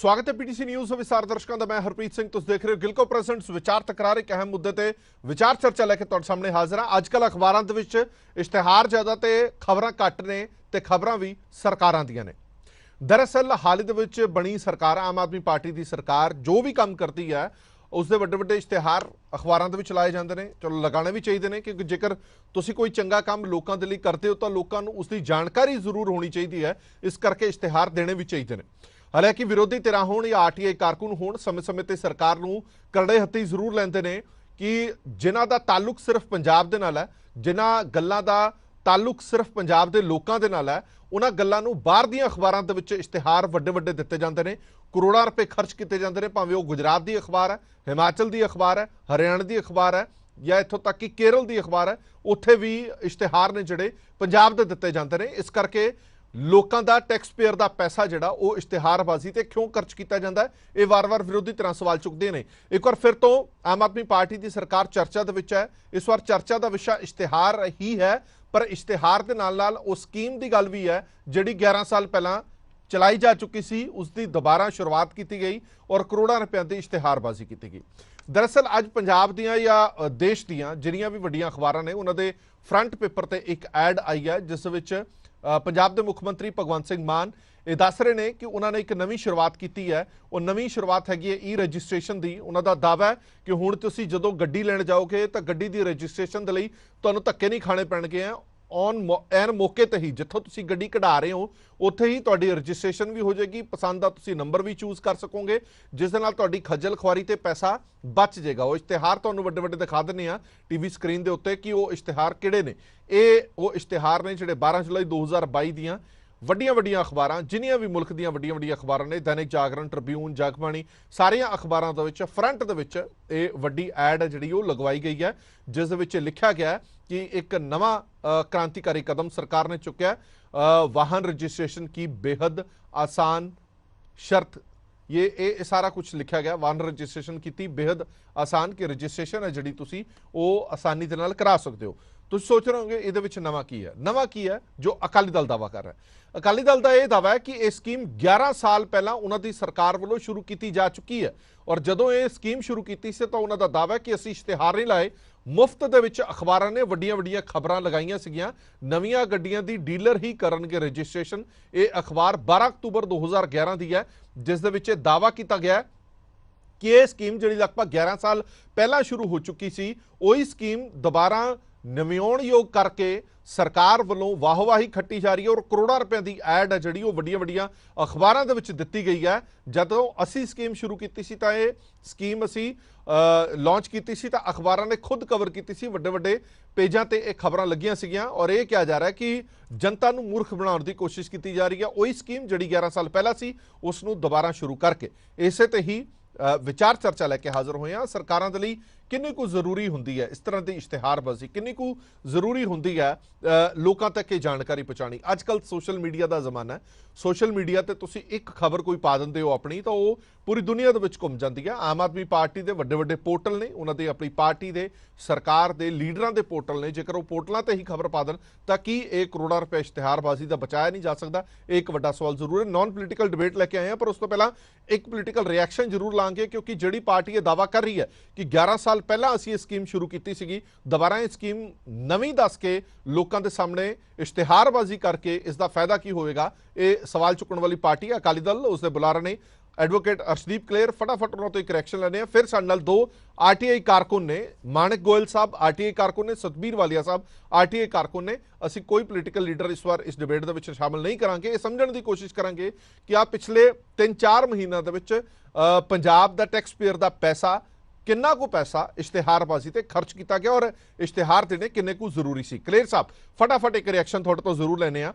स्वागत है PTC news विस्तार दर्शकों का। मैं हरप्रीत सिंह, तुम देख रहे हो गिलको प्रेजेंट्स विचार तकरार। एक अहम मुद्दे ते विचार चर्चा लैके तुहाडे सामने हाजिर हाँ। अजकल अखबारों के विच इश्तिहार ज़्यादा ते खबरां घट ने ते खबरां भी सरकारां दियां ने। दरअसल हाल ही दे बनी सरकार आम आदमी पार्टी की सरकार जो भी काम करती है उसके वड्डे वड्डे इश्तिहार अखबारों के लाए जाते हैं। चलो लगाने भी चाहिए ने, क्योंकि जेकर तुसीं कोई चंगा काम लोगों के लिए करते हो तो लोगों को उसकी जानकारी जरूर होनी चाहिए है। इस करके इश्तिहार देने भी चाहिए ने। हालांकि विरोधी धिरां होण या आरटीआई कारकुन होण समय समय पर सरकार नूं करड़े हत्थी जरूर लैंदे ने कि जिन्हां दा ताल्लुक सिर्फ पंजाब दे नाल है, जिन्हां गल्लां दा ताल्लुक सिर्फ पंजाब के लोगों के नाल है, उन्हां गल्लां नूं बाहर दीयां अखबारां दे विच इश्तिहार वड्डे वड्डे दिते जांदे ने। करोड़ां रुपए खर्च किए जाते हैं, भावें वो गुजरात की अखबार है, हिमाचल की अखबार है, हरियाणा की अखबार है या इत्थों तक कि केरल की अखबार है, उत्थे भी इश्तिहार ने जिहड़े पंजाब दे दिते जाते हैं। इस करके लोगों का टैक्स पेयर का पैसा जिहड़ा वो इश्तिहारबाजी ते क्यों खर्च किया जाता है, ये वार वार विरोधी धिरां सवाल चुकते हैं। एक बार फिर तो आम आदमी पार्टी की सरकार चर्चा दे विच है। इस बार चर्चा का विषय इश्तिहार ही है, पर इश्तिहार के नाल नाल उस स्कीम की गल भी है जिहड़ी 11 साल पहला चलाई जा चुकी सी, उसकी दोबारा शुरुआत की गई और करोड़ों रुपयों की इश्तिहारबाजी की गई। दरअसल अज पंजाब दियां या देश दियां जिहड़ियां भी वड्डियां अखबारां ने उन्हां दे फ्रंट पेपर ते एक ऐड आई है जिस विच पंजाब के मुख मंत्री भगवंत सिंह मान ये दस रहे हैं कि उन्होंने एक नवी शुरुआत की है। और नवी शुरुआत हैगी है ई रजिस्ट्रेशन की। उन्होंने दावा है कि हुण तुसीं जदों गड्डी लैण जाओगे तो गड्डी की रजिस्ट्रेशन के लिए तुहानूं धक्के नहीं खाने पैणगे। एन मौके ते ही जिथों तुसीं गड्डी कढा रहे हो उत्थे ही तुहाडी रजिस्ट्रेशन भी हो जाएगी, पसंद का तुसीं नंबर भी चूज कर सकोगे, जिस दे नाल तुहाडी खज्जल खुआरी ते पैसा बच जाएगा। वो इश्तिहार तुहानूं वड्डे वड्डे दिखा दिंदे आ टीवी स्क्रीन के उत्ते कि वो इश्तिहार किहड़े ने। ये वो इश्तिहार ने जिहड़े 12 जुलाई 2022 दियां वड्डियां वड्डियां अखबारां जिन्नियां भी मुल्क दियां वड्डियां वड्डियां अखबारां ने, दैनिक जागरण, ट्रिब्यून, जगबाणी, सारियां अखबारां दे विच फ्रंट दे विच ये वड्डी ऐड है जिहड़ी वो लगवाई गई है, जिस दे विच लिखा गया है कि एक नवा क्रांतिकारी कदम सरकार ने चुक्या। वाहन रजिस्ट्रेशन की बेहद आसान शर्त, ये सारा कुछ लिखा गया। वाहन रजिस्ट्रेशन की बेहद आसान कि रजिस्ट्रेशन है जिहड़ी तुसीं वो आसानी दे नाल करा सकते हो। तुम सोच रहे होंगे ये नवा की है। नवा की है जो अकाली दल दावा कर रहा है। अकाली दल का यह दावा है कि यह स्कीम 11 साल पहला उन्होंने सरकार वालों शुरू की जा चुकी है और जदों ये स्कीम शुरू की तो उन्होंने दावा है कि असीं इश्तिहार नहीं लाए, मुफ्त दे विच अखबारां ने वड्डियां वड्डियां खबरां लगाईयां सीगियां। नवीआं गड्डियां दी डीलर ही करनगे रजिस्ट्रेशन। ये अखबार 12 अक्तूबर 2011 की है, जिस दे विच दावा किया गया है कि यह स्कीम जिहड़ी लगभग 11 साल पहला शुरू हो चुकी सी, वही स्कीम दोबारा नवियाउण योग करके सरकार वालों वाहवाही खट्टी जा रही है और करोड़ों रुपए की ऐड है जिहड़ी वो वड्डियां वड्डियां अखबारां दे विच दित्ती गई है। जदों असीं स्कीम शुरू की सी तां ये स्कीम असीं लॉन्च की सी तां अखबारां ने खुद कवर की सी, वड्डे वड्डे पेजां ते ये खबरां लगियां सीगियां और ये कहा जा रहा है कि जनता नूं मूर्ख बनाउण दी कोशिश की जा रही है। वही स्कीम जिहड़ी 11 साल पहला सी उसनूं दोबारा शुरू करके इसे ते ही विचार चर्चा लैके हाजिर होए हैं। सरकारां दे लई किन्नी कु जरूरी हुंदी है इस तरह की इश्तिहारबाजी, किन्नी कु जरूरी हुंदी है लोगों तक ये जानकारी पहुँचानी। अजकल सोशल मीडिया का जमाना है, सोशल मीडिया ते तुसीं एक खबर कोई पा दिंदे हो अपनी तो वो पूरी दुनिया दे विच घुम जाती है। आम आदमी पार्टी के वड्डे वड्डे पोर्टल ने, उन्होंने अपनी पार्टी के सरकार के लीडरां के पोर्टल ने, जेकर वो पोर्टलों ते ही खबर पा देन तां कि एक करोड़ां रुपए इश्तिहारबाजी का बचाया नहीं जा सकता। एक वड्डा सवाल जरूर है। नॉन पोलीटिकल डिबेट लैके आए हैं, पर उस तो पहला एक पोलीटिकल रिएक्शन जरूर लांगे, क्योंकि जिहड़ी पार्टी ये दावा कर रही है कि 11 साल पहला असीं स्कीम शुरू की सी, दोबारा ये स्कीम नवीं दस के लोगों के सामने इश्तिहारबाजी करके इसका फायदा की होएगा, ये सवाल चुकण वाली पार्टी है अकाली दल। उसके बुलारे ने एडवोकेट अर्शदीप कलेर, फटाफट उन्होंने तो एक रिएक्शन लेने। फिर साडे नाल दो आरटीआई कारकुन ने, माणिक गोयल साहब आरटीआई कारकुन ने, सतबीर वालिया साहब आरटीआई कारकुन ने। असीं कोई पोलीटिकल लीडर इस बार इस डिबेट दे विच शामिल नहीं करांगे। ये समझण दी कोशिश करांगे कि आ पिछले 3-4 महीनों दे विच पंजाब दा टैक्स पेयर दा पैसा किन्ना को पैसा इश्तिहारबाजी ते खर्च किया गया और इश्तिहार देने किन्ने को जरूरी सी। कलेर साहब फटाफट एक रिएक्शन थोड़े तो जरूर लेने आ।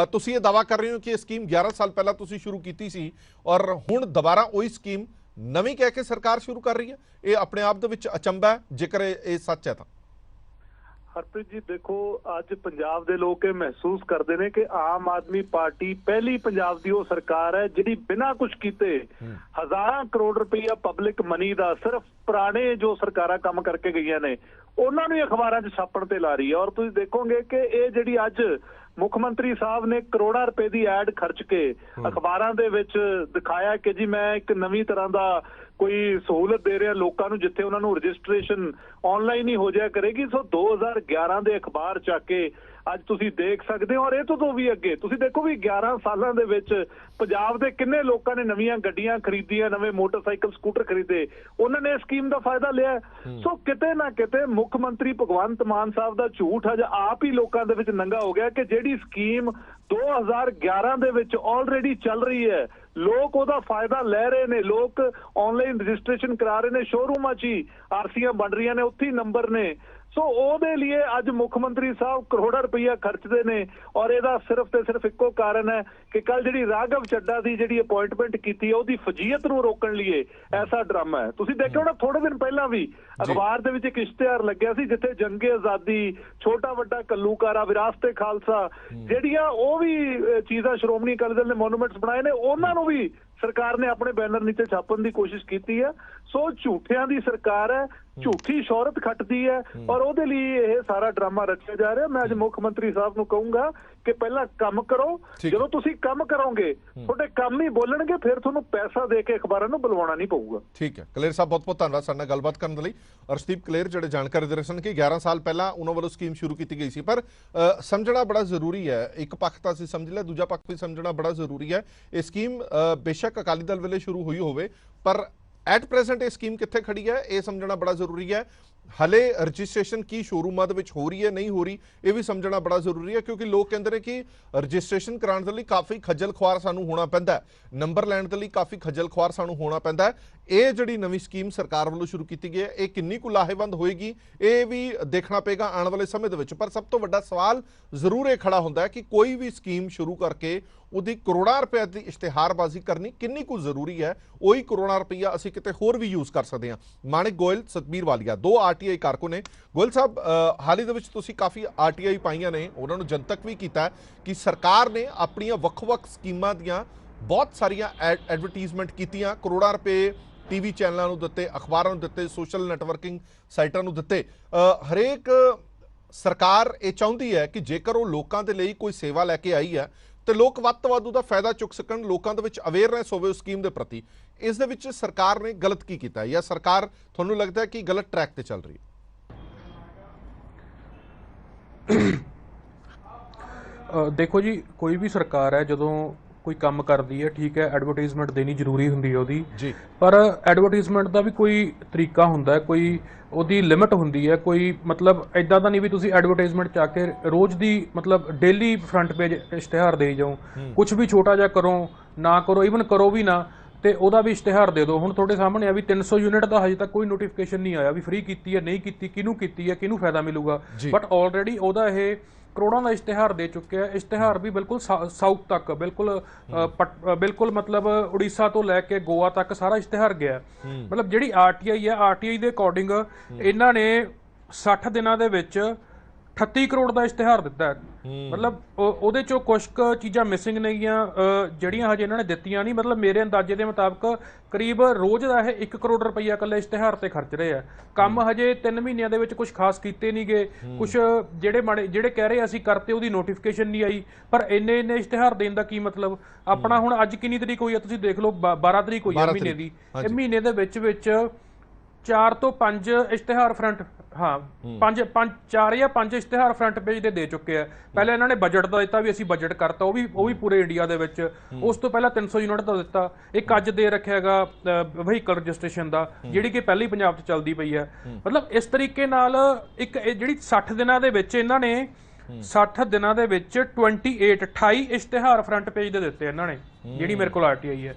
तुसीं ये दावा कर रहे हो कि ये स्कीम 11 साल पहला तुसीं शुरू की सी और हुण दोबारा वही स्कीम नवीं कह के सरकार शुरू कर रही है, ये अपने आप दे विच अचंभा है जेकर ये सच है। हरप्रीत जी देखो, अज पंजाब के लोग महसूस करते हैं कि आम आदमी पार्टी पहली पंजाब की वो सरकार है जिहड़ी बिना कुछ किए हज़ारां करोड़ रुपया पब्लिक मनी का सिर्फ पुराने जो सरकारां काम करके गई ने उन्होंने अखबारों च छापण ते ला रही है। और तुसीं देखोगे कि ये जिहड़ी अज ਮੁੱਖ ਮੰਤਰੀ ਸਾਹਿਬ ਨੇ ਕਰੋੜਾਂ ਰੁਪਏ ਦੀ ਐਡ ਖਰਚ ਕੇ ਅਖਬਾਰਾਂ ਦੇ ਵਿੱਚ ਦਿਖਾਇਆ ਕਿ ਜੀ ਮੈਂ ਇੱਕ ਨਵੀਂ ਤਰ੍ਹਾਂ ਦਾ ਕੋਈ ਸਹੂਲਤ ਦੇ ਰਿਹਾ ਲੋਕਾਂ ਨੂੰ, ਜਿੱਥੇ ਉਹਨਾਂ ਨੂੰ ਰਜਿਸਟ੍ਰੇਸ਼ਨ ਆਨਲਾਈਨ ਹੀ ਹੋ ਜਾਇਆ ਕਰੇਗੀ। ਸੋ 2011 ਦੇ ਅਖਬਾਰ ਚੱਕ ਕੇ ਅੱਜ ਤੁਸੀਂ ਦੇਖ ਸਕਦੇ ਹੋ। ਔਰ ਇਹ ਤੋਂ ਵੀ ਅੱਗੇ ਤੁਸੀਂ ਦੇਖੋ ਵੀ 11 ਸਾਲਾਂ ਦੇ ਵਿੱਚ ਪੰਜਾਬ ਦੇ ਕਿੰਨੇ ਲੋਕਾਂ ਨੇ ਨਵੀਆਂ ਗੱਡੀਆਂ ਖਰੀਦੀਆਂ, ਨਵੇਂ ਮੋਟਰਸਾਈਕਲ ਸਕੂਟਰ ਖਰੀਦੇ, ਉਹਨਾਂ ਨੇ ਇਸ ਸਕੀਮ ਦਾ ਫਾਇਦਾ ਲਿਆ। ਸੋ ਕਿਤੇ ਨਾ ਕਿਤੇ ਮੁੱਖ ਮੰਤਰੀ ਭਗਵੰਤ ਮਾਨ ਸਾਹਿਬ ਦਾ ਝੂਠ ਅੱਜ ਆਪ ਹੀ ਲੋਕਾਂ ਦੇ ਵਿੱਚ ਨੰਗਾ ਹੋ ਗਿਆ ਕਿ ਜਿਹੜੀ ਸਕੀਮ 2011 ਦੇ ਵਿੱਚ ਆਲਰੇਡੀ ਚੱਲ ਰਹੀ ਹੈ, ਲੋਕ ਉਹਦਾ ਫਾਇਦਾ ਲੈ ਰਹੇ ਨੇ, ਲੋਕ ਆਨਲਾਈਨ ਰਜਿਸਟ੍ਰੇਸ਼ਨ ਕਰਾ ਰਹੇ ਨੇ, ਸ਼ੋਰੂਮਾਂ 'ਚ ਹੀ ਆਰਸੀਆਂ ਬਣ ਰਹੀਆਂ ਨੇ, ਉੱਥੇ ਹੀ ਨੰਬਰ ਨੇ। ਸੋ ਉਹਦੇ ਲਈ ਅੱਜ ਮੁੱਖ ਮੰਤਰੀ ਸਾਹਿਬ ਕਰੋੜਾਂ ਰੁਪਈਆ ਖਰਚਦੇ ਨੇ। ਔਰ ਇਹਦਾ ਸਿਰਫ ਤੇ ਸਿਰਫ ਇੱਕੋ ਕਾਰਨ ਹੈ ਕਿ ਕੱਲ ਜਿਹੜੀ ਰਾਘਵ ਚੱਡਾ ਦੀ ਜਿਹੜੀ ਅਪਾਇੰਟਮੈਂਟ ਕੀਤੀ ਹੈ, ਉਹਦੀ ਫਜੀਅਤ ਨੂੰ ਰੋਕਣ ਲਈ ਐਸਾ ਡਰਾਮਾ ਹੈ। ਤੁਸੀਂ ਦੇਖਿਓ ਨਾ, ਥੋੜੇ ਦਿਨ ਪਹਿਲਾਂ ਵੀ ਅਖਬਾਰ ਦੇ ਵਿੱਚ ਇੱਕ ਇਸ਼ਤਿਹਾਰ ਲੱਗਿਆ ਸੀ ਜਿੱਥੇ ਜੰਗੇ ਆਜ਼ਾਦੀ, ਛੋਟਾ ਵੱਡਾ ਕੱਲੂਕਾਰਾ, ਵਿਰਾਸਤ-ਏ ਖਾਲਸਾ, ਜਿਹੜੀਆਂ ਉਹ ਵੀ ਚੀਜ਼ਾਂ ਸ਼੍ਰੋਮਣੀ ਅਕਾਲੀ ਦਲ ਨੇ ਮੋਨੂਮੈਂਟਸ ਬਣਾਏ ਨੇ, ਉਹਨਾਂ ਨੂੰ ਵੀ ਸਰਕਾਰ ਨੇ ਆਪਣੇ ਬੈਨਰ ਨੀਚੇ ਛਾਪਣ ਦੀ ਕੋਸ਼ਿਸ਼ ਕੀਤੀ ਹੈ। ਸੋ ਝੂਠਿਆਂ ਦੀ ਸਰਕਾਰ ਹੈ, ਝੂਠੀ ਸ਼ੌਹਰਤ ਖੱਟਦੀ ਹੈ ਔਰ ਉਹਦੇ ਲਈ ਇਹ ਸਾਰਾ ਡਰਾਮਾ ਰਚਿਆ ਜਾ ਰਿਹਾ। ਮੈਂ ਅੱਜ ਮੁੱਖ ਮੰਤਰੀ ਸਾਹਿਬ ਨੂੰ ਕਹੂੰਗਾ ਕਿ ਪਹਿਲਾਂ ਕੰਮ ਕਰੋ। ਜਦੋਂ ਤੁਸੀਂ ਕੰਮ ਕਰੋਗੇ, ਤੁਹਾਡੇ ਕੰਮ ਹੀ ਬੋਲਣਗੇ, ਫਿਰ ਤੁਹਾਨੂੰ ਪੈਸਾ ਦੇ ਕੇ ਅਖਬਾਰਾਂ ਨੂੰ ਬੁਲਵਾਉਣਾ ਨਹੀਂ ਪਊਗਾ। ਠੀਕ ਹੈ ਕਲੇਰ ਸਾਹਿਬ, ਬਹੁਤ ਬਹੁਤ ਧੰਨਵਾਦ ਸਾਡੇ ਨਾਲ ਗੱਲਬਾਤ ਕਰਨ ਦੇ ਲਈ। ਅਰਸ਼ਦੀਪ ਕਲੇਰ ਜਿਹੜੇ ਜਾਣਕਾਰੀ ਦੇ ਰਹੇ ਸਨ ਕਿ 11 ਸਾਲ ਪਹਿਲਾਂ ਉਹਨਾਂ ਵੱਲੋਂ ਸਕੀਮ ਸ਼ੁਰੂ ਕੀਤੀ ਗਈ ਸੀ, ਪਰ ਸਮਝਣਾ ਬੜਾ ਜ਼ਰੂਰੀ ਹੈ। ਇੱਕ ਪੱਖ ਤਾਂ ਅਸੀਂ ਸਮਝ ਲਿਆ, ਦੂਜਾ ਪੱਖ ਵੀ ਸਮਝਣਾ ਬੜਾ ਜ਼ਰੂਰੀ ਹੈ। ਇਹ ਸਕੀਮ ਬੇਸ਼ੱਕ ਅਕਾਲੀ ਦਲ ਵੇਲੇ ਸ਼ੁਰੂ ਹੋਈ ਹੋਵੇ, ਪਰ ਐਟ ਪ੍ਰੈਜ਼ੈਂਟ ਇਹ ਸਕੀਮ ਕਿੱਥੇ ਖੜੀ ਹੈ ਇਹ ਸਮਝਣਾ ਬੜਾ ਜ਼ਰੂਰੀ ਹੈ। ਹਲੇ ਰਜਿਸਟ੍ਰੇਸ਼ਨ ਕੀ ਸ਼ੋਰੂਮਾਂ ਦੇ ਵਿੱਚ ਹੋ ਰਹੀ ਹੈ, ਨਹੀਂ ਹੋ ਰਹੀ, ਇਹ ਵੀ ਸਮਝਣਾ ਬੜਾ ਜ਼ਰੂਰੀ ਹੈ, ਕਿਉਂਕਿ ਲੋਕ ਕਹਿੰਦੇ ਨੇ ਕਿ ਰਜਿਸਟ੍ਰੇਸ਼ਨ ਕਰਾਉਣ ਦੇ ਲਈ ਕਾਫੀ ਖੱਜਲ ਖੁਆਰ ਸਾਨੂੰ ਹੋਣਾ ਪੈਂਦਾ, ਨੰਬਰ ਲੈਣ ਦੇ ਲਈ ਕਾਫੀ ਖੱਜਲ ਖੁਆਰ ਸਾਨੂੰ ਹੋਣਾ ਪੈਂਦਾ। ਇਹ ਜਿਹੜੀ ਨਵੀਂ ਸਕੀਮ ਸਰਕਾਰ ਵੱਲੋਂ ਸ਼ੁਰੂ ਕੀਤੀ ਗਈ ਹੈ, ਇਹ ਕਿੰਨੀ ਕੁ ਲਾਹੇਵੰਦ ਹੋਏਗੀ ਇਹ ਵੀ ਦੇਖਣਾ ਪਏਗਾ ਆਉਣ ਵਾਲੇ ਸਮੇਂ ਦੇ ਵਿੱਚ। ਪਰ ਸਭ ਤੋਂ ਵੱਡਾ ਸਵਾਲ ਜ਼ਰੂਰ ਇਹ ਖੜਾ ਹੁੰਦਾ ਹੈ ਕਿ ਕੋਈ ਵੀ ਸਕੀਮ ਸ਼ੁਰੂ ਕਰਕੇ ਉਹਦੀ ਕਰੋੜਾਂ ਰੁਪਏ ਦੀ ਇਸ਼ਤਿਹਾਰਬਾਜ਼ੀ ਕਰਨੀ ਕਿੰਨੀ ਕੁ ਜ਼ਰੂਰੀ ਹੈ। ਉਹੀ ਕਰੋੜਾਂ ਰੁਪਈਆ ਅਸੀਂ ਕਿਤੇ ਹੋਰ ਵੀ ਯੂਜ਼ ਕਰ ਸਕਦੇ ਹਾਂ। ਮਾਣਿਕ ਗੋਇਲ, ਸਤਬੀਰ ਵਾਲੀਆ, ਦੋ ਆਰਟੀਆਈ ਕਾਰਕੁਨ ਨੇ। ਗੋਇਲ ਸਾਹਿਬ, ਹਾਲ ਹੀ ਦੇ ਵਿੱਚ ਤੁਸੀਂ ਕਾਫੀ ਆਰਟੀਆਈ ਪਾਈਆਂ ਨੇ, ਉਹਨਾਂ ਨੂੰ ਜਨਤਕ ਵੀ ਕੀਤਾ ਕਿ ਸਰਕਾਰ ਨੇ ਆਪਣੀਆਂ ਵੱਖ-ਵੱਖ ਸਕੀਮਾਂ ਦੀਆਂ ਬਹੁਤ ਸਾਰੀਆਂ ਐਡਵਰਟੀਜ਼ਮੈਂਟ ਕੀਤੀਆਂ, ਕਰੋੜਾਂ ਰੁਪਏ ਟੀਵੀ ਚੈਨਲਾਂ ਨੂੰ ਦਿੱਤੇ, ਅਖਬਾਰਾਂ ਨੂੰ ਦਿੱਤੇ, ਸੋਸ਼ਲ ਨੈਟਵਰਕਿੰਗ ਸਾਈਟਾਂ ਨੂੰ ਦਿੱਤੇ। ਹਰੇਕ ਸਰਕਾਰ ਇਹ ਚਾਹੁੰਦੀ ਹੈ ਕਿ ਜੇਕਰ ਉਹ ਲੋਕਾਂ ਦੇ ਲਈ ਕੋਈ ਸੇਵਾ ਲੈ ਕੇ ਆਈ ਹੈ ਤੇ ਲੋਕ ਵੱਧ ਤੋਂ ਵੱਧ ਉਹਦਾ ਫਾਇਦਾ ਚੁੱਕ ਸਕਣ, ਲੋਕਾਂ ਦੇ ਵਿੱਚ ਅਵੇਅਰਨੈਸ ਹੋਵੇ ਉਸ ਸਕੀਮ ਦੇ ਪ੍ਰਤੀ। ਇਸ ਦੇ ਵਿੱਚ ਸਰਕਾਰ ਨੇ ਗਲਤ ਕੀ ਕੀਤਾ, ਜਾਂ ਸਰਕਾਰ ਤੁਹਾਨੂੰ ਲੱਗਦਾ ਹੈ ਕਿ ਗਲਤ ਟਰੈਕ ਤੇ ਚੱਲ ਰਹੀ ਹੈ? ਦੇਖੋ ਜੀ, ਕੋਈ ਵੀ ਸਰਕਾਰ ਹੈ ਜਦੋਂ ਕੋਈ ਕੰਮ ਕਰਦੀ ਹੈ, ਠੀਕ ਹੈ, ਐਡਵਰਟਾਈਜ਼ਮੈਂਟ ਦੇਣੀ ਜ਼ਰੂਰੀ ਹੁੰਦੀ ਹੈ ਉਹਦੀ ਜੀ, ਪਰ ਐਡਵਰਟਾਈਜ਼ਮੈਂਟ ਦਾ ਵੀ ਕੋਈ ਤਰੀਕਾ ਹੁੰਦਾ, ਕੋਈ ਉਹਦੀ ਲਿਮਿਟ ਹੁੰਦੀ ਹੈ। ਕੋਈ ਮਤਲਬ ਇੱਦਾਂ ਦਾ ਨਹੀਂ ਵੀ ਤੁਸੀਂ ਐਡਵਰਟਾਈਜ਼ਮੈਂਟ ਚਾ ਕੇ ਰੋਜ਼ ਦੀ ਮਤਲਬ ਡੇਲੀ ਫਰੰਟ ਪੇਜ ਇਸ਼ਤਿਹਾਰ ਦੇਈ ਜਾਓ। ਕੁਝ ਵੀ ਛੋਟਾ ਜਿਹਾ ਕਰੋ ਨਾ ਕਰੋ, ਈਵਨ ਕਰੋ ਵੀ ਨਾ ਤੇ ਉਹਦਾ ਵੀ ਇਸ਼ਤਿਹਾਰ ਦੇ ਦਿਓ। ਹੁਣ ਤੁਹਾਡੇ ਸਾਹਮਣੇ ਆ ਵੀ 300 ਯੂਨਿਟ ਦਾ ਹਜੇ ਤੱਕ ਕੋਈ ਨੋਟੀਫਿਕੇਸ਼ਨ ਨਹੀਂ ਆਇਆ ਵੀ ਫ੍ਰੀ ਕੀਤੀ ਹੈ, ਨਹੀਂ ਕੀਤੀ, ਕਿਹਨੂੰ ਕੀਤੀ ਹੈ, ਕਿਹਨੂੰ ਫਾਇਦਾ ਮਿਲੂਗਾ, ਬਟ ਆਲਰੇਡੀ ਉਹਦਾ ਇਹ ਕਰੋੜਾਂ ਦਾ ਇਸ਼ਤਿਹਾਰ ਦੇ ਚੁੱਕਿਆ। ਇਸ਼ਤਿਹਾਰ ਵੀ ਬਿਲਕੁਲ ਸਾਊਥ ਤੱਕ, ਬਿਲਕੁਲ ਮਤਲਬ ਉੜੀਸਾ ਤੋਂ ਲੈ ਕੇ ਗੋਆ ਤੱਕ ਸਾਰਾ ਇਸ਼ਤਿਹਾਰ ਗਿਆ। ਮਤਲਬ ਜਿਹੜੀ ਆਰਟੀਆਈ ਹੈ, ਆਰਟੀਆਈ ਦੇ ਅਕੋਰਡਿੰਗ ਇਹਨਾਂ ਨੇ 60 ਦਿਨਾਂ ਦੇ ਵਿੱਚ 38 ਕਰੋੜ ਦਾ ਇਸ਼ਤਿਹਾਰ ਦਿੱਤਾ ਹੈ। ਮਤਲਬ ਉਹਦੇ ਚੋਂ ਕੁਛ ਕੁ ਚੀਜ਼ਾਂ ਮਿਸਿੰਗ ਨੇਗੀਆਂ ਜਿਹੜੀਆਂ ਹਜੇ ਇਹਨਾਂ ਨੇ ਦਿੱਤੀਆਂ ਨਹੀਂ। ਮਤਲਬ ਮੇਰੇ ਅੰਦਾਜ਼ੇ ਦੇ ਮੁਤਾਬਕ ਕਰੀਬ ਰੋਜ਼ ਦਾ ਇਹ 1 ਕਰੋੜ ਰੁਪਈਆ ਇਕੱਲੇ ਇਸ਼ਤਿਹਾਰ ਤੇ ਖਰਚ ਰਹੇ ਆ। ਕੰਮ ਹਜੇ 3 ਮਹੀਨਿਆਂ ਦੇ ਵਿੱਚ ਕੁਝ ਖਾਸ ਕੀਤੇ ਨਹੀਂ ਗਏ। ਕੁਛ ਜਿਹੜੇ ਕਹਿ ਰਹੇ ਅਸੀਂ ਕਰਤੇ, ਉਹਦੀ ਨੋਟੀਫਿਕੇਸ਼ਨ ਨਹੀਂ ਆਈ। ਪਰ ਇੰਨੇ ਇਸ਼ਤਿਹਾਰ ਦੇਣ ਦਾ ਕੀ ਮਤਲਬ? ਆਪਣਾ ਹੁਣ ਅੱਜ ਕਿੰਨੀ ਤਰੀਕ ਹੋਈ ਆ ਤੁਸੀਂ ਦੇਖ ਲਓ, 12 ਤਰੀਕ ਹੋਈ ਆ ਮਹੀਨੇ ਦੀ। ਇਹ ਮਹੀਨੇ ਦੇ ਵਿੱਚ 4 ਤੋਂ 5 ਇਸ਼ਤਿਹਾਰ ਫਰੰਟ, ਹਾਂ 4 ਜਾਂ 5 ਇਸ਼ਤਿਹਾਰ ਫਰੰਟ ਪੇਜ ਦੇ ਚੁੱਕੇ ਆ। ਪਹਿਲਾਂ ਇਹਨਾਂ ਨੇ ਬਜਟ ਦਾ ਦਿੱਤਾ ਵੀ ਅਸੀਂ ਬਜਟ ਕਰਤਾ, ਉਹ ਵੀ ਪੂਰੇ ਇੰਡੀਆ ਦੇ ਵਿੱਚ। ਉਸ ਤੋਂ ਪਹਿਲਾਂ 300 ਯੂਨਿਟ ਦਾ ਦਿੱਤਾ। ਇੱਕ ਅੱਜ ਦੇ ਰੱਖਿਆ ਹੈਗਾ ਵਹੀਕਲ ਰਜਿਸਟ੍ਰੇਸ਼ਨ ਦਾ, ਜਿਹੜੀ ਕਿ ਪਹਿਲੀ ਪੰਜਾਬ 'ਚ ਚੱਲਦੀ ਪਈ ਹੈ। ਮਤਲਬ ਇਸ ਤਰੀਕੇ ਨਾਲ ਇੱਕ ਜਿਹੜੀ 60 ਦਿਨਾਂ ਦੇ ਵਿੱਚ ਇਹਨਾਂ ਨੇ 60 ਦਿਨਾਂ ਦੇ ਵਿੱਚ 28 ਇਸ਼ਤਿਹਾਰ ਫਰੰਟ ਪੇਜ ਦੇ ਦਿੱਤੇ ਇਹਨਾਂ ਨੇ, ਜਿਹੜੀ ਮੇਰੇ ਕੋਲ ਆਰਟੀਆਈ ਹੈ।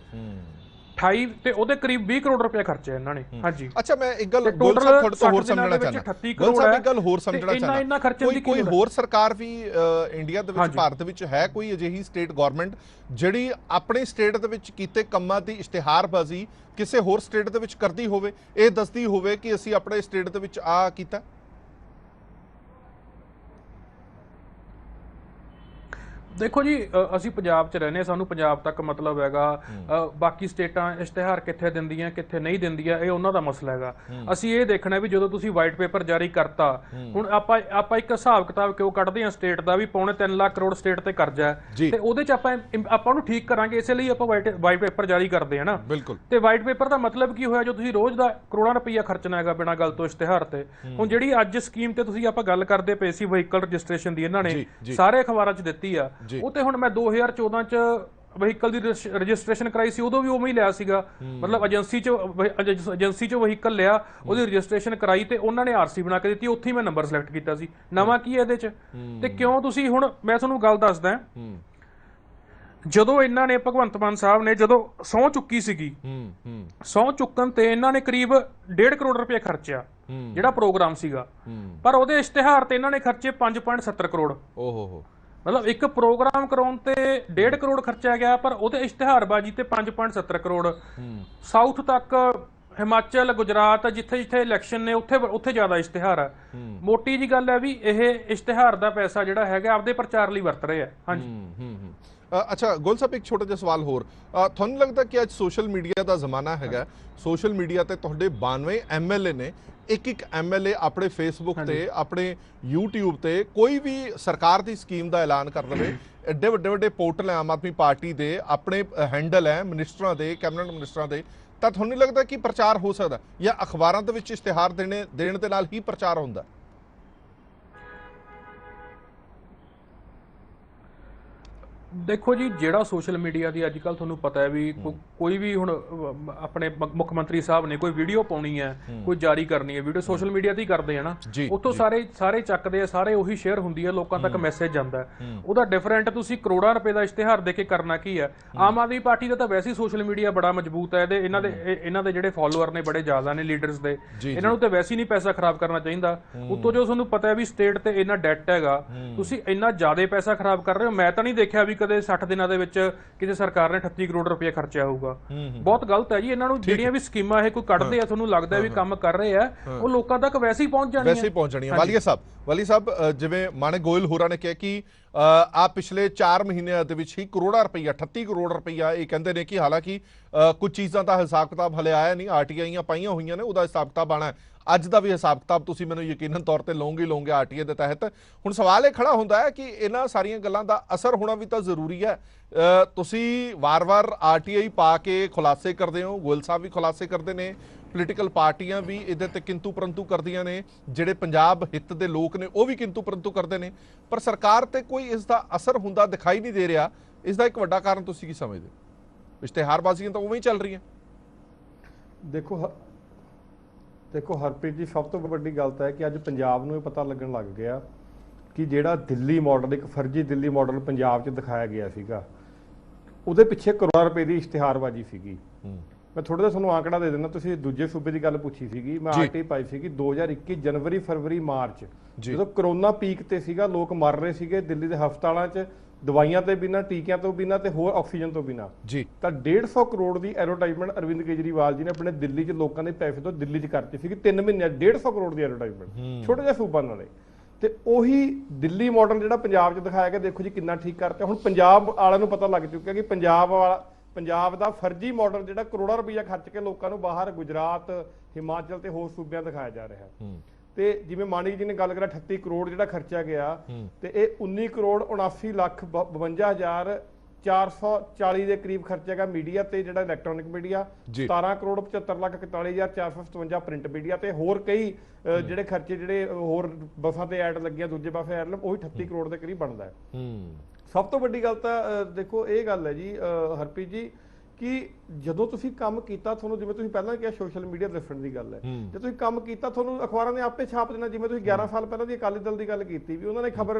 28 ਤੇ ਉਹਦੇ ਕਰੀਬ 20 ਕਰੋੜ ਰੁਪਏ ਖਰਚੇ ਇਹਨਾਂ ਨੇ। ਹਾਂਜੀ, ਅੱਛਾ, ਮੈਂ ਇੱਕ ਗੱਲ ਗੋਲ ਸਾਹਿਬ ਤੁਹਾਡੇ ਤੋਂ ਹੋਰ ਸਮਝਣਾ ਚਾਹੁੰਦਾ। ਗੋਲ ਸਾਹਿਬ ਇੱਕ ਗੱਲ ਹੋਰ ਸਮਝਣਾ ਚਾਹੁੰਦਾ, ਕੋਈ ਹੋਰ ਸਰਕਾਰ ਵੀ ਇੰਡੀਆ ਦੇ ਵਿੱਚ, ਭਾਰਤ ਵਿੱਚ ਹੈ ਕੋਈ ਅਜਿਹੀ ਸਟੇਟ ਗਵਰਨਮੈਂਟ ਜਿਹੜੀ ਆਪਣੇ ਸਟੇਟ ਦੇ ਵਿੱਚ ਕੀਤੇ ਕੰਮਾਂ ਦੀ ਇਸ਼ਤਿਹਾਰਬਾਜ਼ੀ ਕਿਸੇ ਹੋਰ ਸਟੇਟ ਦੇ ਵਿੱਚ ਕਰਦੀ ਹੋਵੇ, ਇਹ ਦੱਸਦੀ ਹੋਵੇ ਕਿ ਅਸੀਂ ਆਪਣੇ ਸਟੇਟ ਦੇ ਵਿੱਚ ਆ ਕੀਤਾ? ਦੇਖੋ ਜੀ ਅਸੀਂ ਪੰਜਾਬ 'ਚ ਰਹਿੰਦੇ, ਸਾਨੂੰ ਪੰਜਾਬ ਤੱਕ ਮਤਲਬ ਹੈਗਾ। ਬਾਕੀ ਸਟੇਟਾਂ ਇਸ਼ਤਿਹਾਰ ਕਿੱਥੇ ਦਿੰਦੀਆਂ ਕਿੱਥੇ ਨਹੀਂ ਦਿੰਦੀਆਂ ਇਹ ਉਹਨਾਂ ਦਾ ਮਸਲਾ ਹੈਗਾ। ਅਸੀਂ ਇਹ ਦੇਖਣਾ ਵੀ ਜਦੋਂ ਤੁਸੀਂ ਵਾਈਟ ਪੇਪਰ ਜਾਰੀ ਕਰਤਾ, ਹੁਣ ਆਪਾਂ ਇੱਕ ਹਿਸਾਬ ਕਿਤਾਬ ਕਿਉਂ ਕੱਢਦੇ ਹਾਂ ਸਟੇਟ ਦਾ ਵੀ ਪੌਣੇ 3 ਲੱਖ ਕਰੋੜ ਸਟੇਟ ਤੇ ਕਰਜ਼ਾ ਹੈ, ਤੇ ਉਹਦੇ 'ਚ ਆਪਾਂ ਉਹਨੂੰ ਠੀਕ ਕਰਾਂਗੇ, ਇਸੇ ਲਈ ਆਪਾਂ ਵਾਈਟ ਪੇਪਰ ਜਾਰੀ ਕਰਦੇ ਹਾਂ ਨਾ। ਬਿਲਕੁਲ। ਤੇ ਵਾਈਟ ਪੇਪਰ ਦਾ ਮਤਲਬ ਕੀ ਹੋਇਆ, ਜੋ ਤੁਸੀਂ ਰੋਜ਼ ਦਾ ਕਰੋੜਾਂ ਰੁਪਈਆ ਖਰਚਣਾ ਹੈਗਾ ਬਿਨਾਂ ਗੱਲ ਤੋਂ ਇਸ਼ਤਿਹਾਰ ਤੇ। ਹੁਣ ਜਿਹੜੀ ਅੱਜ ਸਕੀਮ ਤੇ ਤੁਸੀਂ ਆਪਾਂ ਗੱਲ ਕਰਦੇ ਪਏ ਸੀ ਵਹੀਕਲ ਰਜਿਸਟ੍ਰੇਸ਼ਨ ਦੀ, ਇਹਨਾਂ ਨੇ ਸਾਰੇ ਅਖਬਾਰਾਂ 'ਚ ਦਿੱਤੀ ਆ, ਉਹ ਤੇ ਹੁਣ ਮੈਂ 2014 ਚ ਵਹੀਕਲ ਦੀ ਰਜਿਸਟ੍ਰੇਸ਼ਨ ਕਰਾਈ ਸੀ, ਉਦੋਂ ਵੀ ਉਵੇਂ ਹੀ ਲਿਆ ਸੀਗਾ। ਮਤਲਬ ਏਜੰਸੀ ਚ ਵਹੀਕਲ ਲਿਆ, ਉਹਦੀ ਰਜਿਸਟ੍ਰੇਸ਼ਨ ਕਰਾਈ ਤੇ ਉਹਨਾਂ ਨੇ ਆਰਸੀ ਬਣਾ ਕੇ ਦਿੱਤੀ, ਉੱਥੇ ਹੀ ਮੈਂ ਨੰਬਰ ਸਿਲੈਕਟ ਕੀਤਾ ਸੀ। ਨਵਾਂ ਕੀ ਹੈ ਇਹਦੇ ਚ? ਤੇ ਕਿਉਂ ਤੁਸੀਂ ਹੁਣ ਮੈਂ ਤੁਹਾਨੂੰ ਗੱਲ ਦੱਸਦਾ, ਜਦੋਂ ਇਹਨਾਂ ਨੇ ਭਗਵੰਤ ਮਾਨ ਸਾਹਿਬ ਨੇ ਜਦੋਂ ਸਹੁੰ ਚੁੱਕੀ ਸੀਗੀ, ਸਹੁੰ ਚੁੱਕਣ ਤੇ ਇਹਨਾਂ ਨੇ ਕਰੀਬ 1.5 ਕਰੋੜ ਰੁਪਏ ਖਰਚਿਆ ਜਿਹੜਾ ਪ੍ਰੋਗਰਾਮ ਸੀਗਾ, ਪਰ ਉਹਦੇ ਇਸ਼ਤਿਹਾਰ ਤੇ ਇਹਨਾਂ ਨੇ ਖਰਚੇ 5.70 ਕਰੋੜ। ਓਹੋ, ਮਤਲਬ ਇੱਕ ਪ੍ਰੋਗਰਾਮ ਕਰਾਉਣ ਤੇ 1.5 ਕਰੋੜ ਖਰਚਿਆ ਗਿਆ, ਪਰ ਉਹਦੇ ਇਸ਼ਤਿਹਾਰਬਾਜ਼ੀ ਤੇ 5.70 ਕਰੋੜ। ਸਾਊਥ ਤੱਕ, ਹਿਮਾਚਲ, ਗੁਜਰਾਤ, ਜਿੱਥੇ ਜਿੱਥੇ ਇਲੈਕਸ਼ਨ ਨੇ ਉੱਥੇ ਜ਼ਿਆਦਾ ਇਸ਼ਤਿਹਾਰ ਹੈ। ਮੋਟੀ ਜੀ ਗੱਲ ਹੈ ਵੀ ਇਹ ਇਸ਼ਤਿਹਾਰ ਦਾ ਪੈਸਾ ਜਿਹੜਾ ਹੈਗਾ ਆਪਦੇ ਪ੍ਰਚਾਰ ਲਈ ਵਰਤ ਰਹੇ ਆ। ਹਾਂਜੀ। ਅੱਛਾ ਗੋਲ ਸਾਹਿਬ, ਇੱਕ ਛੋਟਾ ਜਿਹਾ ਸਵਾਲ ਹੋਰ, ਤੁਹਾਨੂੰ ਲੱਗਦਾ ਕਿ ਅੱਜ ਸੋਸ਼ਲ ਮੀਡੀਆ ਦਾ ਜ਼ਮਾਨਾ ਹੈਗਾ, ਸੋਸ਼ਲ ਮੀਡੀਆ ਤੇ ਤੁਹਾਡੇ 92 MLA ਨੇ, ਇੱਕ MLA ਆਪਣੇ ਫੇਸਬੁੱਕ ਤੇ, ਆਪਣੇ YouTube ਤੇ ਕੋਈ ਵੀ ਸਰਕਾਰ ਦੀ ਸਕੀਮ ਦਾ ਐਲਾਨ ਕਰ ਲਵੇ, ਐਡੇ ਵੱਡੇ ਪੋਰਟਲ ਹੈ ਆਮ ਆਦਮੀ ਪਾਰਟੀ ਦੇ, ਆਪਣੇ ਹੈਂਡਲ ਹੈ ਮਿਨਿਸਟਰਾਂ ਦੇ, ਕੈਬਨਿਟ ਮਿਨਿਸਟਰਾਂ ਦੇ, ਤਾਂ ਤੁਹਾਨੂੰ ਨਹੀਂ ਲੱਗਦਾ ਕਿ ਪ੍ਰਚਾਰ ਹੋ ਸਕਦਾ, ਜਾਂ ਅਖਬਾਰਾਂ ਦੇ ਵਿੱਚ ਇਸ਼ਤਿਹਾਰ ਦੇਣ ਦੇ ਨਾਲ ਹੀ ਪ੍ਰਚਾਰ ਹੁੰਦਾ? ਦੇਖੋ ਜੀ, ਜਿਹੜਾ ਸੋਸ਼ਲ ਮੀਡੀਆ ਦੀ ਅੱਜ ਕੱਲ ਤੁਹਾਨੂੰ ਪਤਾ ਹੈ ਵੀ ਕੋਈ ਵੀ ਹੁਣ ਆਪਣੇ ਮੁੱਖ ਮੰਤਰੀ ਸਾਹਿਬ ਨੇ ਕੋਈ ਵੀਡੀਓ ਪਾਉਣੀ ਹੈ, ਕੋਈ ਜਾਰੀ ਕਰਨੀ ਹੈ ਵੀਡੀਓ, ਸੋਸ਼ਲ ਮੀਡੀਆ ਤੇ ਹੀ ਕਰਦੇ ਆ ਨਾ, ਉੱਥੋਂ ਸਾਰੇ ਚੱਕਦੇ ਆ, ਸਾਰੇ ਉਹੀ ਸ਼ੇਅਰ ਹੁੰਦੀ ਹੈ, ਲੋਕਾਂ ਤੱਕ ਮੈਸੇਜ ਜਾਂਦਾ ਹੈ। ਉਹਦਾ ਡਿਫਰੈਂਟ ਤੁਸੀਂ ਕਰੋੜਾਂ ਰੁਪਏ ਦਾ ਇਸ਼ਤਿਹਾਰ ਦੇ ਕੇ ਕਰਨਾ ਕੀ ਹੈ? ਆਮ ਆਦਮੀ ਪਾਰਟੀ ਦਾ ਤਾਂ ਵੈਸੇ ਹੀ ਸੋਸ਼ਲ ਮੀਡੀਆ ਬੜਾ ਮਜ਼ਬੂਤ ਹੈ, ਇਹਨਾਂ ਦੇ ਜਿਹੜੇ ਫਾਲੋਅਰ ਨੇ ਬੜੇ ਜ਼ਿਆਦਾ ਨੇ, ਲੀਡਰਸ ਦੇ, ਇਹਨਾਂ ਨੂੰ ਤਾਂ ਵੈਸੇ ਹੀ ਨਹੀਂ ਪੈਸਾ ਖਰਾਬ ਕਰਨਾ ਚਾਹੀਦਾ। ਉੱਤੋਂ ਜੋ ਤੁਹਾਨੂੰ ਪਤਾ ਹੈ ਵੀ ਸਟੇਟ ਤੇ ਇੰਨਾ ਡੈਟ ਹੈਗਾ, ਤੁਸੀਂ ਇੰਨਾ ਜ਼ਿਆਦਾ ਪੈਸਾ ਖਰਾਬ ਕਰ ਰਹੇ ਹੋ। ਮੈਂ ਤਾਂ ਨਹੀਂ ਦੇਖਿਆ ਵੀ ਕਦੇ 60 ਦਿਨਾਂ ਦੇ ਵਿੱਚ ਕਿਸੇ ਸਰਕਾਰ ਨੇ 38 ਕਰੋੜ ਰੁਪਏ ਖਰਚਿਆ ਹੋਊਗਾ। ਬਹੁਤ ਗਲਤ ਹੈ ਜੀ। ਇਹਨਾਂ ਨੂੰ ਜਿਹੜੀਆਂ ਵੀ ਸਕੀਮਾਂ ਇਹ ਕੋਈ ਕੱਢਦੇ ਆ, ਤੁਹਾਨੂੰ ਲੱਗਦਾ ਵੀ ਕੰਮ ਕਰ ਰਹੇ ਆ, ਉਹ ਲੋਕਾਂ ਤੱਕ ਵੈਸੇ ਹੀ ਪਹੁੰਚ ਜਾਣੀਆਂ। ਵਾਲੀ ਸਾਹਿਬ, ਜਿਵੇਂ ਮਾਨਕ ਗੋਇਲ ਹੋਰਾਂ ਨੇ ਕਿਹਾ ਕਿ ਆ ਪਿਛਲੇ 4 ਮਹੀਨਿਆਂ ਦੇ ਵਿੱਚ ਹੀ ਕਰੋੜਾਂ ਰੁਪਈਆ, 38 ਕਰੋੜ ਰੁਪਈਆ ਇਹ ਕਹਿੰਦੇ ਨੇ ਕਿ ਹਾਲਾਂਕਿ ਕੁਝ ਚੀਜ਼ਾਂ ਦਾ ਹਿਸਾਬ ਕਿਤਾਬ ਹਲੇ ਆਇਆ ਨਹੀਂ, RTIਆਂ ਪਾਈਆਂ ਹੋਈਆਂ ਨੇ, ਉਹਦਾ ਹਿਸਾਬ ਕਿਤਾਬ ਆਣਾ। ਅੱਜ ਦਾ ਵੀ ਹਿਸਾਬ ਕਿਤਾਬ ਤੁਸੀਂ ਮੈਨੂੰ ਯਕੀਨਨ ਤੌਰ ਤੇ ਲਓਗੇ RTI ਦੇ ਤਹਿਤ। ਹੁਣ ਸਵਾਲ ਇਹ ਖੜਾ ਹੁੰਦਾ ਹੈ ਕਿ ਇਹਨਾਂ ਸਾਰੀਆਂ ਗੱਲਾਂ ਦਾ ਅਸਰ ਹੋਣਾ ਵੀ ਤਾਂ ਜ਼ਰੂਰੀ ਹੈ। ਤੁਸੀਂ ਵਾਰ-ਵਾਰ RTI ਪਾ ਕੇ ਖੁਲਾਸੇ ਕਰਦੇ ਹੋ, ਗੋਇਲ ਸਾਹਿਬ ਵੀ ਖੁਲਾਸੇ ਕਰਦੇ ਨੇ, ਪੋਲੀਟੀਕਲ ਪਾਰਟੀਆਂ ਵੀ ਇਹਦੇ ਤੇ ਕਿੰਤੂ ਪਰੰਤੂ ਕਰਦੀਆਂ ਨੇ, ਜਿਹੜੇ ਪੰਜਾਬ ਹਿੱਤ ਦੇ ਲੋਕ ਨੇ ਉਹ ਵੀ ਕਿੰਤੂ ਪਰੰਤੂ ਕਰਦੇ ਨੇ, ਪਰ ਸਰਕਾਰ ਤੇ ਕੋਈ ਇਸ ਦਾ ਅਸਰ ਹੁੰਦਾ ਦਿਖਾਈ ਨਹੀਂ ਦੇ ਰਿਹਾ। ਇਸ ਦਾ ਇੱਕ ਵੱਡਾ ਕਾਰਨ ਤੁਸੀਂ ਕੀ ਸਮਝਦੇ? ਇਸ਼ਤਿਹਾਰਬਾਜ਼ੀਆਂ ਤਾਂ ਉਵੇਂ ਹੀ ਚੱਲ ਰਹੀਆਂ। ਦੇਖੋ ਹਰਪ੍ਰੀਤ ਜੀ, ਸਭ ਤੋਂ ਵੱਡੀ ਗੱਲ ਤਾਂ ਹੈ ਕਿ ਅੱਜ ਪੰਜਾਬ ਨੂੰ ਇਹ ਪਤਾ ਲੱਗਣ ਲੱਗ ਗਿਆ ਕਿ ਜਿਹੜਾ ਦਿੱਲੀ ਮਾਡਲ, ਇੱਕ ਫਰਜ਼ੀ ਦਿੱਲੀ ਮਾਡਲ ਪੰਜਾਬ 'ਚ ਦਿਖਾਇਆ ਗਿਆ ਸੀਗਾ, ਉਹਦੇ ਪਿੱਛੇ ਕਰੋੜਾਂ ਰੁਪਏ ਦੀ ਇਸ਼ਤਿਹਾਰਬਾਜ਼ੀ ਸੀਗੀ। ਮੈਂ ਥੋੜਾ ਜਿਹਾ ਤੁਹਾਨੂੰ ਆંકੜਾ ਦੇ ਦਿੰਦਾ। ਤੁਸੀਂ ਦੂਜੇ ਸੂਬੇ ਦੀ ਗੱਲ ਪੁੱਛੀ ਸੀਗੀ, ਮੈਂ RTI ਪਾਈ ਸੀਗੀ 2021 ਜਨਵਰੀ, ਫਰਵਰੀ, ਮਾਰਚ, ਜਦੋਂ ਕਰੋਨਾ ਪੀਕ ਤੇ ਸੀਗਾ, ਲੋਕ ਮਰ ਰਹੇ ਸੀਗੇ ਦਿੱਲੀ ਦੇ ਹਸਪਤਾਲਾਂ 'ਚ, ਦਵਾਈਆਂ ਤੇ ਬਿਨਾਂ, ਟੀਕਿਆਂ ਤੋਂ ਬਿਨਾਂ ਤੇ ਹੋਰ ਆਕਸੀਜਨ ਤੋਂ ਬਿਨਾਂ। ਤਾਂ 150 ਕਰੋੜ ਦੀ ਐਡਵਰਟਾਈਜ਼ਮੈਂਟ ਅਰਵਿੰਦ ਕੇਜਰੀਵਾਲ ਜੀ ਨੇ ਆਪਣੇ ਦਿੱਲੀ 'ਚ ਲੋਕਾਂ ਦੇ ਪੈਸੇ ਤੋਂ ਦਿੱਲੀ 'ਚ ਕਰਤੀ ਸੀਗੀ 3 ਮਹੀਨਿਆਂ 150 ਕਰੋੜ ਦੀ ਐਡਵਰਟਾਈਜ਼ਮੈਂਟ, ਛੋਟੇ ਜਿਹੇ ਸੂਬਾ ਨਾਲੇ। ਤੇ ਉਹੀ ਦਿੱਲੀ ਮਾਡਲ ਜਿਹੜਾ ਪੰਜਾਬ 'ਚ ਦਿਖਾਇਆ ਗਿਆ, ਦੇਖੋ ਜੀ ਕਿੰਨਾ ਠੀਕ ਕਰਤਾ। ਹੁਣ ਪੰਜਾਬ ਵਾਲਿਆਂ ਨੂੰ ਪਤਾ ਲੱਗ ਚੁੱਕਿਆ ਕਿ ਪੰਜਾਬ ਦਾ ਫਰਜ਼ੀ ਮਾਡਲ ਜਿਹੜਾ ਕਰੋੜਾਂ ਰੁਪਈਆ ਖਰਚ ਕੇ ਲੋਕਾਂ ਨੂੰ ਬਾਹਰ ਗੁਜਰਾਤ, ਹਿਮਾਚਲ ਤੇ ਹੋਰ ਸੂਬਿਆਂ ਦਿਖਾਇਆ ਜਾ ਰਿਹਾ। ਤੇ ਜਿਵੇਂ ਮਾਨਿਕ ਜੀ ਨੇ ਗੱਲ ਕਰਿਆ 38 ਕਰੋੜ ਜਿਹੜਾ ਖਰਚਿਆ ਗਿਆ, ਤੇ ਇਹ 19 ਕਰੋੜ 79 ਲੱਖ 52,440 ਦੇ ਕਰੀਬ ਖਰਚਿਆ ਗਿਆ ਮੀਡੀਆ ਤੇ, ਜਿਹੜਾ electronic media, 17 crore 75 lakh 41,457 print media ਤੇ ਹੋਰ ਕਈ ਜਿਹੜੇ ਖਰਚੇ, ਜਿਹੜੇ ਹੋਰ ਬੱਸਾਂ ਤੇ ਐਡ ਲੱਗੀਆਂ, ਦੂਜੇ ਪਾਸੇ ਐਡ, ਉਹੀ 38 ਕਰੋੜ ਦੇ ਕਰੀਬ ਬਣਦਾ ਹੈ। ਸਭ ਤੋਂ ਵੱਡੀ ਗੱਲ ਤਾਂ ਦੇਖੋ ਇਹ ਗੱਲ ਹੈ ਜੀ ਹਰਪ੍ਰੀਤ ਜੀ, ਕਿ ਜਦੋਂ ਤੁਸੀਂ ਕੰਮ ਕੀਤਾ, ਤੁਹਾਨੂੰ ਜਿਵੇਂ ਤੁਸੀਂ ਪਹਿਲਾਂ ਕਿਹਾ ਸੋਸ਼ਲ ਮੀਡੀਆ ਦੱਸਣ ਦੀ ਗੱਲ ਹੈ, ਜੇ ਤੁਸੀਂ ਕੰਮ ਕੀਤਾ ਤੁਹਾਨੂੰ ਅਖਬਾਰਾਂ ਨੇ ਆਪੇ ਛਾਪ ਦੇਣਾ। ਜਿਵੇਂ ਤੁਸੀਂ 11 ਸਾਲ ਪਹਿਲਾਂ ਦੀ ਅਕਾਲੀ ਦਲ ਦੀ ਗੱਲ ਕੀਤੀ ਵੀ ਉਹਨਾਂ ਨੇ ਖਬਰ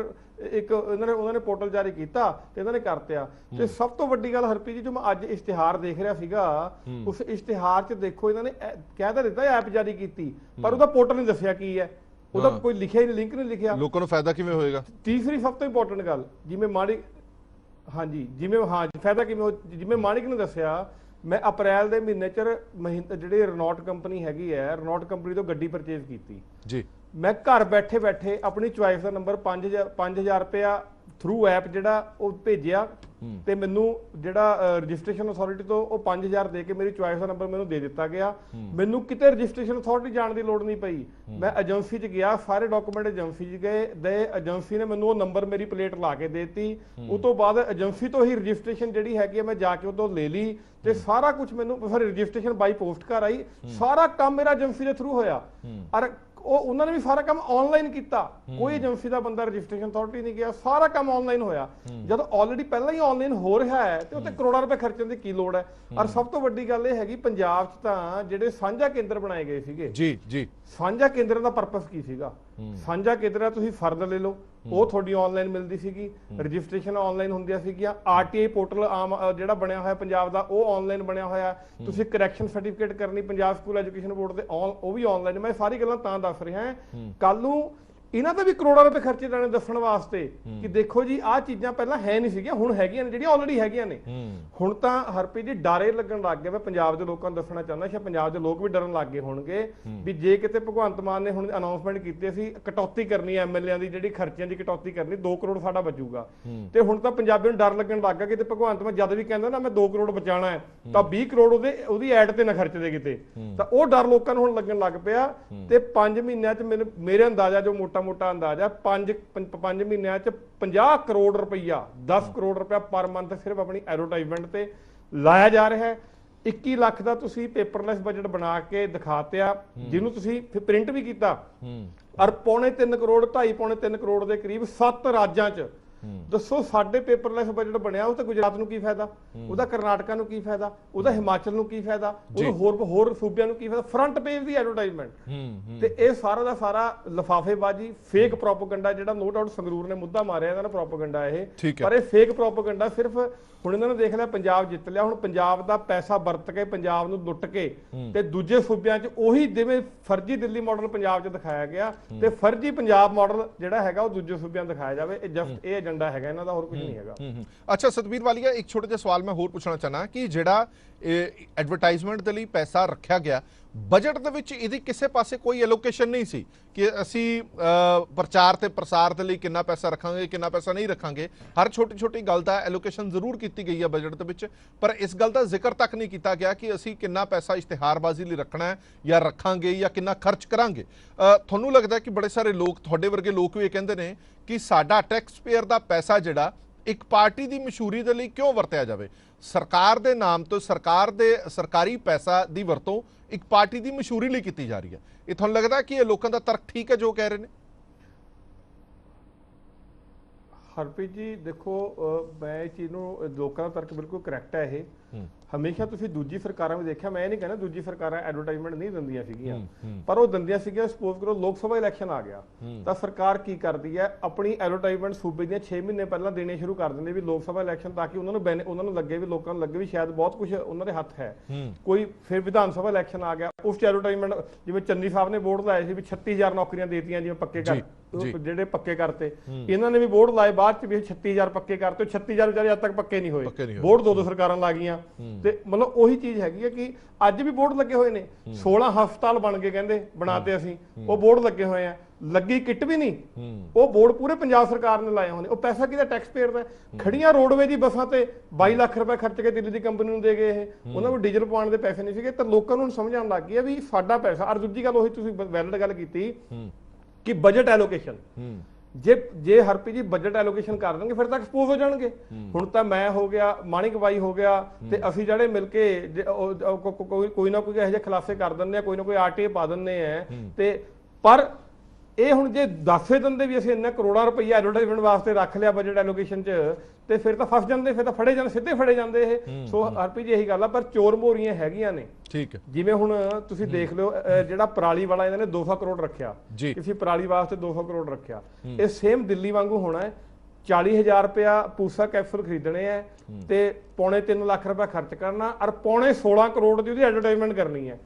ਉਹਨਾਂ ਨੇ ਪੋਰਟਲ ਜਾਰੀ ਕੀਤਾ ਤੇ ਇਹਨਾਂ ਨੇ ਕਰਤਿਆ। ਤੇ ਸਭ ਤੋਂ ਵੱਡੀ ਗੱਲ ਹਰਪ੍ਰੀਤ ਜੀ, ਜੋ ਮੈਂ ਅੱਜ ਇਸ਼ਤਿਹਾਰ ਦੇਖ ਰਿਹਾ ਸੀਗਾ, ਉਸ ਇਸ਼ਤਿਹਾਰ 'ਚ ਦੇਖੋ ਇਹਨਾਂ ਨੇ ਕਹਿ ਤਾਂ ਦਿੱਤਾ ਐਪ ਜਾਰੀ ਕੀਤੀ, ਪਰ ਉਹਦਾ ਪੋਰਟਲ ਨਹੀਂ ਦੱਸਿਆ ਕੀ ਹੈ, ਉਹਦਾ ਕੋਈ ਲਿਖਿਆ ਹੀ ਨਹੀਂ, ਲਿੰਕ ਨਹੀਂ ਲਿਖਿਆ। ਲੋਕਾਂ ਨੂੰ ਫਾਇਦਾ ਕਿਵੇਂ ਹੋਏਗਾ? ਤੀਸਰੀ ਸਭ ਤੋਂ ਇੰਪੋਰਟੈਂਟ ਗੱਲ, ਜਿਵੇਂ ਫਾਇਦਾ ਕਿਵੇਂ, ਜਿਵੇਂ ਮਾਨਿਕ ਨੇ ਦੱਸਿਆ, ਮੈਂ ਅਪ੍ਰੈਲ ਦੇ ਮਹੀਨੇ 'ਚ ਜਿਹੜੀ ਰਣੌਟ ਕੰਪਨੀ ਹੈਗੀ ਹੈ, ਰਣੌਟ ਕੰਪਨੀ ਤੋਂ ਗੱਡੀ ਪਰਚੇਜ਼ ਕੀਤੀ ਜੀ। ਮੈਂ ਘਰ ਬੈਠੇ ਆਪਣੀ ਚੁਆਇਸ ਦਾ ਨੰਬਰ 5,000 ਰੁਪਇਆ ਥਰੂ ਐਪ ਜਿਹੜਾ ਉਹ ਭੇਜਿਆ ਤੇ ਮੈਨੂੰ ਜਿਹੜਾ ਰਜਿਸਟ੍ਰੇਸ਼ਨ ਅਥਾਰਟੀ ਤੋਂ ਉਹ 5000 ਦੇ ਕੇ ਮੇਰੀ ਚੁਆਇਸ ਦਾ ਨੰਬਰ ਮੈਨੂੰ ਦੇ ਦਿੱਤਾ ਗਿਆ। ਮੈਨੂੰ ਕਿਤੇ ਰਜਿਸਟ੍ਰੇਸ਼ਨ ਅਥਾਰਟੀ ਜਾਣ ਦੀ ਲੋੜ ਨਹੀਂ ਪਈ। ਮੈਂ ਏਜੰਸੀ 'ਚ ਗਿਆ, ਸਾਰੇ ਡਾਕੂਮੈਂਟ ਏਜੰਸੀ 'ਚ ਗਏ ਏਜੰਸੀ ਨੇ ਮੈਨੂੰ ਉਹ ਨੰਬਰ ਮੇਰੀ ਪਲੇਟ ਲਾ ਕੇ ਦੇਤੀ। ਉਸ ਤੋਂ ਬਾਅਦ ਏਜੰਸੀ ਤੋਂ ਹੀ ਰਜਿਸਟ੍ਰੇਸ਼ਨ ਜਿਹੜੀ ਹੈਗੀ ਮੈਂ ਜਾ ਕੇ ਉਦੋਂ ਲੈ ਲਈ ਤੇ ਸਾਰਾ ਕੁਝ ਮੈਨੂੰ ਫਿਰ ਰਜਿਸਟ੍ਰੇਸ਼ਨ ਬਾਈ ਪੋਸਟ ਘਰ ਆਈ। ਸਾਰਾ ਕੰਮ ਮੇਰਾ ਏਜੰਸੀ ਦੇ ਥਰੂ ਹੋਇਆ ਔਰ ਉਹਨਾਂ ਨੇ ਵੀ ਸਾਰਾ ਕੰਮ ਆਨਲਾਈਨ ਕੀਤਾ। ਕੋਈ ਏਜੰਸੀ ਦਾ ਬੰਦਾ ਰਜਿਸਟ੍ਰੇਸ਼ਨ ਅਥਾਰਟੀ ਨਹੀਂ ਗਿਆ, ਸਾਰਾ ਕੰਮ ਆਨਲਾਈਨ ਹੋਇਆ। ਜਦੋਂ ਆਲਰੇਡੀ ਪਹਿਲਾਂ ਹੀ ਆਨਲਾਈਨ ਹੋ ਰਿਹਾ ਹੈ ਤੇ ਉੱਤੇ ਕਰੋੜਾਂ ਰੁਪਏ ਖਰਚਣ ਦੀ ਕੀ ਲੋੜ ਹੈ। ਔਰ ਸਭ ਤੋਂ ਵੱਡੀ ਗੱਲ ਇਹ ਹੈਗੀ ਪੰਜਾਬ 'ਚ ਤਾਂ ਜਿਹੜੇ ਸਾਂਝਾ ਕੇਂਦਰ ਬਣਾਏ ਗਏ ਸੀਗੇ ਜੀ ਸਾਂਝਾ ਕੇਂਦਰਾਂ ਦਾ ਪਰਪਸ ਕੀ ਸੀਗਾ? ਸਾਂਝਾ ਕੇਂਦਰ ਤੁਸੀਂ ਫਰਦ ਲੈ ਲਓ, ਉਹ ਤੁਹਾਡੀ ਆਨਲਾਈਨ ਮਿਲਦੀ ਸੀਗੀ, ਰਜਿਸਟ੍ਰੇਸ਼ਨ ਆਨਲਾਈਨ ਹੁੰਦੀਆਂ ਸੀਗੀਆਂ। ਆਰਟੀਆਈ ਪੋਰਟਲ ਆਮ ਜਿਹੜਾ ਬਣਿਆ ਹੋਇਆ ਪੰਜਾਬ ਦਾ ਉਹ ਆਨਲਾਈਨ ਬਣਿਆ ਹੋਇਆ। ਤੁਸੀਂ ਕਰੈਕਸ਼ਨ ਸਰਟੀਫਿਕੇਟ ਕਰਨੀ ਪੰਜਾਬ ਸਕੂਲ ਐਜੂਕੇਸ਼ਨ ਬੋਰਡ ਤੇ ਉਹ ਵੀ ਆਨਲਾਈਨ। ਮੈਂ ਸਾਰੀ ਗੱਲਾਂ ਤਾਂ ਦੱਸ ਰਿਹਾ ਕੱਲ ਨੂੰ ਇਹਨਾਂ ਤੇ ਵੀ ਕਰੋੜਾਂ ਰੁਪਏ ਖਰਚੇ ਜਾਣੇ ਦੱਸਣ ਵਾਸਤੇ ਕਿ ਦੇਖੋ ਜੀ ਆਹ ਚੀਜ਼ਾਂ ਪਹਿਲਾਂ ਹੈ ਨਹੀਂ ਸੀਗੀਆਂ, ਹੁਣ ਹੈਗੀਆਂ ਨੇ, ਜਿਹੜੀਆਂ ਆਲਰੇਡੀ ਹੈਗੀਆਂ ਨੇ। ਹੁਣ ਤਾਂ ਹਰਪ੍ਰੀਤ ਜੀ ਡਰੇ ਲੱਗਣ ਲੱਗ ਗਏ। ਮੈਂ ਪੰਜਾਬ ਦੇ ਲੋਕਾਂ ਨੂੰ ਦੱਸਣਾ ਚਾਹੁੰਦਾ ਕਿ ਪੰਜਾਬ ਦੇ ਲੋਕ ਵੀ ਡਰਨ ਲੱਗ ਗਏ ਹੋਣਗੇ ਵੀ ਜੇ ਕਿਤੇ ਭਗਵੰਤ ਮਾਨ ਨੇ ਹੁਣ ਅਨਾਉਂਸਮੈਂਟ ਕੀਤੀ ਸੀ ਕਟੌਤੀ ਕਰਨੀ ਐਮਐਲਏਆਂ ਦੀ, ਜਿਹੜੀ ਖਰਚਿਆਂ ਦੀ ਕਟੌਤੀ ਕਰਨੀ, 2 ਕਰੋੜ ਸਾਡਾ ਬਚੂਗਾ। ਤੇ ਹੁਣ ਤਾਂ ਪੰਜਾਬੀਆਂ ਨੂੰ ਡਰ ਲੱਗਣ ਲੱਗ ਗਿਆ ਕਿ ਭਗਵੰਤ ਮਾਨ ਜਦ ਵੀ ਕਹਿੰਦਾ ਨਾ ਮੈਂ 2 ਕਰੋੜ ਬਚਾਉਣਾ ਹੈ ਤਾਂ 20 ਕਰੋੜ ਉਹਦੀ ਐਡ ਤੇ ਨਾ ਖਰਚਦੇ ਕਿਤੇ। ਤਾਂ ਉਹ ਡਰ ਲੋਕਾਂ ਨੂੰ ਹੁਣ ਲੱਗਣ ਲੱਗ ਪਿਆ। ਤੇ 5 ਮਹੀਨਿਆਂ 'ਚ ਮੇਰੇ ਅੰਦਾਜ਼ਾ ਜੋ ਮੋਟਾ ਅੰਦਾਜ਼ਾ 5 ਮਹੀਨਿਆਂ 'ਚ 50 ਕਰੋੜ ਰੁਪਈਆ 10 ਕਰੋੜ ਰੁਪਇਆ ਪਰ ਮੰਥ ਸਿਰਫ ਆਪਣੀ ਐਡਵਰਟਾਈਜ਼ਮੈਂਟ ਤੇ ਲਾਇਆ ਜਾ ਰਿਹਾ ਹੈ। 21 ਲੱਖ ਦਾ ਤੁਸੀਂ ਪੇਪਰਲੈਸ ਬਜਟ ਬਣਾ ਕੇ ਦਿਖਾਤਿਆ, ਜਿਹਨੂੰ ਤੁਸੀਂ ਪ੍ਰਿੰਟ ਵੀ ਕੀਤਾ। ਔਰ ਪੌਣੇ 3 ਕਰੋੜ 2.5 ਪੌਣੇ 3 ਕਰੋੜ ਦੇ ਕਰੀਬ 7 ਰਾਜਾਂ 'ਚ। ਦੱਸੋ ਸਾਡੇ ਪੇਪਰਲੈਸ ਬਜਟ ਬਣਿਆ, ਉਹ ਤਾਂ ਗੁਜਰਾਤ ਨੂੰ ਕੀ ਫਾਇਦਾ, ਉਹਦਾ ਕਰਨਾਟਕਾ ਨੂੰ ਕੀ ਫਾਇਦਾ, ਉਹਦਾ ਹਿਮਾਚਲ ਨੂੰ ਕੀ ਫਾਇਦਾ, ਉਹਨੂੰ ਹੋਰ ਸੂਬਿਆਂ ਨੂੰ ਕੀ ਫਾਇਦਾ? ਫਰੰਟ ਪੇਜ ਦੀ ਐਡਵਰਟਾਈਜ਼ਮੈਂਟ। ਤੇ ਇਹ ਸਾਰਾ ਦਾ ਸਾਰਾ ਲਿਫਾਫੇਬਾਜ਼ੀ ਫੇਕ ਪ੍ਰੋਪੇਗੈਂਡਾ, ਜਿਹੜਾ ਨੋ ਡਾਊਟ ਸੰਗਰੂਰ ਨੇ ਮੁੱਦਾ ਮਾਰਿਆ ਇਹਨਾਂ ਨੇ ਪ੍ਰੋਪੇਗੈਂਡਾ ਇਹ, ਪਰ ਇਹ ਫੇਕ ਪ੍ਰੋਪੇਗੈਂਡਾ ਸਿਰਫ ਹੁਣ ਇਹਨਾਂ ਨੇ ਦੇਖ ਲਿਆ ਪੰਜਾਬ ਜਿੱਤ ਲਿਆ। ਹੁਣ ਪੰਜਾਬ ਦਾ ਪੈਸਾ ਵਰਤ ਕੇ ਪੰਜਾਬ ਨੂੰ ਲੁੱਟ ਕੇ ਤੇ ਦੂਜੇ ਸੂਬਿਆਂ 'ਚ ਉਹੀ ਜਿਵੇਂ ਫਰਜ਼ੀ ਦਿੱਲੀ ਮਾਡਲ ਪੰਜਾਬ 'ਚ ਦਿਖਾਇਆ ਗਿਆ ਤੇ ਫਰਜ਼ੀ ਪੰਜਾਬ ਮਾਡਲ ਜਿਹੜਾ ਹੈਗਾ ਉਹ ਦੂਜੇ ਸੂਬਿਆਂ 'ਚ ਦਿਖਾਇਆ ਜਾਵੇ। ਇਹ ਜਸਟ ਇਹ ਏਜੰਡਾ ਹੈਗਾ ਇਹਨਾਂ ਦਾ, ਹੋਰ ਕੁਝ ਨਹੀਂ ਹੈਗਾ। ਅੱਛਾ ਸਤਬੀਰ ਵਾਲੀਆ, ਇੱਕ ਛੋਟਾ ਜਿਹਾ ਸਵਾਲ ਮੈਂ ਹੋਰ ਪੁੱਛਣਾ ਚਾਹਨਾ ਕਿ ਜਿਹੜਾ ਐਡਵਰਟਾਈਜ਼ਮੈਂਟ ਦੇ ਲਈ ਪੈਸਾ ਰੱਖਿਆ ਗਿਆ ਬਜਟ ਦੇ ਵਿੱਚ, ਇਹਦੀ ਕਿਸੇ ਪਾਸੇ ਕੋਈ ਐਲੋਕੇਸ਼ਨ ਨਹੀਂ ਸੀ ਕਿ ਅਸੀਂ ਪ੍ਰਚਾਰ ਤੇ ਪ੍ਰਸਾਰ ਦੇ ਲਈ ਕਿੰਨਾ ਪੈਸਾ ਰੱਖਾਂਗੇ, ਕਿੰਨਾ ਪੈਸਾ ਨਹੀਂ ਰੱਖਾਂਗੇ। ਹਰ ਛੋਟੀ ਗੱਲ ਦਾ ਐਲੋਕੇਸ਼ਨ ਜ਼ਰੂਰ ਕੀਤੀ ਗਈ ਹੈ ਬਜਟ ਦੇ ਵਿੱਚ, ਪਰ ਇਸ ਗੱਲ ਦਾ ਜ਼ਿਕਰ ਤੱਕ ਨਹੀਂ ਕੀਤਾ ਗਿਆ ਕਿ ਅਸੀਂ ਕਿੰਨਾ ਪੈਸਾ ਇਸ਼ਤਿਹਾਰਬਾਜ਼ੀ ਲਈ ਰੱਖਣਾ ਹੈ ਜਾਂ ਰੱਖਾਂਗੇ ਜਾਂ ਕਿੰਨਾ ਖਰਚ ਕਰਾਂਗੇ। ਤੁਹਾਨੂੰ ਲੱਗਦਾ ਕਿ ਬੜੇ ਸਾਰੇ ਲੋਕ, ਤੁਹਾਡੇ ਵਰਗੇ ਲੋਕ ਵੀ ਇਹ ਕਹਿੰਦੇ ਨੇ ਕਿ ਸਾਡਾ ਟੈਕਸ ਪੇਅਰ ਦਾ ਪੈਸਾ ਜਿਹੜਾ ਇੱਕ ਪਾਰਟੀ ਦੀ ਮਸ਼ਹੂਰੀ ਦੇ ਲਈ ਕਿਉਂ ਵਰਤਿਆ ਜਾਵੇ? ਸਰਕਾਰ ਦੇ ਨਾਮ ਤੋਂ ਸਰਕਾਰ ਦੇ ਸਰਕਾਰੀ ਪੈਸਾ ਦੀ ਵਰਤੋਂ ਇੱਕ ਪਾਰਟੀ ਦੀ ਮਸ਼ਹੂਰੀ ਲਈ ਕੀਤੀ ਜਾ ਰਹੀ ਹੈ। ਇਹ ਤੁਹਾਨੂੰ ਲੱਗਦਾ ਕਿ ਇਹ ਲੋਕਾਂ ਦਾ ਤਰਕ ਠੀਕ ਹੈ ਜੋ ਕਹਿ ਰਹੇ ਨੇ? ਹਰਪ੍ਰੀਤ ਜੀ ਦੇਖੋ, ਮੈਂ ਇਸ ਚੀਜ਼ ਨੂੰ, ਲੋਕਾਂ ਦਾ ਤਰਕ ਬਿਲਕੁਲ ਕਰੈਕਟ ਹੈ। ਇਹ ਹਮੇਸ਼ਾ ਤੁਸੀਂ ਦੂਜੀ ਸਰਕਾਰਾਂ ਵੀ ਦੇਖਿਆ, ਮੈਂ ਇਹ ਨਹੀਂ ਕਹਿੰਦਾ ਦੂਜੀ ਸਰਕਾਰਾਂ ਐਡਵਰਟਾਈਜ਼ਮੈਂਟ ਨਹੀਂ ਦਿੰਦੀਆਂ ਸੀਗੀਆਂ, ਪਰ ਉਹ ਦਿੰਦੀਆਂ ਸੀਗੀਆਂ। ਸਪੋਜ਼ ਕਰੋ ਲੋਕ ਸਭਾ ਇਲੈਕਸ਼ਨ ਆ ਗਿਆ ਤਾਂ ਸਰਕਾਰ ਕੀ ਕਰਦੀ ਹੈ, ਆਪਣੀ ਐਡਵਰਟਾਈਜ਼ਮੈਂਟ ਸੂਬੇ ਦੀਆਂ 6 ਮਹੀਨੇ ਪਹਿਲਾਂ ਦੇਣੇ ਸ਼ੁਰੂ ਕਰ ਦਿੰਦੇ ਵੀ ਲੋਕ ਸਭਾ ਇਲੈਕਸ਼ਨ, ਤਾਂ ਕਿ ਉਹਨਾਂ ਨੂੰ ਲੱਗੇ ਵੀ, ਲੋਕਾਂ ਨੂੰ ਲੱਗੇ ਵੀ ਸ਼ਾਇਦ ਬਹੁਤ ਕੁਝ ਉਹਨਾਂ ਦੇ ਹੱਥ ਹੈ ਕੋਈ। ਫਿਰ ਵਿਧਾਨ ਸਭਾ ਇਲੈਕਸ਼ਨ ਆ ਗਿਆ, ਉਸ 'ਚ ਐਡਵਰਟਾਈਜ਼ਮੈਂਟ, ਜਿਵੇਂ ਚੰਨੀ ਸਾਹਿਬ ਨੇ ਬੋਰਡ ਲਾਏ ਸੀ ਵੀ 36000 ਨੌਕਰੀਆਂ ਦੇਤੀਆਂ, ਜਿਵੇਂ ਪੱਕੇ ਕਰ ਜਿਹੜੇ ਪੱਕੇ ਕਰਤੇ, ਇਹਨਾਂ ਨੇ ਵੀ ਬੋਰਡ ਲਾਏ ਬਾਅਦ 'ਚ ਵੀ 36000 ਪੱਕੇ ਕਰਤੇ। 36000 ਵਿਚਾਰੇ ਅੱਜ ਤੱਕ ਪੱਕੇ ਨਹੀਂ ਹੋਏ, ਬੋਰਡ 2 ਸਰਕਾਰਾਂ ਲਾ ਗਈਆਂ। ਤੇ ਮਤਲਬ ਉਹੀ ਚੀਜ਼ ਹੈਗੀ ਹੈ ਕਿ ਅੱਜ ਵੀ ਬੋਰਡ ਲੱਗੇ ਹੋਏ ਨੇ। 16 ਹਸਪਤਾਲ ਬਣ ਗਏ, ਕਹਿੰਦੇ ਬਣਾਤੇ ਅਸੀਂ, ਉਹ ਬੋਰਡ ਲੱਗੇ ਹੋਏ ਆ, ਲੱਗੀ ਕਿੱਟ ਵੀ ਨਹੀਂ, ਉਹ ਬੋਰਡ ਪੂਰੇ ਪੰਜਾਬ ਸਰਕਾਰ ਨੇ ਲਾਏ ਹੋਏ ਨੇ। ਉਹ ਪੈਸਾ ਕਿਹਦਾ? ਟੈਕਸ ਪੇਅਰ ਦਾ। ਖੜੀਆਂ ਰੋਡਵੇ ਦੀ ਬੱਸਾਂ ਤੇ 22 ਲੱਖ ਰੁਪਏ ਖਰਚ ਕੇ ਦਿੱਲੀ ਦੀ ਕੰਪਨੀ ਨੂੰ ਦੇ ਗਏ ਇਹ, ਉਹਨਾਂ ਨੂੰ ਡੀਜ਼ਲ ਪਾਉਣ ਦੇ ਪੈਸੇ ਨਹੀਂ ਸੀਗੇ। ਤਾਂ ਲੋਕਾਂ ਨੂੰ ਸਮਝ ਆਉਣ ਲੱਗ ਗਈ ਹੈ ਵੀ ਸਾਡਾ ਪੈਸਾ। ਔਰ ਦੂਜੀ ਗੱਲ ਉਹੀ ਤੁਸੀਂ ਵੈਲਿਡ ਗੱਲ ਕੀਤੀ ਕਿ ਬਜਟ ਐਲੋਕੇਸ਼ਨ, ਜੇ ਹਰਪ੍ਰੀਤ ਜੀ ਬਜਟ ਐਲੋਕੇਸ਼ਨ ਕਰ ਦੇਣਗੇ ਫਿਰ ਤਾਂ ਐਕਸਪੋਜ਼ ਹੋ ਜਾਣਗੇ। ਹੁਣ ਤਾਂ ਮੈਂ ਹੋ ਗਿਆ, ਮਾਣਿਕ ਬਾਈ ਹੋ ਗਿਆ, ਤੇ ਅਸੀਂ ਜਿਹੜੇ ਮਿਲ ਕੇ ਕੋਈ ਨਾ ਕੋਈ ਇਹੋ ਜਿਹੇ ਖੁਲਾਸੇ ਕਰ ਦਿੰਦੇ ਆ, ਕੋਈ ਨਾ ਕੋਈ ਆਰਟੀਏ ਪਾ ਦਿੰਦੇ ਆ। ਤੇ ਪਰ ਇਹ ਹੁਣ ਜੇ ਦੱਸੇ ਦਿੰਦੇ ਵੀ ਅਸੀਂ ਇੰਨਾ ਕਰੋੜਾਂ ਰੁਪਈਆ ਐਡਵਰਟਾਈਜ਼ਮੈਂਟ ਵਾਸਤੇ ਰੱਖ ਲਿਆ ਬਜਟ ਐਲੋਕੇਸ਼ਨ 'ਚ, ਤੇ ਫਿਰ ਤਾਂ ਫਸ ਜਾਂਦੇ, ਫਿਰ ਤਾਂ ਫੜੇ ਜਾਂਦੇ, ਸਿੱਧੇ ਫੜੇ ਜਾਂਦੇ ਇਹ। ਸੋ ਹਰਪ੍ਰੀਤ ਜੀ ਇਹੀ ਗੱਲ ਆ, ਪਰ ਚੋਰ ਮੋਰੀਆਂ ਹੈਗੀਆਂ ਨੇ। ਠੀਕ ਹੈ, ਜਿਵੇਂ ਹੁਣ ਤੁਸੀਂ ਦੇਖ ਲਿਓ, ਜਿਹੜਾ ਪਰਾਲੀ ਵਾਲਾ ਇਹਨਾਂ ਨੇ 200 ਕਰੋੜ ਰੱਖਿਆ, ਕਿਸੇ ਪਰਾਲੀ ਵਾਸਤੇ 200 ਕਰੋੜ ਰੱਖਿਆ। ਇਹ ਸੇਮ ਦਿੱਲੀ ਵਾਂਗੂ ਹੋਣਾ ਹੈ। 40,000 ਰੁਪਇਆ ਪੂਸਾ ਕੈਪਸੂਲ ਖਰੀਦਣੇ ਹੈ ਤੇ ਪੌਣੇ 3 ਲੱਖ ਰੁਪਇਆ ਖਰਚ ਕਰਨਾ, ਔਰ ਪੌਣੇ 16 ਕਰੋੜ ਦੀ ਉਹਦੀ ਐਡਵਰਟਾਈਜ਼ਮੈਂਟ ਕਰਨੀ ਹੈ।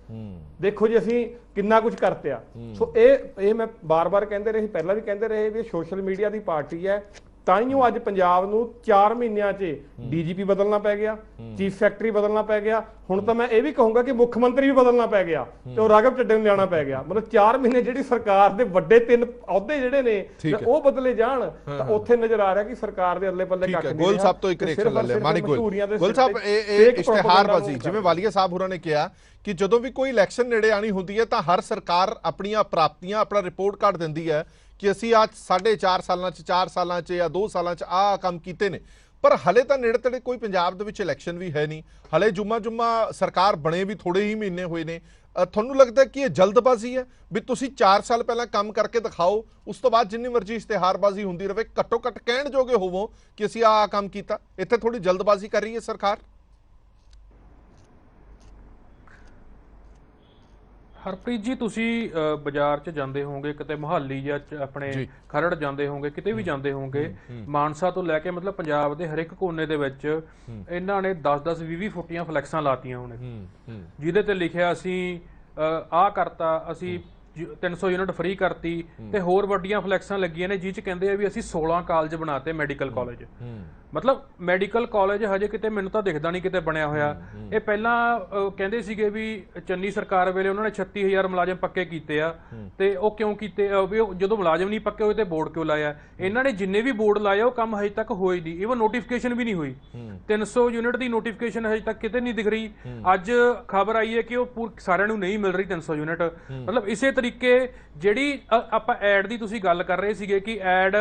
ਦੇਖੋ ਜੀ ਅਸੀਂ ਕਿੰਨਾ ਕੁਝ ਕਰਤਿਆ। ਸੋ ਇਹ ਮੈਂ ਬਾਰ-ਬਾਰ ਕਹਿੰਦੇ ਰਹੇ, ਪਹਿਲਾਂ ਵੀ ਕਹਿੰਦੇ ਰਹੇ ਵੀ ਸੋਸ਼ਲ ਮੀਡੀਆ ਦੀ ਪਾਰਟੀ ਹੈ, ਤਾਈਓ ਅੱਜ ਪੰਜਾਬ ਨੂੰ 4 ਮਹੀਨਿਆਂ 'ਚ ਡੀਜੀਪੀ ਬਦਲਣਾ ਪੈ ਗਿਆ, ਚੀਫ ਸੈਕਟਰੀ ਬਦਲਣਾ ਪੈ ਗਿਆ, ਹੁਣ ਤਾਂ ਮੈਂ ਇਹ ਵੀ ਕਹੂੰਗਾ ਕਿ ਮੁੱਖ ਮੰਤਰੀ ਵੀ ਬਦਲਣਾ ਪੈ ਗਿਆ ਤੇ ਉਹ ਰਾਘਵ ਚੱਡੇ ਨੂੰ ਲਿਆਉਣਾ ਪੈ ਗਿਆ। ਮਤਲਬ 4 ਮਹੀਨੇ ਜਿਹੜੀ ਸਰਕਾਰ ਦੇ ਵੱਡੇ 3 ਅਹੁਦੇ ਜਿਹੜੇ ਨੇ ਉਹ ਬਦਲੇ ਜਾਣ ਤਾਂ ਉੱਥੇ ਨਜ਼ਰ ਆ ਰਿਹਾ ਕਿ ਸਰਕਾਰ ਦੇ ਅੱਲੇ ਪੱਲੇ ਕੱਖ ਨਹੀਂ ਰਿਹਾ। ਗੋਲ ਸਾਹਿਬ ਤੋਂ ਇੱਕ ਰਿਐਕਸ਼ਨ ਲੈ ਲਿਆ, ਮਾਨਿਕ ਗੋਲ ਸਾਹਿਬ, ਇਹ ਇਸ਼ਤਿਹਾਰਬਾਜ਼ੀ ਜਿਵੇਂ ਵਾਲੀਆ ਸਾਹਿਬ ਹੋਰਾਂ ਨੇ ਕਿਹਾ ਕਿ ਜਦੋਂ ਵੀ ਕੋਈ ਇਲੈਕਸ਼ਨ ਨੇੜੇ ਆਣੀ ਹੁੰਦੀ ਹੈ ਤਾਂ ਹਰ ਸਰਕਾਰ ਆਪਣੀਆਂ ਪ੍ਰਾਪਤੀਆਂ ਆਪਣਾ ਰਿਪੋਰਟ ਕਾਰਡ ਦਿੰਦੀ ਹੈ ਕਿ ਅਸੀਂ ਅੱਜ 4.5 ਸਾਲਾਂ 'ਚ 4 ਸਾਲਾਂ 'ਚ ਜਾਂ 2 ਸਾਲਾਂ 'ਚ ਆਹ ਕੰਮ ਕੀਤੇ ਨੇ, ਪਰ ਹਲੇ ਤਾਂ ਨੇੜੇ ਤੇੜੇ ਕੋਈ ਪੰਜਾਬ ਦੇ ਵਿੱਚ ਇਲੈਕਸ਼ਨ ਵੀ ਹੈ ਨਹੀਂ, ਹਲੇ ਜੁਮਾ ਸਰਕਾਰ ਬਣੇ ਵੀ ਥੋੜੇ ਹੀ ਮਹੀਨੇ ਹੋਏ ਨੇ। ਤੁਹਾਨੂੰ ਲੱਗਦਾ ਕਿ ਇਹ ਜਲਦਬਾਜ਼ੀ ਹੈ ਵੀ ਤੁਸੀਂ 4 ਸਾਲ ਪਹਿਲਾਂ ਕੰਮ ਕਰਕੇ ਦਿਖਾਓ, ਉਸ ਤੋਂ ਬਾਅਦ ਜਿੰਨੀ ਮਰਜ਼ੀ ਇਸ਼ਤਿਹਾਰਬਾਜ਼ੀ ਹੁੰਦੀ ਰਹੇ, ਘੱਟੋ ਘੱਟ ਕਹਿਣ ਜੋਗੇ ਹੋਵੋ ਕਿ ਅਸੀਂ ਆਹ ਕੰਮ ਕੀਤਾ? ਇੱਥੇ ਥੋੜੀ ਜਲਦਬਾਜ਼ੀ ਕਰ ਰਹੀ ਹੈ ਸਰਕਾਰ। ਹਰਪ੍ਰੀਤ ਜੀ, ਤੁਸੀਂ ਬਾਜ਼ਾਰ 'ਚ ਜਾਂਦੇ ਹੋਵੋਗੇ, ਕਿਤੇ ਮੁਹਾਲੀ ਜਾਂ ਆਪਣੇ ਖਰੜ ਜਾਂਦੇ ਹੋਵੋਗੇ, ਕਿਤੇ ਵੀ ਜਾਂਦੇ ਹੋਵੋਗੇ, ਮਾਨਸਾ ਤੋਂ ਲੈ ਕੇ ਮਤਲਬ ਪੰਜਾਬ ਦੇ ਹਰ ਇੱਕ ਕੋਨੇ ਦੇ ਵਿੱਚ ਇਹਨਾਂ ਨੇ 10-10 20-20 ਫੁੱਟੀਆਂ ਫਲੈਕਸਾਂ ਲਾਤੀਆਂ ਹੋਣੇ, ਜਿਹਦੇ ਤੇ ਲਿਖਿਆ ਅਸੀਂ ਆਹ ਕਰਤਾ, ਅਸੀਂ 300 ਯੂਨਿਟ ਫ੍ਰੀ ਕਰਤੀ, ਤੇ ਹੋਰ ਵੱਡੀਆਂ ਫਲੈਕਸਾਂ ਲੱਗੀਆਂ ਨੇ ਜਿਹ 'ਚ ਕਹਿੰਦੇ ਆ ਵੀ ਅਸੀਂ 16 ਕਾਲਜ ਬਣਾਤੇ ਮੈਡੀਕਲ ਕਾਲਜ। ਮਤਲਬ ਮੈਡੀਕਲ ਕਾਲਜ ਹਜੇ ਕਿਤੇ ਮੈਨੂੰ ਤਾਂ ਦਿਖਦਾ ਨਹੀਂ ਕਿਤੇ ਬਣਿਆ ਹੋਇਆ। ਇਹ ਪਹਿਲਾਂ ਕਹਿੰਦੇ ਸੀਗੇ ਵੀ ਚੰਨੀ ਸਰਕਾਰ ਵੇਲੇ ਉਹਨਾਂ ਨੇ 36000 ਮੁਲਾਜ਼ਮ ਪੱਕੇ ਕੀਤੇ ਆ, ਤੇ ਉਹ ਕਿਉਂ ਕੀਤੇ ਵੀ ਜਦੋਂ ਮੁਲਾਜ਼ਮ ਨਹੀਂ ਪੱਕੇ ਹੋਏ ਤੇ ਬੋਰਡ ਕਿਉਂ ਲਾਇਆ? ਇਹਨਾਂ ਨੇ ਜਿੰਨੇ ਵੀ ਬੋਰਡ ਲਾਏ ਉਹ ਕੰਮ ਹਜੇ ਤੱਕ ਹੋਈ ਨਹੀਂ, ਈਵਨ ਨੋਟੀਫਿਕੇਸ਼ਨ ਵੀ ਨਹੀਂ ਹੋਈ। 300 ਯੂਨਿਟ ਦੀ ਨੋਟੀਫਿਕੇਸ਼ਨ ਹਜੇ ਤੱਕ ਕਿਤੇ ਨਹੀਂ ਦਿਖ ਰਹੀ। ਅੱਜ ਖਬਰ ਆਈ ਹੈ ਕਿ ਉਹ ਸਾਰਿਆਂ ਨੂੰ ਨਹੀਂ ਮਿਲ ਰਹੀ 300 ਯੂਨਿਟ। ਮਤਲਬ ਇਸੇ ਤਰੀਕੇ ਜਿਹੜੀ ਆਪਾਂ ਐਡ ਦੀ ਤੁਸੀਂ ਗੱਲ ਕਰ ਰਹੇ ਸੀਗੇ ਕਿ ਐਡ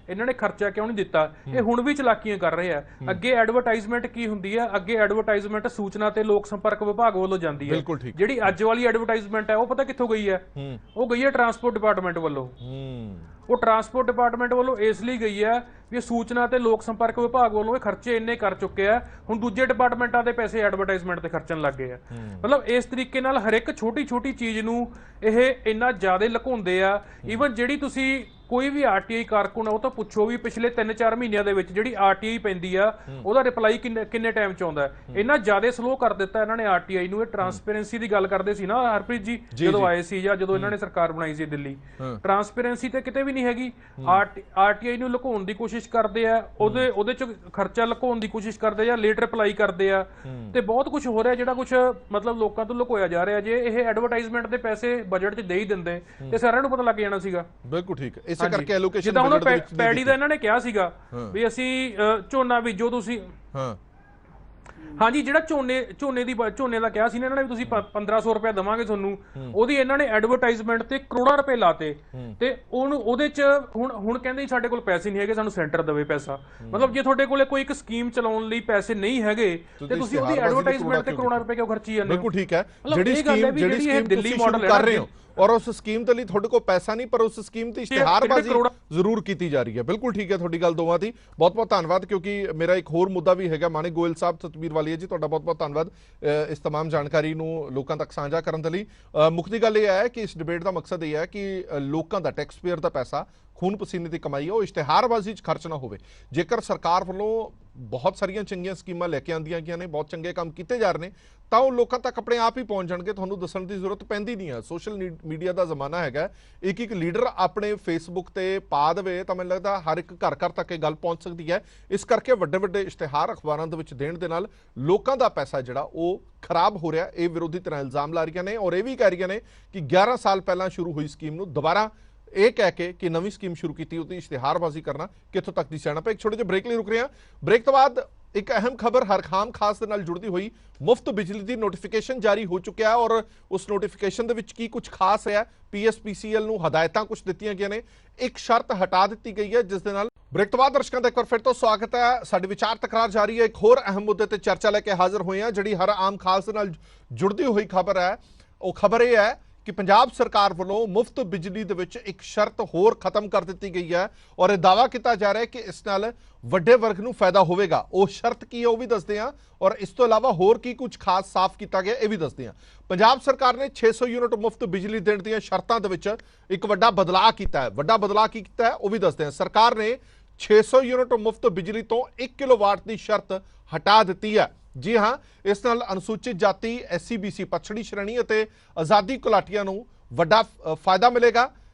ਇਹਨਾਂ ਨੇ ਖਰਚਾ ਕਿਉਂ ਨਹੀਂ ਦਿੱਤਾ, ਇਹ ਹੁਣ ਵੀ ਚਲਾਕੀਆਂ ਕਰ ਰਹੇ ਆ। ਅੱਗੇ ਐਡਵਰਟਾਈਜ਼ਮੈਂਟ ਕੀ ਹੁੰਦੀ ਹੈ? ਅੱਗੇ ਐਡਵਰਟਾਈਜ਼ਮੈਂਟ ਸੂਚਨਾ ਤੇ ਲੋਕ ਸੰਪਰਕ ਵਿਭਾਗ ਵੱਲੋਂ ਜਾਂਦੀ ਹੈ। ਜਿਹੜੀ ਅੱਜ ਵਾਲੀ ਐਡਵਰਟਾਈਜ਼ਮੈਂਟ ਹੈ ਉਹ ਪਤਾ ਕਿੱਥੋਂ ਗਈ ਹੈ? ਉਹ ਗਈ ਹੈ ਟਰਾਂਸਪੋਰਟ ਡਿਪਾਰਟਮੈਂਟ ਵੱਲੋਂ। ਉਹ ਟਰਾਂਸਪੋਰਟ ਡਿਪਾਰਟਮੈਂਟ ਵੱਲੋਂ ਇਸ ਲਈ ਗਈ ਹੈ ਵੀ ਸੂਚਨਾ ਤੇ ਲੋਕ ਸੰਪਰਕ ਵਿਭਾਗ ਵੱਲੋਂ ਇਹ ਖਰਚੇ ਇੰਨੇ ਕਰ ਚੁੱਕੇ ਆ, ਹੁਣ ਦੂਜੇ ਡਿਪਾਰਟਮੈਂਟਾਂ ਦੇ ਪੈਸੇ ਐਡਵਰਟਾਈਜ਼ਮੈਂਟ ਤੇ ਖਰਚਣ ਲੱਗ ਗਏ ਆ। ਮਤਲਬ ਇਸ ਤਰੀਕੇ ਨਾਲ ਹਰ ਇੱਕ ਛੋਟੀ ਚੀਜ਼ ਨੂੰ ਇਹ ਇੰਨਾ ਜ਼ਿਆਦਾ ਲੁਕਾਉਂਦੇ ਆ। ਈਵਨ ਜਿਹੜੀ ਤੁਸੀਂ ਕੋਈ ਵੀ ਆਰਟੀਆਈ ਕਾਰਕੁਨ ਆ ਉਹ ਤਾਂ ਪੁੱਛੋ ਵੀ ਪਿਛਲੇ 3-4 ਮਹੀਨਿਆਂ ਦੇ ਵਿੱਚ ਜਿਹੜੀ ਆਰਟੀਆਈ ਪੈਂਦੀ ਆ ਉਹਦਾ ਰਿਪਲਾਈ ਕਿੰਨੇ ਟਾਈਮ 'ਚ ਆਉਂਦਾ। ਇੰਨਾ ਜ਼ਿਆਦਾ ਸਲੋ ਕਰ ਦਿੱਤਾ ਇਹਨਾਂ ਨੇ ਆਰਟੀਆਈ ਨੂੰ। ਇਹ ਟਰਾਂਸਪੇਰੈਂਸੀ ਦੀ ਗੱਲ ਕਰਦੇ ਸੀ ਨਾ ਹਰਪ੍ਰੀਤ ਜੀ ਜਦੋਂ ਆਏ ਸੀ, ਜਾਂ ਜਦੋਂ ਇਹਨਾਂ ਨੇ ਸਰਕਾਰ ਬਣਾਈ ਸੀ ਦਿੱਲੀ, ਟਰਾਂਸਪੇਰੈਂਸੀ ਤੇ ਕਿਤੇ ਵੀ ਨਹੀਂ ਹੈਗੀ। ਆਰਟੀਆਈ ਨੂੰ ਲੁਕਾਉਣ ਦੀ ਕੋਸ਼ਿਸ਼ ਕਰਦੇ ਆ, ਉਹਦੇ 'ਚ ਖਰਚਾ ਲੁਕਾਉਣ ਦੀ ਕੋਸ਼ਿਸ਼ ਕਰਦੇ ਆ, ਲੇਟ ਰਿਪਲਾਈ ਕਰਦੇ ਆ, ਤੇ ਬਹੁਤ ਕੁਝ ਹੋ ਰਿਹਾ ਜਿਹੜਾ ਕੁਝ ਮਤਲਬ ਲੋਕਾਂ ਤੋਂ ਲੁਕੋਇਆ ਜਾ ਰਿਹਾ। ਜੇ ਇਹ ਐਡਵਰਟਾਈਜ਼ਮੈਂਟ ਦੇ ਪੈਸੇ ਬਜਟ 'ਚ ਦੇ ਹੀ ਦਿੰਦੇ ਤੇ ਸਾਰਿਆਂ ਨੂੰ ਪਤਾ ਲੱਗ ਜਾਣਾ ਸੀਗਾ। ਬਿਲਕੁਲ ਠੀਕ ਹੈ। ਇਸੇ ਕਰਕੇ ਐਲੋਕੇਸ਼ਨ ਜਿੱਦਾਂ ਹੁਣ ਪੈਡੀ ਦਾ ਇਹਨਾਂ ਨੇ ਕਿਹਾ ਸੀਗਾ ਵੀ ਅਸੀਂ ਝੋਨਾ ਬੀਜੋ ਤੁਸੀਂ, ਹਾਂਜੀ ਜਿਹੜਾ ਝੋਨੇ ਦਾ ਕਿਹਾ ਸੀ ਨਾ ਇਹਨਾਂ ਨੇ ਵੀ ਤੁਸੀਂ 1500 ਰੁਪਏ ਦੇਵਾਂਗੇ ਤੁਹਾਨੂੰ, ਉਹਦੀ ਇਹਨਾਂ ਨੇ ਐਡਵਰਟਾਈਜ਼ਮੈਂਟ ਤੇ ਕਰੋੜਾਂ ਰੁਪਏ ਲਾਤੇ, ਤੇ ਉਹਦੇ ਚ ਹੁਣ ਕਹਿੰਦੇ ਸਾਡੇ ਕੋਲ ਪੈਸੇ ਨਹੀਂ ਹੈਗੇ, ਸਾਨੂੰ ਸੈਂਟਰ ਦੇਵੇ ਪੈਸਾ। ਮਤਲਬ ਜੇ ਤੁਹਾਡੇ ਕੋਲੇ ਕੋਈ ਇੱਕ ਸਕੀਮ ਚਲਾਉਣ ਲਈ ਪੈਸੇ ਨਹੀਂ ਹੈਗੇ ਤੇ ਤੁਸੀਂ ਉਹਦੀ ਐਡਵਰਟਾਈਜ਼ਮੈਂਟ ਤੇ ਕਰੋੜਾਂ ਰੁਪਏ ਕਿਉਂ ਖਰਚੀ ਜਾਂਦੇ ਹੋ? ਬਿਲਕੁਲ ਠੀਕ ਹੈ। ਜਿਹੜੀ ਸਕੀਮ ਦਿੱਲੀ ਮਾਡਲ ਕਰ ਰਹੇ ਹੋ ਔਰ ਉਸ ਸਕੀਮ ਦੇ ਲਈ ਤੁਹਾਡੇ ਕੋਲ ਪੈਸਾ ਨਹੀਂ, ਪਰ ਉਸ ਸਕੀਮ ਤੇ ਇਸ਼ਤਿਹਾਰਬਾਜ਼ੀ ਜ਼ਰੂਰ ਕੀਤੀ ਜਾ ਰਹੀ ਹੈ। ਬਿਲਕੁਲ ਠੀਕ ਹੈ ਤੁਹਾਡੀ ਗੱਲ ਦੋਵਾਂ ਦੀ। ਬਹੁਤ ਬਹੁਤ ਧੰਨਵਾਦ, ਕਿਉਂਕਿ ਮੇਰਾ ਇੱਕ ਹੋਰ ਮੁੱਦਾ ਵੀ ਹੈਗਾ। ਮਾਨਿਕ ਗੋਇਲ ਸਾਹਿਬ, ਸਤਬੀਰ ਵਾਲੀਆ ਜੀ, ਤੁਹਾਡਾ ਬਹੁਤ ਬਹੁਤ ਧੰਨਵਾਦ ਇਸ तमाम ਜਾਣਕਾਰੀ ਨੂੰ ਲੋਕਾਂ ਤੱਕ ਸਾਂਝਾ ਕਰਨ ਦੇ ਲਈ। ਮੁੱਖ ਦੀ ਗੱਲ ਇਹ ਹੈ ਕਿ ਇਸ ਡਿਬੇਟ ਦਾ ਮਕਸਦ ਇਹ ਹੈ ਕਿ ਲੋਕਾਂ ਦਾ ਟੈਕਸ ਪੇਅਰ ਦਾ ਪੈਸਾ, ਖੂਨ ਪਸੀਨੇ ਦੀ ਕਮਾਈ ਹੈ, ਉਹ ਇਸ਼ਤਿਹਾਰਬਾਜ਼ੀ 'ਚ ਖਰਚ ਨਾ ਹੋਵੇ। ਜੇਕਰ ਸਰਕਾਰ ਵੱਲੋਂ ਬਹੁਤ ਸਾਰੀਆਂ ਚੰਗੀਆਂ ਸਕੀਮਾਂ ਲੈ ਕੇ ਆਉਂਦੀਆਂ ਗਈਆਂ ਨੇ, ਬਹੁਤ ਚੰਗੇ ਕੰਮ ਕੀਤੇ ਜਾ ਰਹੇ ਨੇ, ਤਾਂ ਉਹ ਲੋਕਾਂ ਤੱਕ ਆਪਣੇ ਆਪ ਹੀ ਪਹੁੰਚ ਜਾਣਗੇ, ਤੁਹਾਨੂੰ ਦੱਸਣ ਦੀ ਜ਼ਰੂਰਤ ਪੈਂਦੀ ਨਹੀਂ ਹੈ। ਸੋਸ਼ਲ ਮੀਡੀਆ ਦਾ ਜ਼ਮਾਨਾ ਹੈਗਾ, ਇੱਕ ਲੀਡਰ ਆਪਣੇ ਫੇਸਬੁੱਕ ਤੇ ਪਾ ਦੇਵੇ ਤਾਂ ਮੈਨੂੰ ਲੱਗਦਾ ਹਰ ਇੱਕ ਘਰ ਤੱਕ ਇਹ ਗੱਲ ਪਹੁੰਚ ਸਕਦੀ ਹੈ। ਇਸ ਕਰਕੇ ਵੱਡੇ ਇਸ਼ਤਿਹਾਰ ਅਖਬਾਰਾਂ ਦੇ ਵਿੱਚ ਦੇਣ ਦੇ ਨਾਲ ਲੋਕਾਂ ਦਾ ਪੈਸਾ ਜਿਹੜਾ ਉਹ ਖਰਾਬ ਹੋ ਰਿਹਾ, ਇਹ ਵਿਰੋਧੀ ਧਿਰਾਂ ਇਲਜ਼ਾਮ ਲਾ ਰਹੀਆਂ ਨੇ ਔਰ ਇਹ ਵੀ ਕਹਿ ਰਹੀਆਂ ਨੇ ਕਿ 11 ਸਾਲ ਪਹਿਲਾਂ ਸ਼ੁਰੂ ਹੋਈ ਸਕੀਮ ਨੂੰ ਦੁਬਾਰਾ ਇਹ ਕਹਿ ਕੇ ਕਿ ਨਵੀਂ ਸਕੀਮ ਸ਼ੁਰੂ ਕੀਤੀ, ਉਹਦੀ ਇਸ਼ਤਿਹਾਰਬਾਜ਼ੀ ਕਰਨਾ ਕਿੱਥੋਂ ਤੱਕ ਦੀ ਸਿਆਣਪ ਹੈ। ਇੱਕ ਛੋਟੇ ਜਿਹੇ ਬ੍ਰੇਕ ਲਈ ਰੁਕ ਰਹੇ ਹਾਂ। ਬ੍ਰੇਕ ਤੋਂ ਬਾਅਦ ਇੱਕ ਅਹਿਮ ਖਬਰ ਹਰਖਾਮ ਖਾਸ ਦੇ ਨਾਲ ਜੁੜਦੀ ਹੋਈ, ਮੁਫਤ ਬਿਜਲੀ ਦੀ ਨੋਟੀਫਿਕੇਸ਼ਨ ਜਾਰੀ ਹੋ ਚੁੱਕਿਆ ਹੈ ਔਰ ਉਸ ਨੋਟੀਫਿਕੇਸ਼ਨ ਦੇ ਵਿੱਚ ਕੀ ਕੁਝ ਖਾਸ ਹੈ, PSPCL ਨੂੰ ਹਦਾਇਤਾਂ ਕੁਝ ਦਿੱਤੀਆਂ ਗਈਆਂ ਨੇ, ਇੱਕ ਸ਼ਰਤ ਹਟਾ ਦਿੱਤੀ ਗਈ ਹੈ ਜਿਸ ਦੇ ਨਾਲ। ਬ੍ਰੇਕ ਤੋਂ ਬਾਅਦ ਦਰਸ਼ਕਾਂ ਦਾ ਇੱਕ ਵਾਰ ਫਿਰ ਤੋਂ ਸਵਾਗਤ ਹੈ। ਸਾਡੇ ਵਿਚਾਰ ਤਕਰਾਰ ਜਾਰੀ ਹੈ। ਇੱਕ ਹੋਰ ਅਹਿਮ ਮੁੱਦੇ ਤੇ ਚਰਚਾ ਲੈ ਕੇ ਹਾਜ਼ਰ ਹੋਏ ਹਾਂ, ਜਿਹੜੀ ਹਰ ਆਮ ਖਾਸ ਦੇ ਨਾਲ ਜੁੜਦੀ ਹੋਈ ਖਬਰ ਹੈ। ਉਹ ਖਬਰ ਇਹ ਹੈ ਕਿ ਪੰਜਾਬ ਸਰਕਾਰ ਵੱਲੋਂ ਮੁਫਤ ਬਿਜਲੀ ਦੇ ਵਿੱਚ ਇੱਕ ਸ਼ਰਤ ਹੋਰ ਖਤਮ ਕਰ ਦਿੱਤੀ ਗਈ ਹੈ ਔਰ ਇਹ ਦਾਅਵਾ ਕੀਤਾ ਜਾ ਰਿਹਾ ਹੈ ਕਿ ਇਸ ਨਾਲ ਵੱਡੇ ਵਰਗ ਨੂੰ ਫਾਇਦਾ ਹੋਵੇਗਾ। ਉਹ ਸ਼ਰਤ ਕੀ ਹੈ ਉਹ ਵੀ ਦੱਸਦੇ ਹਾਂ ਔਰ ਇਸ ਤੋਂ ਇਲਾਵਾ ਹੋਰ ਕੀ ਕੁਝ ਖਾਸ ਸਾਫ਼ ਕੀਤਾ ਗਿਆ ਇਹ ਵੀ ਦੱਸਦੇ ਹਾਂ। ਪੰਜਾਬ ਸਰਕਾਰ ਨੇ 600 ਯੂਨਿਟ ਮੁਫਤ ਬਿਜਲੀ ਦੇਣ ਦੀਆਂ ਸ਼ਰਤਾਂ ਦੇ ਵਿੱਚ ਇੱਕ ਵੱਡਾ ਬਦਲਾਅ ਕੀਤਾ ਹੈ। ਵੱਡਾ ਬਦਲਾਅ ਕੀ ਕੀਤਾ ਹੈ ਉਹ ਵੀ ਦੱਸਦੇ ਹਾਂ। ਸਰਕਾਰ ਨੇ 600 ਯੂਨਿਟ ਮੁਫਤ ਬਿਜਲੀ ਤੋਂ 1 ਕਿਲੋਵਾਟ ਦੀ ਸ਼ਰਤ ਹਟਾ ਦਿੱਤੀ ਹੈ। ਜੀ ਹਾਂ, ਇਸ ਨਾਲ ਅਨੁਸੂਚਿਤ ਜਾਤੀ, SC BC, ਪਛੜੀ ਸ਼੍ਰੇਣੀ ਅਤੇ ਆਜ਼ਾਦੀ ਘੁਲਾਟੀਆਂ ਨੂੰ ਵੱਡਾ ਫਾਇਦਾ ਮਿਲੇਗਾ,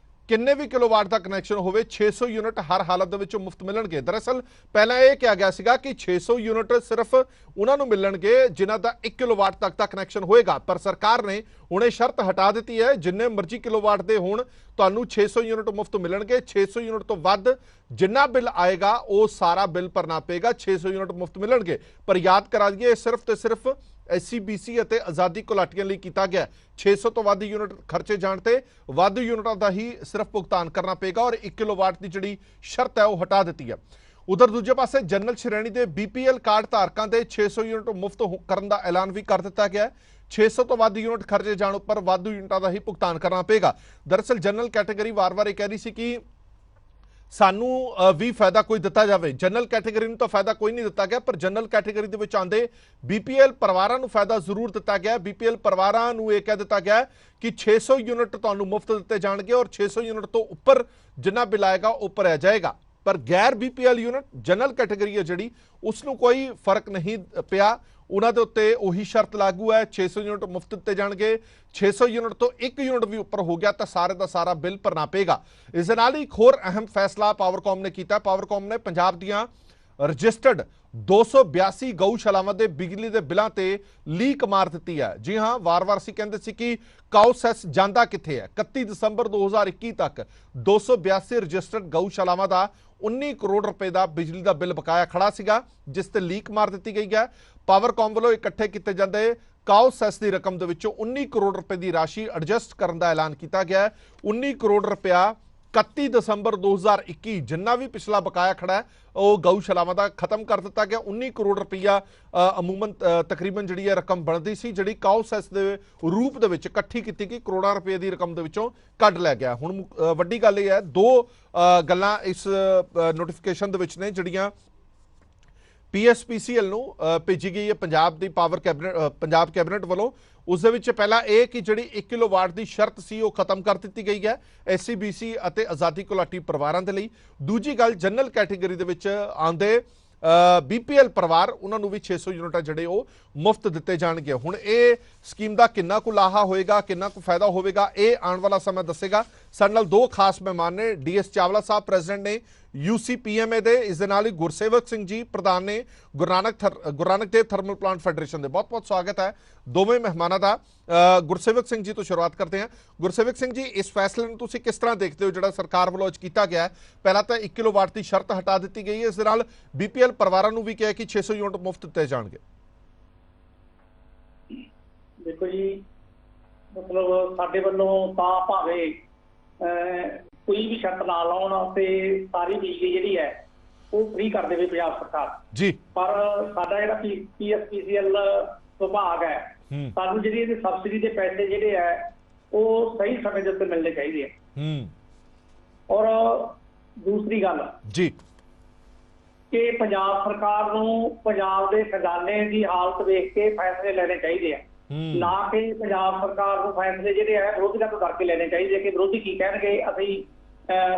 ਕਿੰਨੇ ਵੀ ਕਿਲੋਵਾਟ ਦਾ ਕਨੈਕਸ਼ਨ ਹੋਵੇ 600 ਯੂਨਿਟ ਹਰ ਹਾਲਤ ਦੇ ਵਿੱਚ ਮੁਫਤ ਮਿਲਣਗੇ। ਦਰਅਸਲ ਪਹਿਲਾਂ ਇਹ ਕਿਹਾ ਗਿਆ ਸੀਗਾ ਕਿ 600 ਯੂਨਿਟ ਸਿਰਫ ਉਹਨਾਂ ਨੂੰ ਮਿਲਣਗੇ ਜਿਨ੍ਹਾਂ ਦਾ 1 ਕਿਲੋਵਾਟ ਤੱਕ ਦਾ ਕਨੈਕਸ਼ਨ ਹੋਏਗਾ, ਪਰ ਸਰਕਾਰ ਨੇ ਹੁਣ ਇਹ ਸ਼ਰਤ ਹਟਾ ਦਿੱਤੀ ਹੈ, ਜਿੰਨੇ ਮਰਜ਼ੀ ਕਿਲੋਵਾਟ ਦੇ ਹੋਣ ਤੁਹਾਨੂੰ 600 ਯੂਨਿਟ ਮੁਫਤ ਮਿਲਣਗੇ। 600 ਯੂਨਿਟ ਤੋਂ ਵੱਧ ਜਿੰਨਾ ਬਿੱਲ ਆਏਗਾ ਉਹ ਸਾਰਾ ਬਿੱਲ ਭਰਨਾ ਪਏਗਾ। 600 ਯੂਨਿਟ ਮੁਫਤ ਮਿਲਣਗੇ, ਪਰ ਯਾਦ ਕਰਾ ਦਈਏ ਸਿਰਫ ਤੇ ਸਿਰਫ SCBC ਅਤੇ ਆਜ਼ਾਦੀ ਘੁਲਾਟੀਆਂ ਲਈ ਕੀਤਾ ਗਿਆ। 600 ਤੋਂ ਵੱਧ ਯੂਨਿਟ ਖਰਚੇ ਜਾਣ ਤੇ ਵੱਧ ਯੂਨਿਟਾਂ ਦਾ ਹੀ ਸਿਰਫ ਭੁਗਤਾਨ ਕਰਨਾ ਪਏਗਾ ਔਰ 1 ਕਿਲੋਵਾਟ ਦੀ ਜਿਹੜੀ ਸ਼ਰਤ ਹੈ ਉਹ ਹਟਾ ਦਿੱਤੀ ਹੈ। ਉਧਰ ਦੂਜੇ ਪਾਸੇ ਜਨਰਲ ਸ਼੍ਰੇਣੀ ਦੇ BPL ਕਾਰਡ ਧਾਰਕਾਂ ਦੇ 600 ਯੂਨਿਟ ਮੁਫਤ ਕਰਨ ਦਾ ਐਲਾਨ ਵੀ ਕਰ ਦਿੱਤਾ ਗਿਆ ਹੈ। 600 ਤੋਂ ਵੱਧ ਯੂਨਿਟ ਖਰਚੇ ਜਾਣ ਉੱਪਰ ਵਾਧੂ ਯੂਨਿਟਾਂ ਦਾ ਹੀ ਭੁਗਤਾਨ ਕਰਨਾ ਪਏਗਾ। ਦਰਅਸਲ ਜਨਰਲ ਕੈਟਾਗਰੀ ਵਾਰ-ਵਾਰ ਇਹ ਕਹਿ ਰਹੀ ਸੀ ਕਿ ਸਾਨੂੰ ਵੀ ਫਾਇਦਾ ਕੋਈ ਦਿੱਤਾ ਜਾਵੇ। ਜਨਰਲ ਕੈਟਾਗਰੀ ਨੂੰ ਤਾਂ ਫਾਇਦਾ ਕੋਈ ਨਹੀਂ ਦਿੱਤਾ ਗਿਆ, ਪਰ ਜਨਰਲ ਕੈਟਾਗਰੀ ਦੇ ਵਿੱਚ ਆਉਂਦੇ BPL ਪਰਿਵਾਰਾਂ ਨੂੰ ਫਾਇਦਾ ਜ਼ਰੂਰ ਦਿੱਤਾ ਗਿਆ। BPL ਪਰਿਵਾਰਾਂ ਨੂੰ ਇਹ ਕਹਿ ਦਿੱਤਾ ਗਿਆ ਕਿ 600 ਯੂਨਿਟ ਤੁਹਾਨੂੰ ਮੁਫਤ ਦਿੱਤੇ ਜਾਣਗੇ ਔਰ 600 ਯੂਨਿਟ ਤੋਂ ਉੱਪਰ ਜਿੰਨਾ ਬਿੱਲ ਆਏਗਾ ਉਹ ਭਰਿਆ ਜਾਏਗਾ। ਪਰ ਗੈਰ BPL ਯੂਨਿਟ ਜਨਰਲ ਕੈਟਾਗਰੀ ਹੈ ਜਿਹੜੀ ਉਸ ਨੂੰ ਕੋਈ ਫਰਕ ਨਹੀਂ ਪਿਆ, ਉਹਨਾਂ ਦੇ ਉੱਤੇ ਉਹੀ ਸ਼ਰਤ ਲਾਗੂ ਹੈ। 600 ਯੂਨਿਟ ਮੁਫਤ ਦਿੱਤੇ ਜਾਣਗੇ। 600 ਯੂਨਿਟ ਤੋਂ 1 ਯੂਨਿਟ ਵੀ ਉੱਪਰ ਹੋ ਗਿਆ ਤਾਂ ਸਾਰੇ ਦਾ ਸਾਰਾ ਬਿੱਲ ਭਰਨਾ ਪਏਗਾ। ਇਸ ਦੇ ਨਾਲ ਹੀ ਇੱਕ ਹੋਰ ਅਹਿਮ ਫੈਸਲਾ ਪਾਵਰਕਾਮ ਨੇ ਕੀਤਾ। ਪਾਵਰਕਾਮ ਨੇ ਪੰਜਾਬ ਦੀਆਂ ਰਜਿਸਟਰਡ 282 ਗਊਸ਼ਾਲਾਵਾਂ ਦੇ ਬਿਜਲੀ ਦੇ ਬਿੱਲਾਂ ਤੇ ਲੀਕ ਮਾਰ ਦਿੱਤੀ ਹੈ। ਜੀ ਹਾਂ, ਵਾਰ-ਵਾਰ ਅਸੀਂ ਕਹਿੰਦੇ ਸੀ ਕਿ ਕਾਊ ਸੈਸ ਜਾਂਦਾ ਕਿੱਥੇ ਹੈ। 31 ਦਸੰਬਰ 2021 ਤੱਕ 282 ਰਜਿਸਟਰਡ ਗਊਸ਼ਾਲਾਵਾਂ ਦਾ 19 ਕਰੋੜ ਰੁਪਏ ਦਾ ਬਿਜਲੀ ਦਾ ਬਿੱਲ ਬਕਾਇਆ ਖੜਾ ਸੀਗਾ, ਜਿਸ ਤੇ ਲੀਕ ਮਾਰ ਦਿੱਤੀ ਗਈ ਹੈ। ਪਾਵਰਕਾਮ ਵੱਲੋਂ ਇਕੱਠੇ ਕੀਤੇ ਜਾਂਦੇ ਕਾਊ ਸੈਸ ਦੀ ਰਕਮ ਦੇ ਵਿੱਚੋਂ 19 ਕਰੋੜ ਰੁਪਏ ਦੀ ਰਾਸ਼ੀ ਐਡਜਸਟ ਕਰਨ ਦਾ ਐਲਾਨ ਕੀਤਾ ਗਿਆ ਹੈ। 19 ਕਰੋੜ ਰੁਪਇਆ 31 ਦਸੰਬਰ 2021 ਜਿੰਨਾ ਵੀ ਪਿਛਲਾ ਬਕਾਇਆ ਖੜਾ ਹੈ ਉਹ ਗਊਸ਼ਾਲਾਵਾਂ ਦਾ ਖਤਮ ਕਰ ਦਿੱਤਾ ਗਿਆ। 19 ਕਰੋੜ ਰੁਪਈਆ ਅਮੂਮਨ ਤਕਰੀਬਨ ਜਿਹੜੀ ਹੈ ਰਕਮ ਬਣਦੀ ਸੀ, ਜਿਹੜੀ ਕਾਊ ਸੈਸ ਦੇ ਰੂਪ ਦੇ ਵਿੱਚ ਇਕੱਠੀ ਕੀਤੀ ਗਈ ਕਰੋੜਾਂ ਰੁਪਏ ਦੀ ਰਕਮ ਦੇ ਵਿੱਚੋਂ ਕੱਢ ਲਿਆ ਗਿਆ। ਹੁਣ ਵੱਡੀ ਗੱਲ ਇਹ ਹੈ, ਦੋ ਗੱਲਾਂ ਇਸ ਨੋਟੀਫਿਕੇਸ਼ਨ ਦੇ ਵਿੱਚ ਨੇ ਜਿਹੜੀਆਂ PSPCL ਨੂੰ ਭੇਜੀ ਗਈ ਹੈ ਪੰਜਾਬ ਕੈਬਨਿਟ ਵੱਲੋਂ। ਉਸ ਦੇ ਵਿੱਚ ਪਹਿਲਾ ਇਹ ਕਿ ਜਿਹੜੀ 1 ਕਿਲੋਵਾਟ ਦੀ ਸ਼ਰਤ ਸੀ ਉਹ ਖਤਮ ਕਰ ਦਿੱਤੀ ਗਈ ਹੈ SCBC ਅਤੇ ਆਜ਼ਾਦੀ ਘੁਲਾਟੀ ਪਰਿਵਾਰਾਂ ਦੇ ਲਈ। ਦੂਜੀ ਗੱਲ, ਜਨਰਲ ਕੈਟਾਗਰੀ ਦੇ ਵਿੱਚ ਆਉਂਦੇ BPL ਪਰਿਵਾਰ ਉਹਨਾਂ ਨੂੰ ਵੀ 600 ਯੂਨਿਟ ਜਿਹੜੇ ਉਹ ਮੁਫਤ ਦਿੱਤੇ ਜਾਣਗੇ। ਹੁਣ ਇਹ ਸਕੀਮ ਦਾ ਕਿੰਨਾ ਕੁ ਲਾਹਾ ਹੋਏਗਾ, ਕਿੰਨਾ ਕੁ ਫਾਇਦਾ ਹੋਵੇਗਾ, ਇਹ ਆਉਣ ਵਾਲਾ ਸਮਾਂ ਦੱਸੇਗਾ। ਸਾਡੇ ਨਾਲ ਦੋ ਖਾਸ ਮਹਿਮਾਨ ਨੇ, DS ਚਾਵਲਾ ਸਾਹਿਬ ਪ੍ਰੈਜ਼ੀਡੈਂਟ ਨੇ UCPMA ਦੇ, ਇਸ ਦੇ ਨਾਲ ਹੀ ਗੁਰਸੇਵਕ ਸਿੰਘ ਜੀ ਪ੍ਰਧਾਨ ਨੇ Guru Nanak Dev thermal plant federation ਦੇ। ਬਹੁਤ-ਬਹੁਤ ਸਵਾਗਤ ਹੈ ਦੋਵੇਂ ਮਹਿਮਾਨਾਂ ਦਾ। ਗੁਰਸੇਵਕ ਸਿੰਘ ਜੀ ਤੋਂ ਸ਼ੁਰੂਆਤ ਕਰਦੇ ਹਾਂ। ਗੁਰਸੇਵਕ ਸਿੰਘ ਜੀ, ਇਸ ਫੈਸਲੇ ਨੂੰ ਤੁਸੀਂ ਕਿਸ ਤਰ੍ਹਾਂ ਦੇਖਦੇ ਹੋ ਜਿਹੜਾ ਸਰਕਾਰ ਵੱਲੋਂ ਅੱਜ ਕੀਤਾ ਗਿਆ ਹੈ? ਪਹਿਲਾਂ ਤਾਂ 1 ਕਿਲੋਵਾਟ ਦੀ ਸ਼ਰਤ ਹਟਾ ਦਿੱਤੀ ਗਈ ਹੈ, ਇਸ ਦੇ ਨਾਲ BPL ਪਰਿਵਾਰਾਂ ਨੂੰ ਵੀ ਕਿਹਾ ਕਿ 600 ਯੂਨਿਟ ਮੁਫਤ ਦਿੱਤੇ ਜਾਣਗੇ। ਦੇਖੋ ਜੀ, ਮਤਲਬ ਸਾਡੇ ਵੱਲੋਂ ਤਾਂ ਭਾਵੇਂ ਕੋਈ ਵੀ ਸ਼ਰਤ ਨਾ ਲਾਉਣ ਤੇ ਸਾਰੀ ਬਿਜਲੀ ਜਿਹੜੀ ਹੈ ਉਹ ਫ੍ਰੀ ਕਰ ਦੇਵੇ ਪੰਜਾਬ ਸਰਕਾਰ ਜੀ, ਪਰ ਸਾਡਾ ਜਿਹੜਾ PSPCL ਵਿਭਾਗ ਹੈ, ਸਾਨੂੰ ਜਿਹੜੀ ਇਹਦੀ ਸਬਸਿਡੀ ਦੇ ਪੈਸੇ ਜਿਹੜੇ ਹੈ ਉਹ ਸਹੀ ਸਮੇਂ ਦੇ ਉੱਤੇ ਮਿਲਣੇ ਚਾਹੀਦੇ ਆ। ਔਰ ਦੂਸਰੀ ਗੱਲ ਜੀ ਕਿ ਪੰਜਾਬ ਸਰਕਾਰ ਨੂੰ ਪੰਜਾਬ ਦੇ ਖਜ਼ਾਨੇ ਦੀ ਹਾਲਤ ਵੇਖ ਕੇ ਫੈਸਲੇ ਲੈਣੇ ਚਾਹੀਦੇ ਆ, ਨਾ ਕਿ ਪੰਜਾਬ ਸਰਕਾਰ ਨੂੰ ਫੈਸਲੇ ਜਿਹੜੇ ਆ ਵਿਰੋਧੀਆਂ ਤੋਂ ਕਰਕੇ ਲੈਣੇ ਚਾਹੀਦੇ ਕਿ ਵਿਰੋਧੀ ਕੀ ਕਹਿਣਗੇ, ਅਸੀਂ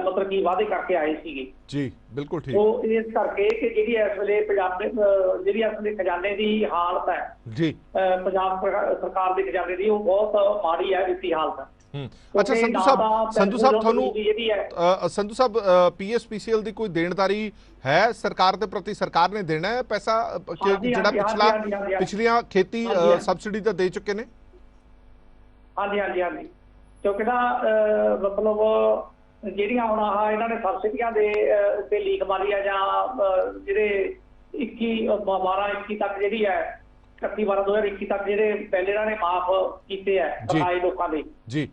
ਮਤਲਬ ਕੀ ਵਾਅਦੇ ਕਰਕੇ ਆਏ ਸੀਗੇ। ਜੀ ਬਿਲਕੁਲ ਠੀਕ। ਉਹ ਇਸ ਕਰਕੇ ਕਿ ਜਿਹੜੀ ਇਸ ਵੇਲੇ ਪੰਜਾਬ ਦੇ ਜਿਹੜੀ ਇਸ ਵੇਲੇ ਖਜ਼ਾਨੇ ਦੀ ਹਾਲਤ ਹੈ ਜੀ, ਪੰਜਾਬ ਸਰਕਾਰ ਦੇ ਖਜ਼ਾਨੇ ਦੀ, ਉਹ ਬਹੁਤ ਮਾੜੀ ਹੈ ਵਿੱਤੀ ਹਾਲਤ। ਅੱਛਾ ਸੰਧੂ ਸਾਹਿਬ PSPCL ਦੀ ਕੋਈ ਦੇਣਦਾਰੀ ਹੈ ਸਰਕਾਰ ਦੇ ਪ੍ਰਤੀ? ਸਰਕਾਰ ਨੇ ਦੇਣਾ ਹੈ ਪੈਸਾ ਜਿਹੜਾ ਪਿਛਲੀਆਂ ਖੇਤੀ ਸਬਸਿਡੀ ਤਾਂ ਦੇ ਚੁੱਕੇ ਨੇ? ਹਾਂਜੀ, ਕਿਉਂਕਿ ਨਾ ਮਤਲਬ ਜਿਹੜੀਆਂ ਹੁਣ ਇਹਨਾਂ ਨੇ ਸਬਸਿਡੀਆਂ ਦੇ ਲੀਕ ਮਾਰੀ ਆ, ਜਾਂ ਜਿਹੜੇ 12-21 ਤੱਕ ਜਿਹੜੀ ਹੈ 31/12/2021 ਤੱਕ ਜਿਹੜੇ ਬਿੱਲ ਇਹਨਾਂ ਨੇ ਮਾਫ ਕੀਤੇ ਹੈ ਬਕਾਏ ਲੋਕਾਂ ਦੇ ਜੀ,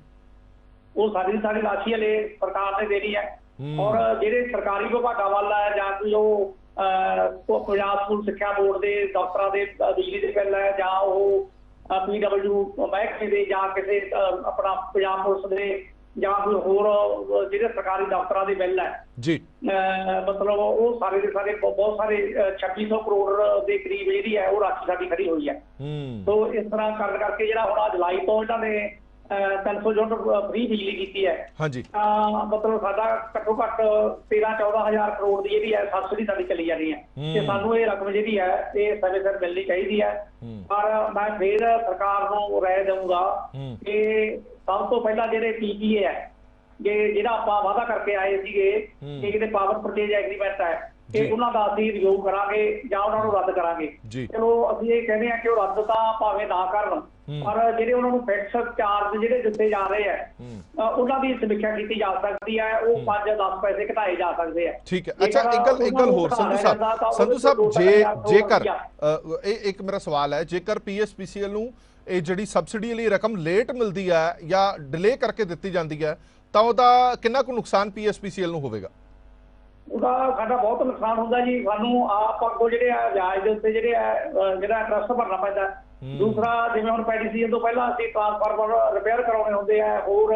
ਉਹ ਸਾਰੀ ਰਾਸ਼ੀ ਹਲੇ ਸਰਕਾਰ ਨੇ ਦੇਣੀ ਹੈ। ਔਰ ਜਿਹੜੇ ਸਰਕਾਰੀ ਵਿਭਾਗਾਂ ਵੱਲ ਹੈ ਜਾਂ ਕੋਈ ਉਹ ਪੰਜਾਬ ਸਕੂਲ ਸਿੱਖਿਆ ਬੋਰਡ ਦੇ ਦਫ਼ਤਰਾਂ ਦੇ ਬਿਜਲੀ ਦੇ ਬਿੱਲ ਹੈ, ਜਾਂ ਉਹ PW ਮਹਿਕਮੇ ਦੇ, ਜਾਂ ਕਿਸੇ ਆਪਣਾ ਪੰਜਾਬ ਪੁਲਿਸ ਦੇ, ਜਾਂ ਕੋਈ ਹੋਰ ਜਿਹੜੇ ਸਰਕਾਰੀ ਦਫ਼ਤਰਾਂ ਦੇ ਬਿੱਲ ਹੈ ਜੀ, ਮਤਲਬ ਉਹ ਸਾਰੇ ਦੇ ਸਾਰੇ ਬਹੁਤ ਸਾਰੇ 2600 ਕਰੋੜ ਦੇ ਕਰੀਬ ਜਿਹੜੀ ਹੈ ਉਹ ਰਾਸ਼ੀ ਸਾਡੀ ਖੜੀ ਹੋਈ ਹੈ। ਸੋ ਇਸ ਤਰ੍ਹਾਂ ਕਰਨ ਕਰਕੇ ਜਿਹੜਾ ਹੁਣ ਜੁਲਾਈ ਤੋਂ ਇਹਨਾਂ ਨੇ 300 ਯੂਨਿਟ ਫ੍ਰੀ ਬਿਜਲੀ ਕੀਤੀ ਹੈ, ਹਾਂਜੀ, ਮਤਲਬ ਸਾਡਾ ਘੱਟੋ ਘੱਟ 13-14 ਹਜ਼ਾਰ ਕਰੋੜ ਦੀ ਜਿਹੜੀ ਹੈ ਸਬਸਿਡੀ ਸਾਡੀ ਚਲੀ ਜਾਣੀ ਹੈ, ਤੇ ਸਾਨੂੰ ਇਹ ਰਕਮ ਜਿਹੜੀ ਹੈ ਇਹ ਸਮੇਂ ਸਿਰ ਮਿਲਣੀ ਚਾਹੀਦੀ ਹੈ। ਪਰ ਮੈਂ ਫਿਰ ਸਰਕਾਰ ਨੂੰ ਰਾਏ ਦਊਂਗਾ ਕਿ ਸਭ ਤੋਂ ਪਹਿਲਾਂ ਜਿਹੜੇ PPA ਹੈ ਜਿਹੜਾ ਆਪਾਂ ਵਾਅਦਾ ਕਰਕੇ ਆਏ ਸੀਗੇ ਕਿ ਕਿਤੇ ਪਾਵਰ ਪਰਚੇਜ ਐਗਰੀਮੈਂਟ ਹੈ ਕਿ ਉਹਨਾਂ ਦਾ ਅਸੀਂ ਰਿਵਿਊ ਕਰਾਂਗੇ ਜਾਂ ਉਹਨਾਂ ਨੂੰ ਰੱਦ ਕਰਾਂਗੇ। ਚਲੋ ਅਸੀਂ ਇਹ ਕਹਿੰਦੇ ਆ ਕਿ ਉਹ ਰੱਦ ਤਾਂ ਭਾਵੇਂ ਨਾ ਕਰਨ, ਪਰ ਜਿਹੜੇ ਉਹਨਾਂ ਨੂੰ ਫਿਕਸ ਚਾਰਜ ਜਿਹੜੇ ਦਿੱਤੇ ਜਾ ਰਹੇ ਆ ਉਹਨਾਂ ਦੀ ਸਮੀਖਿਆ ਕੀਤੀ ਜਾ ਸਕਦੀ ਹੈ। ਉਹ 5-10 ਪੈਸੇ ਘਟਾਏ ਜਾ ਸਕਦੇ ਆ। ਠੀਕ ਹੈ। ਅੱਛਾ, ਇੱਕ ਗੱਲ ਹੋਰ ਸੰਧੂ ਸਾਹਿਬ ਜੇਕਰ ਇਹ ਇੱਕ ਮੇਰਾ ਸਵਾਲ ਹੈ, ਜੇਕਰ PSPCL ਨੂੰ ਇਹ ਜਿਹੜੀ ਸਬਸਿਡੀ ਲਈ ਰਕਮ ਲੇਟ ਮਿਲਦੀ ਹੈ ਜਾਂ ਡਿਲੇ ਕਰਕੇ ਦਿੱਤੀ ਜਾਂਦੀ ਹੈ ਤਾਂ ਉਹਦਾ ਕਿੰਨਾ ਕੁ ਨੁਕਸਾਨ PSPCL ਨੂੰ ਹੋਵੇਗਾ? ਉਹਦਾ ਸਾਡਾ ਬਹੁਤ ਨੁਕਸਾਨ ਹੁੰਦਾ ਜੀ। ਸਾਨੂੰ ਆਪ ਅੱਗੋਂ ਜਿਹੜੇ ਆ ਵਿਆਜ ਦੇ ਉੱਤੇ ਜਿਹੜਾ ਇੰਟਰਸਟ ਭਰਨਾ ਪੈਂਦਾ। ਦੂਸਰਾ, ਜਿਵੇਂ ਹੁਣ ਪੈਡੀ ਸੀਜ਼ਨ ਤੋਂ ਪਹਿਲਾਂ ਅਸੀਂ ਟਰਾਂਸਫਾਰਮਰ ਰਿਪੇਅਰ ਕਰਾਉਣੇ ਹੁੰਦੇ ਆ, ਹੋਰ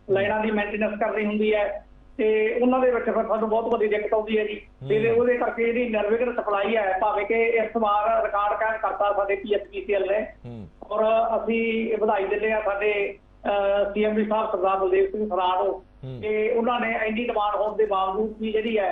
ਲਾਈਨਾਂ ਦੀ ਮੇਨਟੇਨੈਂਸ ਕਰਨੀ ਹੁੰਦੀ ਹੈ, ਤੇ ਉਹਨਾਂ ਦੇ ਵਿੱਚ ਫਿਰ ਸਾਨੂੰ ਬਹੁਤ ਵੱਡੀ ਦਿੱਕਤ ਆਉਂਦੀ ਹੈ ਜੀ। ਤੇ ਉਹਦੇ ਕਰਕੇ ਜਿਹੜੀ ਨਿਰਵਿਘਨ ਸਪਲਾਈ ਹੈ, ਭਾਵੇਂ ਕਿ ਇਸ ਵਾਰ ਰਿਕਾਰਡ ਕਾਇਮ ਕਰਤਾ ਸਾਡੇ PSPCL ਨੇ, ਔਰ ਅਸੀਂ ਵਧਾਈ ਦਿੰਦੇ ਆ ਸਾਡੇ CMD ਸਾਹਿਬ ਸਰਦਾਰ ਬਲਦੇਵ ਸਿੰਘ ਸਰਾੜ ਕਿ ਉਹਨਾਂ ਨੇ ਇੰਨੀ ਡਿਮਾਂਡ ਹੋਣ ਦੇ ਬਾਵਜੂਦ ਵੀ ਜਿਹੜੀ ਹੈ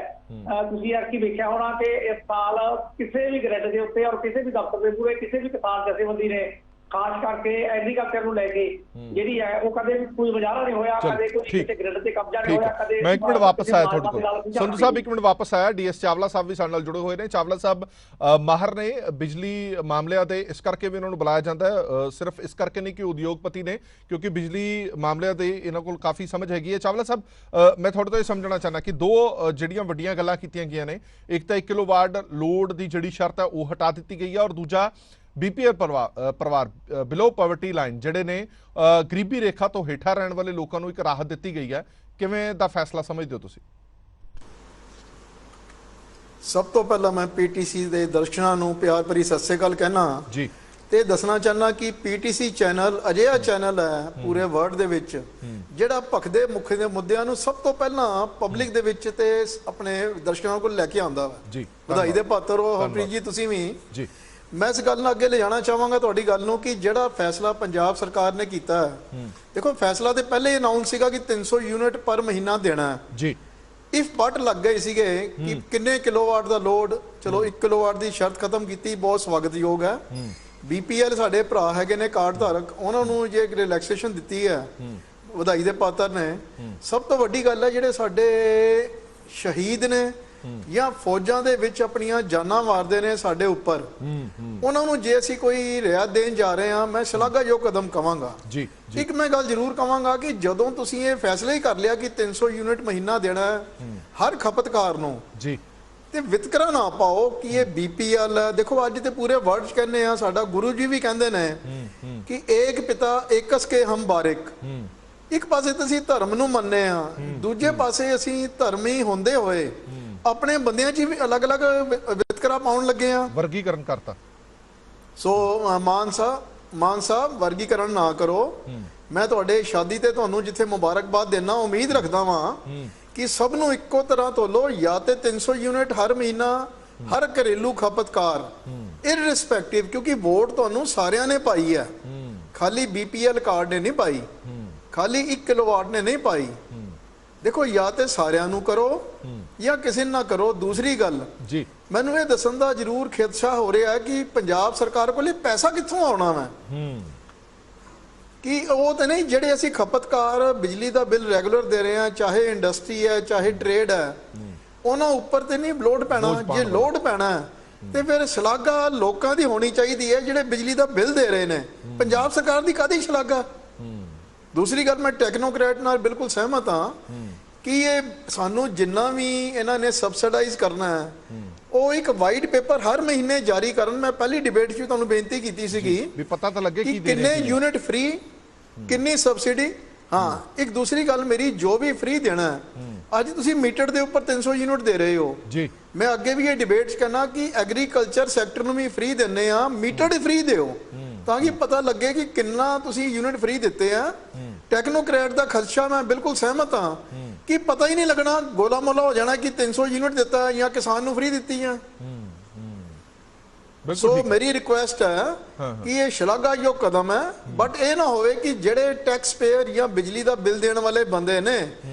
ਤੁਸੀਂ ਕੀ ਵੇਖਿਆ ਹੋਣਾ ਕਿ ਇਸ ਸਾਲ ਕਿਸੇ ਵੀ ਗ੍ਰਿਡ ਦੇ ਉੱਤੇ ਔਰ ਕਿਸੇ ਵੀ ਦਫ਼ਤਰ ਦੇ ਪੂਰੇ ਕਿਸੇ ਵੀ ਕਿਸਾਨ ਜਥੇਬੰਦੀ ਨੇ ਖਾਸ ਕਰਕੇ ਐਗਰੀਕਲਚਰ ਨੂੰ ਲੈ ਕੇ ਜਿਹੜੀ ਹੈ ਉਹ ਕਦੇ ਵੀ ਕੋਈ ਮੁਜ਼ਾਹਰਾ ਨਹੀਂ ਹੋਇਆ, ਕਦੇ ਕੋਈ ਕਿਸੇ ਗ੍ਰਿਡ ਤੇ ਕਬਜ਼ਾ ਨਹੀਂ ਹੋਇਆ, ਕਦੇ। ਮੈਂ ਇੱਕ ਮਿੰਟ ਵਾਪਸ ਆਇਆ ਤੁਹਾਡੇ ਕੋਲ ਸੰਧੂ ਸਾਹਿਬ, ਇੱਕ ਮਿੰਟ ਵਾਪਸ ਆਇਆ। DS ਚਾਵਲਾ ਸਾਹਿਬ ਵੀ ਸਾਡੇ ਨਾਲ ਜੁੜੇ ਹੋਏ ਨੇ। ਚਾਵਲਾ ਸਾਹਿਬ ਮਾਹਰ ਨੇ ਬਿਜਲੀ ਮਾਮਲਿਆਂ ਦੇ, ਇਸ ਕਰਕੇ ਵੀ ਇਹਨਾਂ ਨੂੰ ਬੁਲਾਇਆ ਜਾਂਦਾ ਹੈ, ਸਿਰਫ ਇਸ ਕਰਕੇ ਨਹੀਂ ਕਿ ਉਦਯੋਗਪਤੀ ਨੇ, ਕਿਉਂਕਿ ਬਿਜਲੀ ਮਾਮਲਿਆਂ ਦੇ ਇਹਨਾਂ ਕੋਲ ਕਾਫੀ ਸਮਝ ਹੈਗੀ ਹੈ। ਚਾਵਲਾ ਸਾਹਿਬ, ਮੈਂ ਤੁਹਾਡੇ ਤੋਂ ਇਹ ਸਮਝਣਾ ਚਾਹੁੰਦਾ ਕਿ ਦੋ ਜਿਹੜੀਆਂ ਵੱਡੀਆਂ ਗੱਲਾਂ ਕੀਤੀਆਂ ਗਈਆਂ ਨੇ, ਇੱਕ ਤਾਂ 1 ਕਿਲੋਵਾਟ ਲੋਡ ਦੀ ਜਿਹੜੀ ਸ਼ਰਤ ਹੈ ਉਹ ਹਟਾ ਦਿੱਤੀ ਗਈ ਹੈ, ਔਰ ਦੂਜਾ BPL ਪਰਿਵਾਰ ਬਿਲੋ ਪਾਵਰਟੀ ਲਾਈਨ ਜਿਹੜੇ ਨੇ ਗਰੀਬੀ ਰੇਖਾ ਤੋਂ ਹੇਠਾਂ ਰਹਿਣ ਵਾਲੇ ਲੋਕਾਂ ਨੂੰ ਇੱਕ ਰਾਹਤ ਦਿੱਤੀ ਗਈ ਹੈ। ਕਿਵੇਂ ਦਾ ਫੈਸਲਾ ਸਮਝਦੇ ਹੋ ਤੁਸੀਂ? ਸਭ ਤੋਂ ਪਹਿਲਾਂ ਮੈਂ PTC ਦੇ ਦਰਸ਼ਕਾਂ ਨੂੰ ਪਿਆਰ ਭਰੀ ਸਤਿ ਸ੍ਰੀ ਅਕਾਲ ਕਹਿਣਾ ਜੀ, ਤੇ ਦੱਸਣਾ ਚਾਹੁੰਦਾ ਕਿ PTC ਚੈਨਲ ਅਜਿਹਾ ਚੈਨਲ ਹੈ ਪੂਰੇ ਵਰਲਡ ਦੇ ਵਿੱਚ ਜਿਹੜਾ ਭਖਦੇ ਮੁੱਖ ਦੇ ਮੁੱਦਿਆਂ ਨੂੰ ਸਭ ਤੋਂ ਪਹਿਲਾਂ ਪਬਲਿਕ ਦੇ ਵਿੱਚ ਤੇ ਆਪਣੇ ਦਰਸ਼ਕਾਂ ਕੋਲ ਲੈ ਕੇ ਆਉਂਦਾ ਵਾ ਜੀ। ਵਧਾਈ ਦੇ ਪਾਤਰ ਹੋ ਹਰਪ੍ਰੀਤ ਜੀ, ਤੁਸੀਂ ਵੀ ਜੀ। ਮੈਂ ਇਸ ਗੱਲ ਨੂੰ ਅੱਗੇ ਲਿਜਾਣਾ ਚਾਹਾਂਗਾ ਤੁਹਾਡੀ ਗੱਲ ਨੂੰ ਕਿ ਜਿਹੜਾ ਫੈਸਲਾ ਪੰਜਾਬ ਸਰਕਾਰ ਨੇ ਕੀਤਾ ਹੈ, ਦੇਖੋ ਫੈਸਲਾ ਤੇ ਪਹਿਲੇ ਅਨਾਉਂਸ ਸੀਗਾ ਕਿ 300 ਯੂਨਿਟ ਪਰ ਮਹੀਨਾ ਦੇਣਾ ਜੀ। ਇਫ ਬਟ ਲੱਗ ਗਏ ਸੀਗੇ ਕਿ ਕਿੰਨੇ ਕਿਲੋਵਾਟ ਦਾ ਲੋਡ, ਚਲੋ 1 ਕਿਲੋਵਾਟ ਦੀ ਸ਼ਰਤ ਖਤਮ ਕੀਤੀ, ਬਹੁਤ ਸਵਾਗਤਯੋਗ ਹੈ। BPL ਸਾਡੇ ਭਰਾ ਹੈਗੇ ਨੇ ਕਾਰਡ ਧਾਰਕ, ਉਹਨਾਂ ਨੂੰ ਜੇ ਰਿਲੈਕਸੇਸ਼ਨ ਦਿੱਤੀ ਹੈ, ਵਧਾਈ ਦੇ ਪਾਤਰ ਨੇ। ਸਭ ਤੋਂ ਵੱਡੀ ਗੱਲ ਹੈ ਜਿਹੜੇ ਸਾਡੇ ਸ਼ਹੀਦ ਨੇ ਜਾਂ ਫੌਜਾਂ ਦੇ ਵਿੱਚ ਆਪਣੀਆਂ ਜਾਨਾਂ ਮਾਰਦੇ ਨੇ ਸਾਡੇ ਉੱਪਰ, ਉਹਨਾਂ ਨੂੰ ਜੇ ਅਸੀਂ ਕੋਈ ਰਿਆਇਤ ਦੇਣ ਜਾ ਰਹੇ ਹਾਂ, ਮੈਂ ਸ਼ਲਾਘਾਯੋਗ ਕਦਮ ਕਵਾਂਗਾ ਜੀ। ਇੱਕ ਮੈਂ ਗੱਲ ਜ਼ਰੂਰ ਕਵਾਂਗਾ ਕਿ ਜਦੋਂ ਤੁਸੀਂ ਇਹ ਫੈਸਲਾ ਹੀ ਕਰ ਲਿਆ ਕਿ 300 ਯੂਨਿਟ ਮਹੀਨਾ ਦੇਣਾ ਹਰ ਖਪਤਕਾਰ ਨੂੰ ਜੀ, ਤੇ ਵਿਤਕਰਾ ਨਾ ਪਾਓ ਕਿ ਇਹ BPL। ਦੇਖੋ ਅੱਜ ਤੇ ਪੂਰੇ ਵਰਲਡ 'ਚ ਕਹਿੰਦੇ ਆ, ਸਾਡਾ ਗੁਰੂ ਜੀ ਵੀ ਕਹਿੰਦੇ ਨੇ ਕਿ ਏਕ ਪਿਤਾ ਏਕਸ ਕੇ ਹਮ ਬਾਰਿਕ। ਇੱਕ ਪਾਸੇ ਤਾਂ ਅਸੀਂ ਧਰਮ ਨੂੰ ਮੰਨਦੇ ਆ, ਦੂਜੇ ਪਾਸੇ ਅਸੀਂ ਧਰਮੀ ਹੁੰਦੇ ਹੋਏ ਆਪਣੇ ਬੰਦਿਆਂ 'ਚ ਵੀ ਅਲੱਗ-ਅਲੱਗ ਵਿਤਕਰਾ ਪਾਉਣ ਲੱਗੇ ਆ, ਵਰਗੀਕਰਨ ਕਰਤਾ। ਸੋ ਮਾਨ ਸਾਹਿਬ ਵਰਗੀਕਰਨ ਨਾ ਕਰੋ। ਮੈਂ ਤੁਹਾਡੇ ਸ਼ਾਦੀ ਤੇ ਤੁਹਾਨੂੰ ਜਿੱਥੇ ਮੁਬਾਰਕਬਾਦ ਦੇਣਾ, ਉਮੀਦ ਰੱਖਦਾ ਵਾਂ ਕਿ ਸਭ ਨੂੰ ਇੱਕੋ ਤਰ੍ਹਾਂ ਤੋਲੋ, ਜਾਂ ਤੇ 300 ਯੂਨਿਟ ਹਰ ਮਹੀਨਾ ਹਰ ਘਰੇਲੂ ਖਪਤਕਾਰ ਇਰਰਿਸਪੈਕਟਿਵ, ਕਿਉਂਕਿ ਵੋਟ ਤੁਹਾਨੂੰ ਸਾਰਿਆਂ ਨੇ ਪਾਈ ਹੈ, ਖਾਲੀ BPL ਕਾਰਡ ਨੇ ਨਹੀਂ ਪਾਈ, ਖਾਲੀ 1 ਕਿਲੋਵਾਟ ਨੇ ਨਹੀਂ ਪਾਈ। ਦੇਖੋ ਜਾਂ ਤੇ ਸਾਰਿਆਂ ਨੂੰ ਕਰੋ ਜਾਂ ਕਿਸੇ ਨਾ ਕਰੋ। ਦੂਸਰੀ ਗੱਲ ਜੀ, ਮੈਨੂੰ ਇਹ ਦੱਸਣ ਦਾ ਜ਼ਰੂਰ ਖਿਦਸ਼ਾ ਹੋ ਰਿਹਾ ਹੈ ਕਿ ਪੰਜਾਬ ਸਰਕਾਰ ਕੋਲ ਪੈਸਾ ਕਿੱਥੋਂ ਆਉਣਾ ਵਾ, ਕਿ ਉਹ ਤੇ ਨਹੀਂ ਜਿਹੜੇ ਅਸੀਂ ਖਪਤਕਾਰ ਬਿਜਲੀ ਦਾ ਬਿੱਲ ਰੈਗੂਲਰ ਦੇ ਰਹੇ ਹਾਂ, ਚਾਹੇ ਇੰਡਸਟਰੀ ਹੈ ਚਾਹੇ ਟ੍ਰੇਡ ਹੈ, ਉਹਨਾਂ ਉੱਪਰ ਤੇ ਨਹੀਂ ਲੋਡ ਪੈਣਾ। ਜੇ ਲੋਡ ਪੈਣਾ ਤੇ ਫਿਰ ਸ਼ਲਾਘਾ ਲੋਕਾਂ ਦੀ ਹੋਣੀ ਚਾਹੀਦੀ ਹੈ ਜਿਹੜੇ ਬਿਜਲੀ ਦਾ ਬਿੱਲ ਦੇ ਰਹੇ ਨੇ, ਪੰਜਾਬ ਸਰਕਾਰ ਦੀ ਕਾਹਦੀ ਸ਼ਲਾਘਾ। ਦੂਸਰੀ ਗੱਲ, ਮੈਂ ਟੈਕਨੋਕ੍ਰੈਟ ਨਾਲ ਬਿਲਕੁਲ ਸਹਿਮਤ ਹਾਂ ਕਿ ਇਹ ਸਾਨੂੰ ਜਿੰਨਾ ਵੀ ਇਹਨਾਂ ਨੇ ਸਬਸਿਡਾਈਜ਼ ਕਰਨਾ ਹੈ, ਉਹ ਇੱਕ ਵਾਈਟ ਪੇਪਰ ਹਰ ਮਹੀਨੇ ਜਾਰੀ ਕਰਨ। ਮੈਂ ਪਹਿਲੀ ਡਿਬੇਟ 'ਚ ਤੁਹਾਨੂੰ ਬੇਨਤੀ ਕੀਤੀ ਸੀਗੀ ਵੀ ਪਤਾ ਤਾਂ ਲੱਗੇ ਕਿ ਕਿੰਨੇ ਯੂਨਿਟ ਫ੍ਰੀ, ਕਿੰਨੀ ਸਬਸਿਡੀ। ਹਾਂ, ਇੱਕ ਦੂਸਰੀ ਗੱਲ ਮੇਰੀ, ਜੋ ਵੀ ਫ੍ਰੀ ਦੇਣਾ ਅੱਜ ਤੁਸੀਂ ਮੀਟਰ ਦੇ ਉੱਪਰ 300 ਯੂਨਿਟ ਦੇ ਰਹੇ ਹੋ ਜੀ। ਮੈਂ ਅੱਗੇ ਵੀ ਇਹ ਡਿਬੇਟ 'ਚ ਕਹਿਣਾ ਕਿ ਐਗਰੀਕਲਚਰ ਸੈਕਟਰ ਨੂੰ ਵੀ ਫ੍ਰੀ ਦਿੰਨੇ ਆ, ਮੀਟਰ ਫ੍ਰੀ ਦਿਓ ਤਾਂ ਕਿ ਪਤਾ ਲੱਗੇ ਕਿ ਕਿੰਨਾ ਤੁਸੀਂ ਯੂਨਿਟ ਫ੍ਰੀ ਦਿੱਤੇ ਆ। ਟੈਕਨੋਕ੍ਰੈਟ ਦਾ ਖਦਸ਼ਾ ਮੈਂ ਬਿਲਕੁਲ ਸਹਿਮਤ ਹਾਂ ਕਿ ਪਤਾ ਹੀ ਨਹੀਂ ਲੱਗਣਾ, ਗੋਲਾ ਮੋਲਾ ਹੋ ਜਾਣਾ ਕਿ 300 ਯੂਨਿਟ ਦਿੱਤਾ ਜਾਂ ਕਿਸਾਨ ਨੂੰ ਫ੍ਰੀ ਦਿੱਤੀ ਆ। ਸੋ ਮੇਰੀ ਰਿਕੁਐਸਟ ਹੈ ਕਿ ਇਹ ਸ਼ਲਾਘਾਯੋਗ ਕਦਮ ਹੈ, ਬਟ ਇਹ ਨਾ ਹੋਵੇ ਕਿ ਜਿਹੜੇ ਟੈਕਸ ਪੇਅਰ ਜਾਂ ਬਿਜਲੀ ਦਾ ਬਿੱਲ ਦੇਣ ਵਾਲੇ ਬੰਦੇ ਨੇ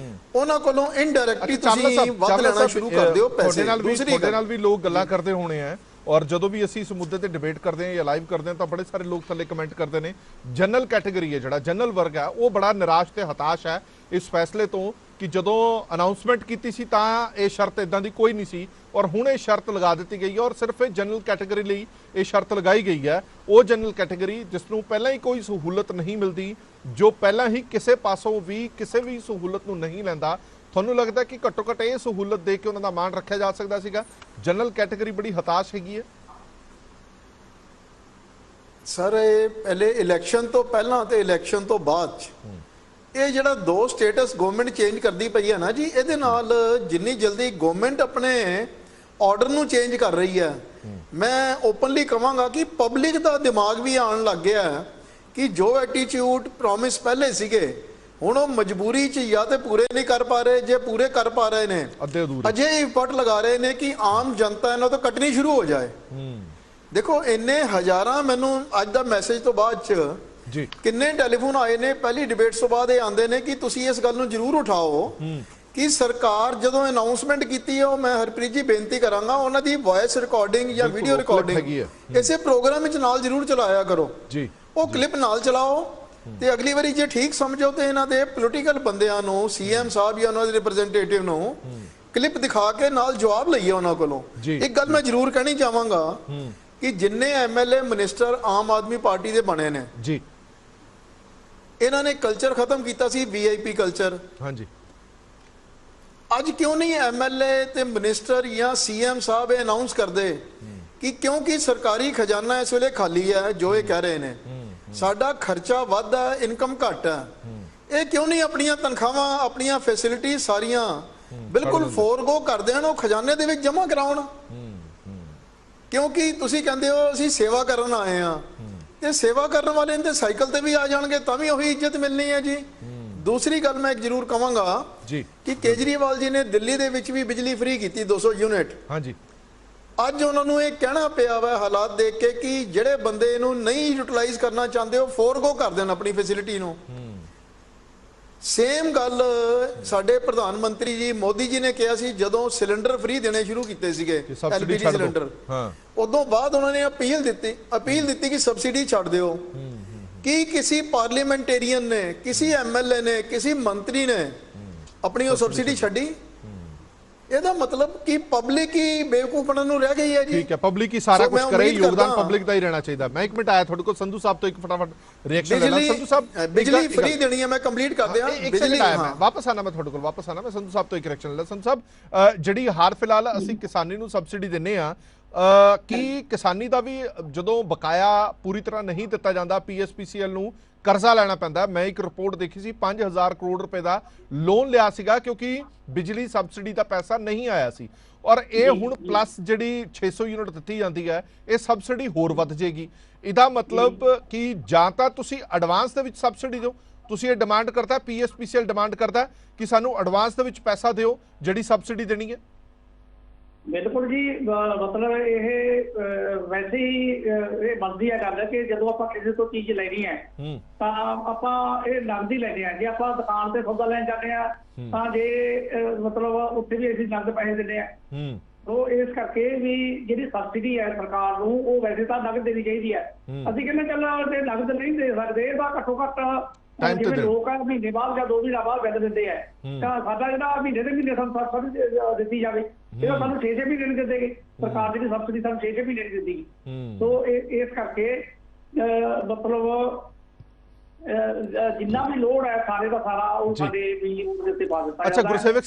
ਉਹਨਾਂ ਕੋਲੋਂ ਇਨਡਾਇਰੈਕਟਲੀ ਤੁਸੀਂ ਵੱਧ ਲੈਣਾ ਸ਼ੁਰੂ ਕਰ ਦਿਓ ਪੈਸੇ। ਤੁਹਾਡੇ ਨਾਲ ਵੀ ਲੋਕ ਗੱਲਾਂ ਕਰਦੇ ਹੋਣੇ ਆ, ਔਰ ਜਦੋਂ ਵੀ ਅਸੀਂ ਇਸ ਮੁੱਦੇ ਤੇ ਡਿਬੇਟ ਕਰਦੇ ਹਾਂ ਜਾਂ ਲਾਈਵ ਕਰਦੇ ਹਾਂ ਤਾਂ ਬੜੇ ਸਾਰੇ ਲੋਕ ਥੱਲੇ ਕਮੈਂਟ ਕਰਦੇ ਨੇ। ਜਨਰਲ ਕੈਟਾਗਰੀ ਹੈ, ਜਿਹੜਾ ਜਨਰਲ ਵਰਗ ਹੈ, ਉਹ ਬੜਾ ਨਿਰਾਸ਼ ਤੇ ਹਤਾਸ਼ ਹੈ ਇਸ ਫੈਸਲੇ ਤੋਂ ਕਿ ਜਦੋਂ ਅਨਾਉਂਸਮੈਂਟ ਕੀਤੀ ਸੀ ਤਾਂ ਇਹ ਸ਼ਰਤ ਇਦਾਂ ਦੀ ਕੋਈ ਨਹੀਂ ਸੀ ਔਰ ਹੁਣ ਇਹ ਸ਼ਰਤ ਲਗਾ ਦਿੱਤੀ ਗਈ ਹੈ ਔਰ ਸਿਰਫ ਇਹ ਜਨਰਲ ਕੈਟਾਗਰੀ ਲਈ ਇਹ ਸ਼ਰਤ ਲਗਾਈ ਗਈ ਹੈ। ਉਹ ਜਨਰਲ ਕੈਟਾਗਰੀ ਜਿਸ ਨੂੰ ਪਹਿਲਾਂ ਹੀ ਕੋਈ ਸਹੂਲਤ ਨਹੀਂ ਮਿਲਦੀ, ਜੋ ਪਹਿਲਾਂ ਹੀ ਕਿਸੇ ਪਾਸੋਂ ਵੀ ਕਿਸੇ ਵੀ ਸਹੂਲਤ ਨੂੰ ਨਹੀਂ ਲੈਂਦਾ, ਤੁਹਾਨੂੰ ਲੱਗਦਾ ਕਿ ਘੱਟੋ ਘੱਟ ਇਹ ਸਹੂਲਤ ਦੇ ਕੇ ਉਹਨਾਂ ਦਾ ਮਾਣ ਰੱਖਿਆ ਜਾ ਸਕਦਾ ਸੀਗਾ? ਜਨਰਲ ਕੈਟਾਗਰੀ ਬੜੀ ਹਤਾਸ਼ ਹੈਗੀ ਹੈ ਸਰ। ਇਹ ਪਹਿਲੇ ਇਲੈਕਸ਼ਨ ਤੋਂ ਪਹਿਲਾਂ ਤੇ ਇਲੈਕਸ਼ਨ ਤੋਂ ਬਾਅਦ ਚ ਇਹ ਜਿਹੜਾ ਦੋ ਸਟੇਟਸ ਗਵਰਨਮੈਂਟ ਚੇਂਜ ਕਰਦੀ ਪਈ ਹੈ ਨਾ ਜੀ, ਇਹਦੇ ਨਾਲ ਜਿੰਨੀ ਜਲਦੀ ਗਵਰਨਮੈਂਟ ਆਪਣੇ ਆਰਡਰ ਨੂੰ ਚੇਂਜ ਕਰ ਰਹੀ ਹੈ, ਮੈਂ ਓਪਨਲੀ ਕਹਾਂਗਾ ਕਿ ਪਬਲਿਕ ਦਾ ਦਿਮਾਗ ਵੀ ਆਉਣ ਲੱਗ ਗਿਆ ਹੈ ਕਿ ਜੋ ਐਟੀਟਿਊਡ ਪ੍ਰੋਮਿਸ ਪਹਿਲੇ ਸੀਗੇ ਹੁਣ ਉਹ ਮਜਬੂਰੀ 'ਚ ਜਾਂ ਤੇ ਪੂਰੇ ਨਹੀਂ ਕਰ ਪਾ ਰਹੇ, ਜੇ ਪੂਰੇ ਕਰ ਪਾ ਰਹੇ ਨੇ ਅਜੇ ਇਫਰਟ ਲਗਾ ਰਹੇ ਨੇ ਕਿ ਆਮ ਜਨਤਾ ਇਹਨਾਂ ਤੋਂ ਕੱਟਣੀ ਸ਼ੁਰੂ ਹੋ ਜਾਏ। ਦੇਖੋ ਇੰਨੇ ਹਜ਼ਾਰਾਂ ਮੈਨੂੰ ਅੱਜ ਦਾ ਮੈਸੇਜ ਤੋਂ ਬਾਅਦ 'ਚ ਜੀ ਕਿੰਨੇ ਟੈਲੀਫੋਨ ਆਏ ਨੇ ਪਹਿਲੀ ਡਿਬੇਟਸ ਤੋਂ ਬਾਅਦ ਇਹ ਆਉਂਦੇ ਨੇ ਕਿ ਤੁਸੀਂ ਇਸ ਗੱਲ ਨੂੰ ਜ਼ਰੂਰ ਉਠਾਓ ਕਿ ਸਰਕਾਰ ਜਦੋਂ ਅਨਾਉਂਸਮੈਂਟ ਕੀਤੀ ਹੈ, ਉਹ ਮੈਂ ਹਰਪ੍ਰੀਤ ਜੀ ਬੇਨਤੀ ਕਰਾਂਗਾ ਉਹਨਾਂ ਦੀ ਵੌਇਸ ਰਿਕਾਰਡਿੰਗ ਜਾਂ ਵੀਡੀਓ ਰਿਕਾਰਡਿੰਗ ਇਸੇ ਪ੍ਰੋਗਰਾਮ ਵਿੱਚ ਨਾਲ ਜ਼ਰੂਰ ਚਲਾਇਆ ਕਰੋ ਜੀ, ਉਹ ਕਲਿੱਪ ਨਾਲ ਚਲਾਓ ਤੇ ਅਗਲੀ ਵਾਰੀ ਜੇ ਠੀਕ ਸਮਝੋ ਤੇ ਇਹਨਾਂ ਦੇ ਪੋਲੀਟੀਕਲ ਬੰਦਿਆਂ ਨੂੰ ਸੀਐਮ ਸਾਹਿਬ ਜਾਂ ਉਹਨਾਂ ਦੇ ਰਿਪਰੈਜ਼ੈਂਟੇਟਿਵ ਨੂੰ ਕਲਿੱਪ ਦਿਖਾ ਕੇ ਨਾਲ ਜਵਾਬ ਲਈਏ ਉਹਨਾਂ ਕੋਲੋਂ। ਇੱਕ ਗੱਲ ਮੈਂ ਜ਼ਰੂਰ ਕਹਿਣੀ ਚਾਹਾਂਗਾ ਕਿ ਜਿੰਨੇ MLA minister Aam Aadmi party ਦੇ ਬਣੇ ਨੇ ਜੀ, ਇਹਨਾਂ ਨੇ ਕਲਚਰ ਖਤਮ ਕੀਤਾ ਸੀ, ਵੀਆਈਪੀ ਕਲਚਰ। ਹਾਂਜੀ, ਅੱਜ ਕਿਉਂ ਨਹੀਂ ਐਮਐਲਏ ਤੇ ਮਿਨਿਸਟਰ ਜਾਂ ਸੀਐਮ ਸਾਹਿਬ ਇਹ ਅਨਾਉਂਸ ਕਰਦੇ ਕਿ ਕਿਉਂਕਿ ਸਰਕਾਰੀ ਖਜ਼ਾਨਾ ਇਸ ਵੇਲੇ ਖਾਲੀ ਹੈ, ਜੋ ਇਹ ਕਹਿ ਰਹੇ ਨੇ ਸਾਡਾ ਖਰਚਾ ਵੱਧ ਹੈ, ਇਨਕਮ ਘੱਟ ਹੈ, ਇਹ ਕਿਉਂ ਨਹੀਂ ਆਪਣੀਆਂ ਤਨਖਾਹਾਂ ਆਪਣੀਆਂ ਫੈਸਿਲਿਟੀ ਸਾਰੀਆਂ ਬਿਲਕੁਲ ਫੋਰਗੋ ਕਰ ਦੇਣ, ਉਹ ਖਜ਼ਾਨੇ ਦੇ ਵਿੱਚ ਜਮ੍ਹਾਂ ਕਰਾਉਣ? ਕਿਉਂਕਿ ਤੁਸੀਂ ਕਹਿੰਦੇ ਹੋ ਅਸੀਂ ਸੇਵਾ ਕਰਨ ਆਏ ਆ, ਤੇ ਸੇਵਾ ਕਰਨ ਵਾਲੇ ਨੇ ਸਾਈਕਲ ਤੇ ਵੀ ਆ ਜਾਣਗੇ ਤਾਂ ਵੀ ਉਹੀ ਇੱਜ਼ਤ ਮਿਲਣੀ ਹੈ ਜੀ। ਦੂਸਰੀ ਗੱਲ ਮੈਂ ਇੱਕ ਜ਼ਰੂਰ ਕਹਾਂਗਾ ਜੀ ਕਿ ਕੇਜਰੀਵਾਲ ਜੀ ਨੇ ਦਿੱਲੀ ਦੇ ਵਿੱਚ ਵੀ ਬਿਜਲੀ ਫ੍ਰੀ ਕੀਤੀ 200 ਯੂਨਿਟ। ਹਾਂਜੀ, ਅੱਜ ਉਹਨਾਂ ਨੂੰ ਇਹ ਕਹਿਣਾ ਪਿਆ ਵਾ ਹਾਲਾਤ ਦੇਖ ਕੇ ਕਿ ਜਿਹੜੇ ਬੰਦੇ ਇਹਨੂੰ ਨਹੀਂ ਯੂਟਿਲਾਈਜ਼ ਕਰਨਾ ਚਾਹੁੰਦੇ ਉਹ ਫੋਰਗੋ ਕਰ ਦੇਣ ਆਪਣੀ ਫੈਸਿਲਿਟੀ ਨੂੰ। ਸੇਮ ਗੱਲ ਸਾਡੇ ਪ੍ਰਧਾਨ ਮੰਤਰੀ ਜੀ ਮੋਦੀ ਜੀ ਨੇ ਕਿਹਾ ਸੀ ਜਦੋਂ ਸਿਲੰਡਰ ਫ੍ਰੀ ਦੇਣੇ ਸ਼ੁਰੂ ਕੀਤੇ ਸੀਗੇ ਐਲਪੀਜੀ ਸਿਲੰਡਰ, ਉਦੋਂ ਬਾਅਦ ਉਹਨਾਂ ਨੇ ਅਪੀਲ ਦਿੱਤੀ ਕਿ ਸਬਸਿਡੀ ਛੱਡ ਦਿਓ। ਕੀ ਕਿਸੇ ਪਾਰਲੀਮੈਂਟੇਰੀਅਨ ਨੇ, ਕਿਸੇ ਐਮਐਲਏ ਨੇ, ਕਿਸੇ ਮੰਤਰੀ ਨੇ ਆਪਣੀ ਉਹ ਸਬਸਿਡੀ ਛੱਡੀ? ਇਹਦਾ ਮਤਲਬ ਕਿ ਪਬਲਿਕ ਹੀ ਬੇਵਕੂਫ ਬਣਨ ਨੂੰ ਰਹਿ ਗਈ ਹੈ ਜੀ। ਠੀਕ ਹੈ, ਪਬਲਿਕ ਹੀ ਸਾਰਾ ਕੁਝ ਕਰੇ, ਯੋਗਦਾਨ ਪਬਲਿਕ ਦਾ ਹੀ ਰਹਿਣਾ ਚਾਹੀਦਾ। ਮੈਂ ਇੱਕ ਮਿੰਟ ਆਇਆ ਤੁਹਾਡੇ ਕੋਲ ਸੰਧੂ ਸਾਹਿਬ ਤੋਂ ਇੱਕ ਫਟਾਫਟ ਰਿਐਕਸ਼ਨ ਲੈਣਾ। ਸੰਧੂ ਸਾਹਿਬ ਬਿਜਲੀ ਫ੍ਰੀ ਦੇਣੀ ਹੈ, ਮੈਂ ਕੰਪਲੀਟ ਕਰ ਦਿਆਂ ਬਿਜਲੀ। ਵਾਪਸ ਆਣਾ ਮੈਂ ਤੁਹਾਡੇ ਕੋਲ, ਵਾਪਸ ਆਣਾ ਮੈਂ ਸੰਧੂ ਸਾਹਿਬ ਤੋਂ ਇੱਕ ਰਿਐਕਸ਼ਨ ਲੈਣਾ। ਸੰਧੂ ਸਾਹਿਬ ਜਿਹੜੀ ਹਾਲ ਫਿਲਹਾਲ ਅਸੀਂ ਕਿਸਾਨੀ ਨੂੰ ਸਬਸਿਡੀ ਦਿੰਨੇ ਆ, ਕੀ ਕਿਸਾਨੀ ਦਾ ਵੀ ਜਦੋਂ ਬਕਾਇਆ ਪੂਰੀ ਤਰ੍ਹਾਂ ਨਹੀਂ ਦਿੱਤਾ ਜਾਂਦਾ, ਪੀਐਸਪੀਸੀਐਲ ਨੂੰ ਕਰਜ਼ਾ ਲੈਣਾ ਪੈਂਦਾ? ਮੈਂ ਇੱਕ ਰਿਪੋਰਟ ਦੇਖੀ ਸੀ 5000 ਕਰੋੜ ਰੁਪਏ ਦਾ ਲੋਨ ਲਿਆ ਸੀਗਾ ਕਿਉਂਕਿ ਬਿਜਲੀ ਸਬਸਿਡੀ ਦਾ ਪੈਸਾ ਨਹੀਂ ਆਇਆ ਸੀ, ਔਰ ਇਹ ਹੁਣ ਪਲੱਸ ਜਿਹੜੀ 600 ਯੂਨਿਟ ਦਿੱਤੀ ਜਾਂਦੀ ਹੈ ਇਹ ਸਬਸਿਡੀ ਹੋਰ ਵੱਧ ਜਾਏਗੀ। ਇਹਦਾ ਮਤਲਬ ਕਿ ਜਾਂ ਤਾਂ ਤੁਸੀਂ ਐਡਵਾਂਸ ਦੇ ਵਿੱਚ ਸਬਸਿਡੀ ਦਿਓ, ਤੁਸੀਂ ਇਹ ਡਿਮਾਂਡ ਕਰਦਾ, ਪੀਐਸਪੀਸੀਐਲ ਡਿਮਾਂਡ ਕਰਦਾ ਕਿ ਸਾਨੂੰ ਐਡਵਾਂਸ ਦੇ ਵਿੱਚ ਪੈਸਾ ਦਿਓ ਜਿਹੜੀ ਸਬਸਿਡੀ ਦੇਣੀ ਹੈ। ਬਿਲਕੁਲ ਜੀ, ਮਤਲਬ ਇਹ ਵੈਸੇ ਹੀ ਇਹ ਬਣਦੀ ਹੈ ਗੱਲ ਕਿ ਜਦੋਂ ਆਪਾਂ ਕਿਸੇ ਤੋਂ ਚੀਜ਼ ਲੈਣੀ ਹੈ ਤਾਂ ਆਪਾਂ ਇਹ ਨਗਦ ਹੀ ਲੈਂਦੇ ਆ। ਜੇ ਆਪਾਂ ਦੁਕਾਨ ਤੇ ਸੌਦਾ ਲੈਣ ਜਾਂਦੇ ਆ ਤਾਂ ਜੇ ਮਤਲਬ ਉੱਥੇ ਵੀ ਅਸੀਂ ਨਗਦ ਪੈਸੇ ਦਿੰਦੇ ਆ। ਉਹ ਇਸ ਕਰਕੇ ਵੀ ਜਿਹੜੀ ਸਬਸਿਡੀ ਹੈ ਸਰਕਾਰ ਨੂੰ ਉਹ ਵੈਸੇ ਤਾਂ ਨਗਦ ਦੇਣੀ ਚਾਹੀਦੀ ਹੈ। ਅਸੀਂ ਕਹਿੰਦੇ ਚੱਲ ਜੇ ਨਗਦ ਨਹੀਂ ਦੇ ਸਕਦੇ ਤਾਂ ਘੱਟੋ ਘੱਟ ਜਿਵੇਂ ਲੋਕ ਆ ਮਹੀਨੇ ਬਾਅਦ ਜਾਂ 2 ਮਹੀਨਾ ਬਾਅਦ ਬਿੱਲ ਦਿੰਦੇ ਆ, ਤਾਂ ਸਾਡਾ ਜਿਹੜਾ ਮਹੀਨੇ ਦੇ ਮਹੀਨੇ ਸਾਨੂੰ ਸਬਸਿਡੀ ਦਿੱਤੀ ਜਾਵੇ। ਇਹ ਸਾਨੂੰ 6 ਮਹੀਨੇ ਨਹੀਂ ਦਿੰਦੇ, ਸਰਕਾਰ ਦੀ ਸਬਸਿਡੀ ਸਾਨੂੰ 6 ਮਹੀਨੇ ਨਹੀਂ ਦਿੰਦੀ। ਸੋ ਇਸ ਕਰਕੇ ਮਤਲਬ ਜਿੰਨਾ ਵੀ ਲੋੜ ਹੈ ਸਾਰੇ ਦਾ ਸਾਰਾ ਉਹ ਸਾਡੇ ਵੀ ਉਹਦੇ ਉੱਤੇ ਪਾ ਦਿੱਤਾ। ਅੱਛਾ ਗੁਰਸੇਵਕ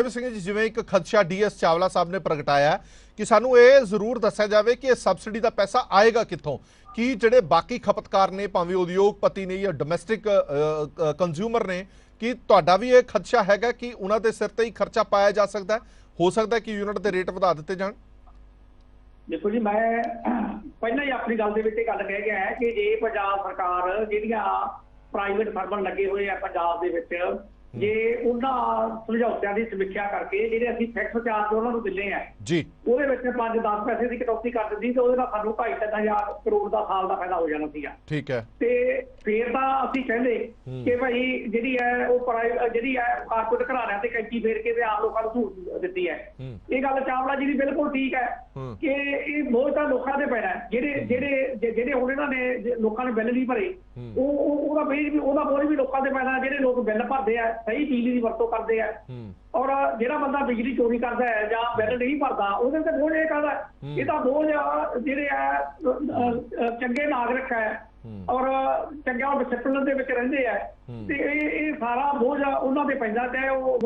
ਸਿੰਘ ਜੀ, ਜਿਵੇਂ ਇੱਕ ਖਦਸ਼ਾ ਡੀਐਸ ਚਾਵਲਾ ਸਾਹਿਬ ਨੇ ਪ੍ਰਗਟਾਇਆ ਕਿ ਸਾਨੂੰ ਇਹ ਜ਼ਰੂਰ ਦੱਸਿਆ ਜਾਵੇ ਕਿ ਇਹ ਸਬਸਿਡੀ ਦਾ ਪੈਸਾ ਆਏਗਾ ਕਿੱਥੋਂ, ਕਿ ਜਿਹੜੇ ਬਾਕੀ ਖਪਤਕਾਰ ਨੇ ਭਾਵੇਂ ਉਦਯੋਗਪਤੀ ਨੇ ਜਾਂ ਡੋਮੈਸਟਿਕ ਕੰਜ਼ਿਊਮਰ ਨੇ, ਕਿ ਤੁਹਾਡਾ ਵੀ ਇਹ ਖਦਸ਼ਾ ਹੈਗਾ ਕਿ ਉਹਨਾਂ ਦੇ ਸਿਰ ਤੇ ਹੀ ਖਰਚਾ ਪਾਇਆ ਜਾ ਸਕਦਾ ਹੈ? ਹੋ ਸਕਦਾ ਕਿ ਯੂਨਿਟ ਦੇ ਰੇਟ ਵਧਾ ਦਿੱਤੇ ਜਾਣ? ਦੇਖੋ ਜੀ, ਮੈਂ ਪਹਿਲਾਂ ਹੀ ਆਪਣੀ ਗੱਲ ਦੇ ਵਿੱਚ ਇਹ ਗੱਲ ਕਹਿ ਗਿਆ ਹੈ ਕਿ ਜੇ ਪੰਜਾਬ ਸਰਕਾਰ ਜਿਹੜੀਆਂ ਪ੍ਰਾਈਵੇਟ ਫਰਮਾਂ ਲੱਗੇ ਹੋਏ ਆ ਪੰਜਾਬ ਦੇ ਵਿੱਚ, ਜੇ ਉਹਨਾਂ ਸਮਝੌਤਿਆਂ ਦੀ ਸਮੀਖਿਆ ਕਰਕੇ ਜਿਹੜੇ ਅਸੀਂ ਫਿਕਸ ਚਾਰਜ ਉਹਨਾਂ ਨੂੰ ਦਿੰਦੇ ਆ ਜੀ, ਉਹਦੇ ਵਿੱਚ 5-10 ਪੈਸੇ ਦੀ ਕਟੌਤੀ ਕਰ ਦਿੰਦੀ ਤੇ ਉਹਦੇ ਨਾਲ ਸਾਨੂੰ 2.5-3 ਕਰੋੜ ਦਾ ਸਾਲ ਦਾ ਫਾਇਦਾ ਹੋ ਜਾਣਾ ਸੀਗਾ। ਠੀਕ ਹੈ, ਤੇ ਫੇਰ ਤਾਂ ਅਸੀਂ ਕਹਿੰਦੇ ਕਿ ਭਾਈ ਜਿਹੜੀ ਹੈ ਉਹ ਜਿਹੜੀ ਹੈ ਕਾਰਪੋਰੇਟ ਘਰਾਣਿਆਂ ਤੇ ਕੈਂਚੀ ਫੇਰ ਕੇ ਤੇ ਆਮ ਲੋਕਾਂ ਨੂੰ ਸਹੂਲਤ ਦਿੱਤੀ ਹੈ। ਇਹ ਗੱਲ ਚਾਵਲਾ ਜੀ ਦੀ ਬਿਲਕੁਲ ਠੀਕ ਹੈ ਕਿ ਇਹ ਬੋਝ ਤਾਂ ਲੋਕਾਂ ਦੇ ਪੈਣਾ, ਜਿਹੜੇ ਹੁਣ ਇਹਨਾਂ ਨੇ ਲੋਕਾਂ ਨੇ ਬਿੱਲ ਨਹੀਂ ਭਰੇ ਉਹਦਾ ਬੋਝ ਵੀ ਲੋਕਾਂ ਦੇ ਪੈਣਾ, ਜਿਹੜੇ ਲੋਕ ਬਿੱਲ ਭਰਦੇ ਆ ਸਹੀ ਬਿਜਲੀ ਦੀ ਵਰਤੋਂ ਕਰਦੇ ਆ। ਔਰ ਜਿਹੜਾ ਬੰਦਾ ਬਿਜਲੀ ਚੋਰੀ ਕਰਦਾ ਹੈ ਜਾਂ ਬਿੱਲ ਨਹੀਂ ਭਰਦਾ ਉਹਦੇ ਤੇ ਬੋਝ ਇਹ ਕਰਦਾ, ਇਹ ਤਾਂ ਬੋਝ ਜਿਹੜੇ ਆ ਚੰਗੇ ਨਾਗਰਿਕ ਹੈ ਔਰ ਚੰਗਾ ਡਿਸਪਲਿਨ ਦੇ ਵਿੱਚ ਰਹਿੰਦੇ ਆ, ਤੇ ਇਹ ਸਾਰਾ ਬੋਝ ਉਹਨਾਂ ਤੇ ਪੈਂਦਾ, ਚਾਹੇ ਉਹ